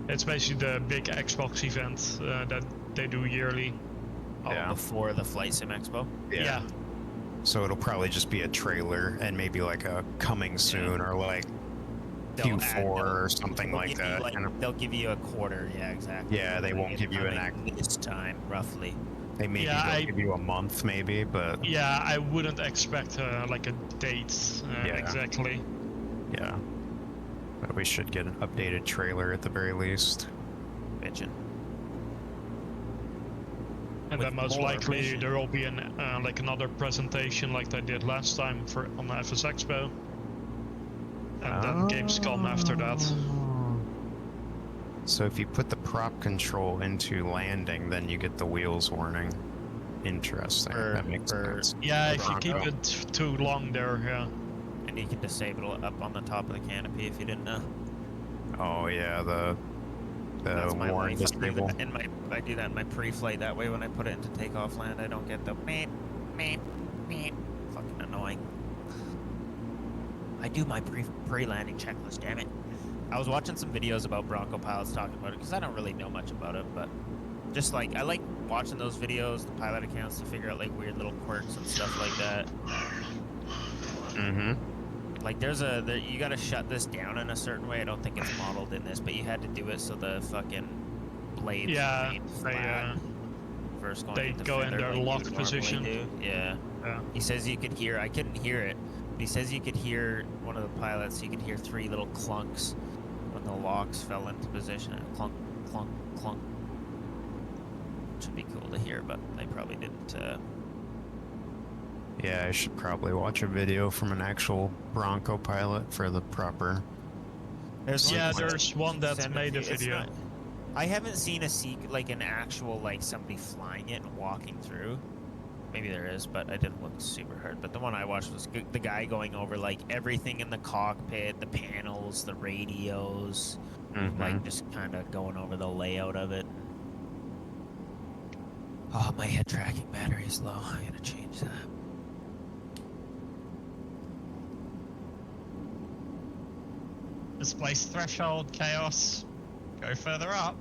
S3: It's basically the big Xbox event that they do yearly.
S9: Oh,
S7: Yeah.
S9: before the Flight Sim Expo?
S3: Yeah.
S7: So it'll probably just be a trailer and maybe like a coming soon or like
S9: They'll
S7: Q4 or something
S9: they'll
S7: like
S9: give you,
S7: that.
S9: like,
S7: kind of-
S9: they'll give you a quarter, yeah, exactly.
S7: Yeah, they won't
S9: It's
S7: give you an
S9: coming this time, roughly.
S7: They maybe
S3: Yeah,
S7: they'll
S3: I-
S7: give you a month, maybe, but
S3: Yeah, I wouldn't expect like a date
S7: Yeah.
S3: exactly.
S7: yeah. But we should get an updated trailer at the very least.
S9: Bitchin'.
S3: And
S9: With
S3: then most
S9: more
S3: likely
S9: information.
S3: there will be like another presentation like they did last time on the FS Expo. And then Gamescom after that.
S7: So if you put the prop control into landing, then you get the wheels warning. Interesting. That makes sense.
S3: Yeah, if you keep
S7: Bronco.
S3: it too long there, yeah.
S9: And you can disable it up on the top of the canopy if you didn't know.
S7: Oh yeah, the
S9: That's my
S7: warn
S9: life. I do
S7: disable.
S9: that I do that in my pre-flight. That way, when I put it into takeoff land, I don't get the meep, meep, meep. Fucking annoying. I do my pre-landing checklist. Damn it. I was watching some videos about Bronco pilots talking about it because I don't really know much about it, but just like I like watching those videos, the pilot accounts, to figure out like weird little quirks and stuff like that.
S7: Mm-hmm.
S9: Like you gotta shut this down in a certain way. I don't think it's modeled in this, but you had to do it so the fucking blades
S3: Yeah,
S9: remain
S3: they,
S9: flat first going
S3: they
S9: into
S3: go in
S9: feather
S3: their
S9: like you
S3: locked
S9: would normally
S3: position.
S9: do. Yeah.
S3: Yeah.
S9: He says you could hear. I couldn't hear it. But he says you could hear one of the pilots. You could hear 3 little clunks when the locks fell into position. Clunk, clunk, clunk. Which would be cool to hear, but they probably didn't.
S7: Yeah, I should probably watch a video from an actual Bronco pilot for the proper.
S9: There's
S3: There's one that's
S9: Send it
S3: made
S9: to
S3: a
S9: you. It's
S3: video.
S9: not- I haven't seen like an actual like somebody flying it and walking through. Maybe there is, but I didn't look super hard. But the one I watched was the guy going over like everything in the cockpit, the panels, the radios, like just kind of going over the layout of it. Oh, my head tracking battery's low. I gotta change that.
S1: Displace threshold, chaos. Go further up.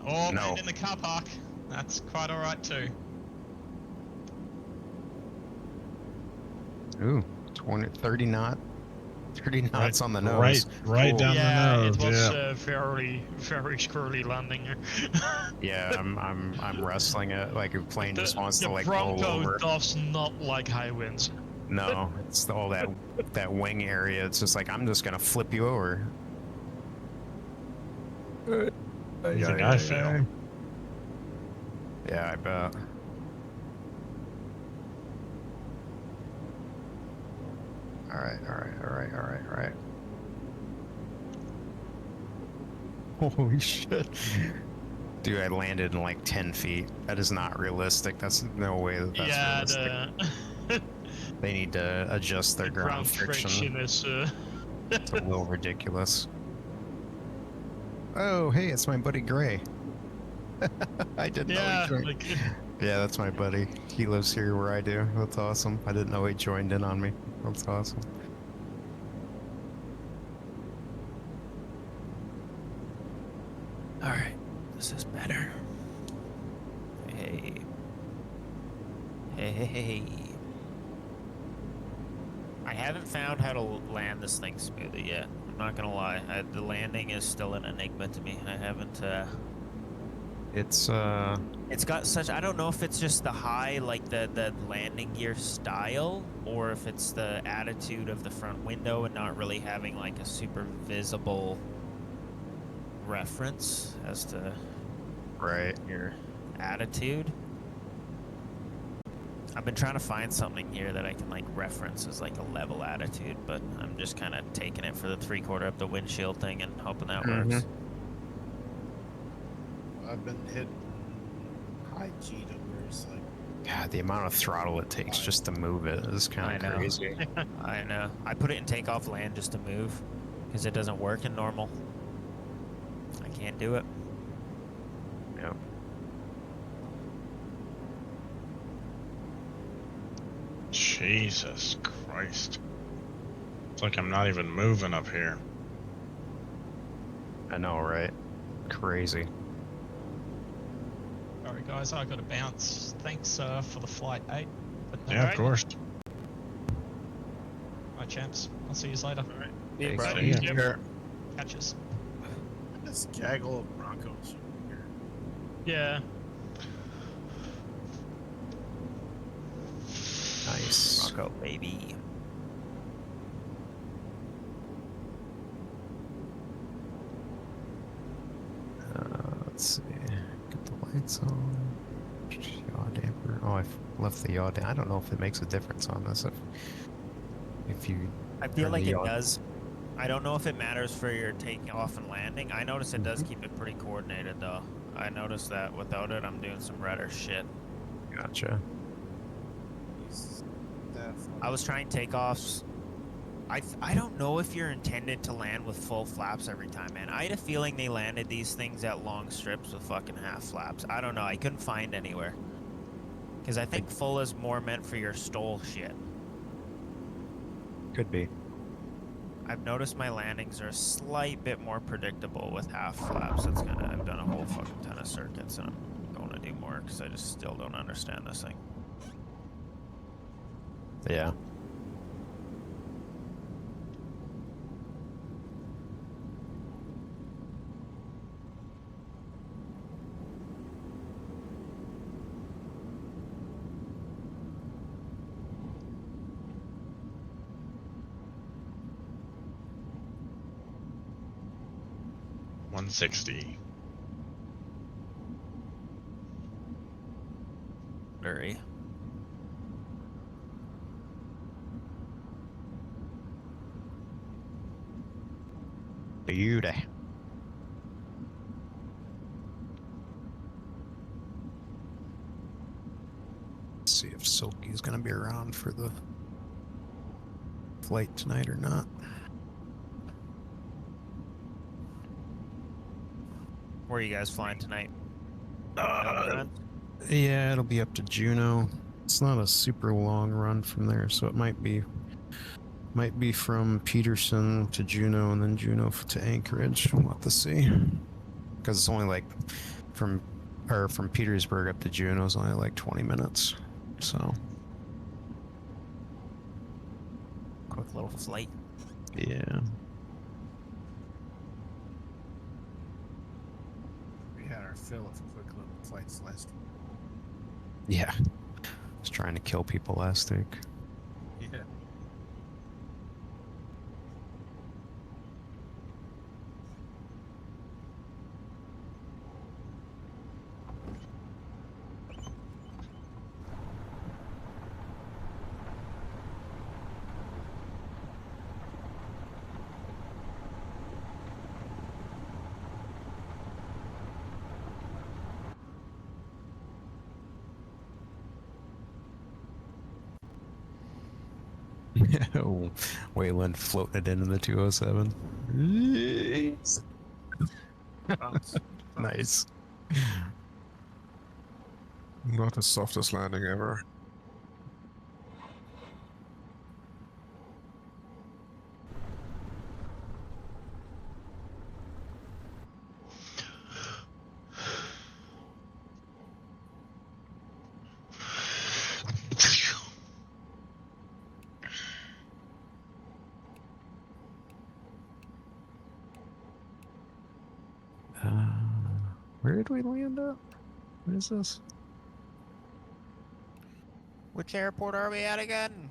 S1: Or
S7: No.
S1: land in the car park. That's quite alright too.
S7: Ooh, 30 knots on the nose.
S5: Right
S7: Cool.
S5: down
S3: Yeah,
S5: the
S3: it
S5: nose.
S3: was
S5: Yeah.
S3: a very, very squirrely landing here.
S7: Yeah, I'm wrestling it like a plane just wants
S3: the
S7: to like roll
S3: Bronco
S7: over.
S3: does not like high winds.
S7: No, it's all that wing area. It's just like I'm just gonna flip you over.
S5: Yeah, I feel.
S7: Yeah, I bet. All right. Holy shit. Dude, I landed in like 10 feet. That is not realistic. That's no way that that's
S3: Yeah,
S7: realistic.
S3: the
S7: They need to adjust their ground friction.
S3: is.
S7: It's a little ridiculous. Oh, hey, it's my buddy Gray. I didn't know
S3: Yeah,
S7: he joined.
S3: like
S7: Yeah, that's my buddy. He lives here where I do. That's awesome. I didn't know he joined in on me. That's awesome.
S9: All right, this is better. Hey. I haven't found how to land this thing smoothly yet. I'm not gonna lie. The landing is still an enigma to me. I haven't.
S7: It's
S9: It's got such. I don't know if it's just the high, like the landing gear style, or if it's the attitude of the front window and not really having like a super visible reference as to
S7: right.
S9: your attitude. I've been trying to find something here that I can like reference as like a level attitude, but I'm just kind of taking it for the 3/4 up the windshield thing and hoping that works.
S4: I've been hitting high G to where it's like,
S7: God, the amount of throttle it takes just to move it is
S9: I
S7: kind
S9: know.
S7: of crazy.
S9: I know. I put it in takeoff land just to move because it doesn't work in normal. I can't do it.
S7: Yep.
S5: Jesus Christ. It's like I'm not even moving up here.
S7: I know, right? Crazy.
S1: Sorry guys, I got to bounce. Thanks for the flight 8. But
S5: Yeah, of course.
S1: Alright champs, I'll see you later.
S9: Yeah,
S7: Thanks.
S9: bro.
S5: See ya.
S2: Here.
S1: Catches.
S4: this gaggle of Broncos here.
S3: Yeah.
S7: Nice.
S9: Bronco, baby.
S7: Let's see. Get the lights on. Yaw damper. Oh, I've left the yaw damper. I don't know if it makes a difference on this. If you.
S9: I feel
S7: turn
S9: like
S7: the
S9: it
S7: yaw-
S9: does. I don't know if it matters for your taking off and landing. I notice it does keep it pretty coordinated though. I noticed that without it, I'm doing some redder shit.
S7: Gotcha.
S4: He's definitely.
S9: I was trying takeoffs. I don't know if you're intended to land with full flaps every time, man. I had a feeling they landed these things at long strips with fucking half flaps. I don't know. I couldn't find anywhere. Because I think full is more meant for your stall shit.
S7: Could be.
S9: I've noticed my landings are a slight bit more predictable with half flaps. I've done a whole fucking ton of circuits, and I'm going to do more because I just still don't understand this thing.
S7: Yeah.
S5: $160.
S9: Very.
S7: Beauty. Let's see if Silky's gonna be around for the flight tonight or not.
S9: Where are you guys flying tonight?
S7: Yeah, it'll be up to Juneau. It's not a super long run from there, so it might be from Peterson to Juneau and then Juneau to Anchorage. We'll have to see, because it's only like from Petersburg up to Juneau is only like 20 minutes. So
S9: Quick little flight.
S7: yeah.
S4: We had our fill of quick little flights last week.
S7: Yeah. Was trying to kill people last week.
S4: Yeah.
S7: Wayland floating it into the 207.
S4: Bounce.
S7: Nice.
S2: Not the softest landing ever.
S7: Where did we land at? What is this?
S9: Which airport are we at again?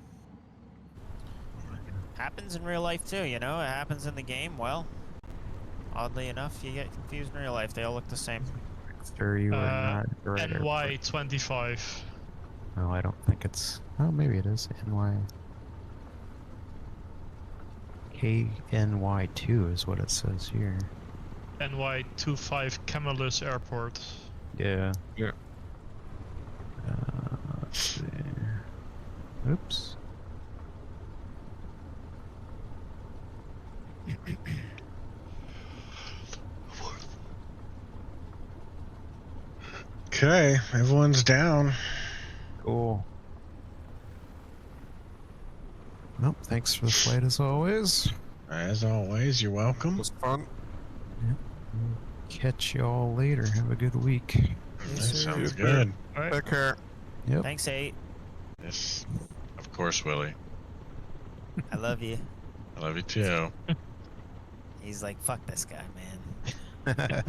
S9: Happens in real life too, you know? It happens in the game. Well, oddly enough, you get confused in real life. They all look the same.
S7: Sure, you are not the right airport.
S3: NY25.
S7: No, I don't think it's. Oh, maybe it is. KNY2 is what it says here.
S3: NY25 Camillus Airport.
S7: Yeah.
S2: Yeah.
S7: Let's see. Oops.
S5: Okay, everyone's down.
S7: Cool. Well, thanks for the flight as always.
S5: As always, you're
S2: It
S5: welcome.
S2: was fun.
S7: Catch y'all later. Have a good week.
S5: That
S10: Yes, sir.
S5: sounds good.
S3: Right.
S2: Take care.
S7: Yep.
S9: Thanks, 8.
S5: Yes, of course, Willie.
S9: I love you.
S5: I love you too.
S9: He's like, fuck this guy, man.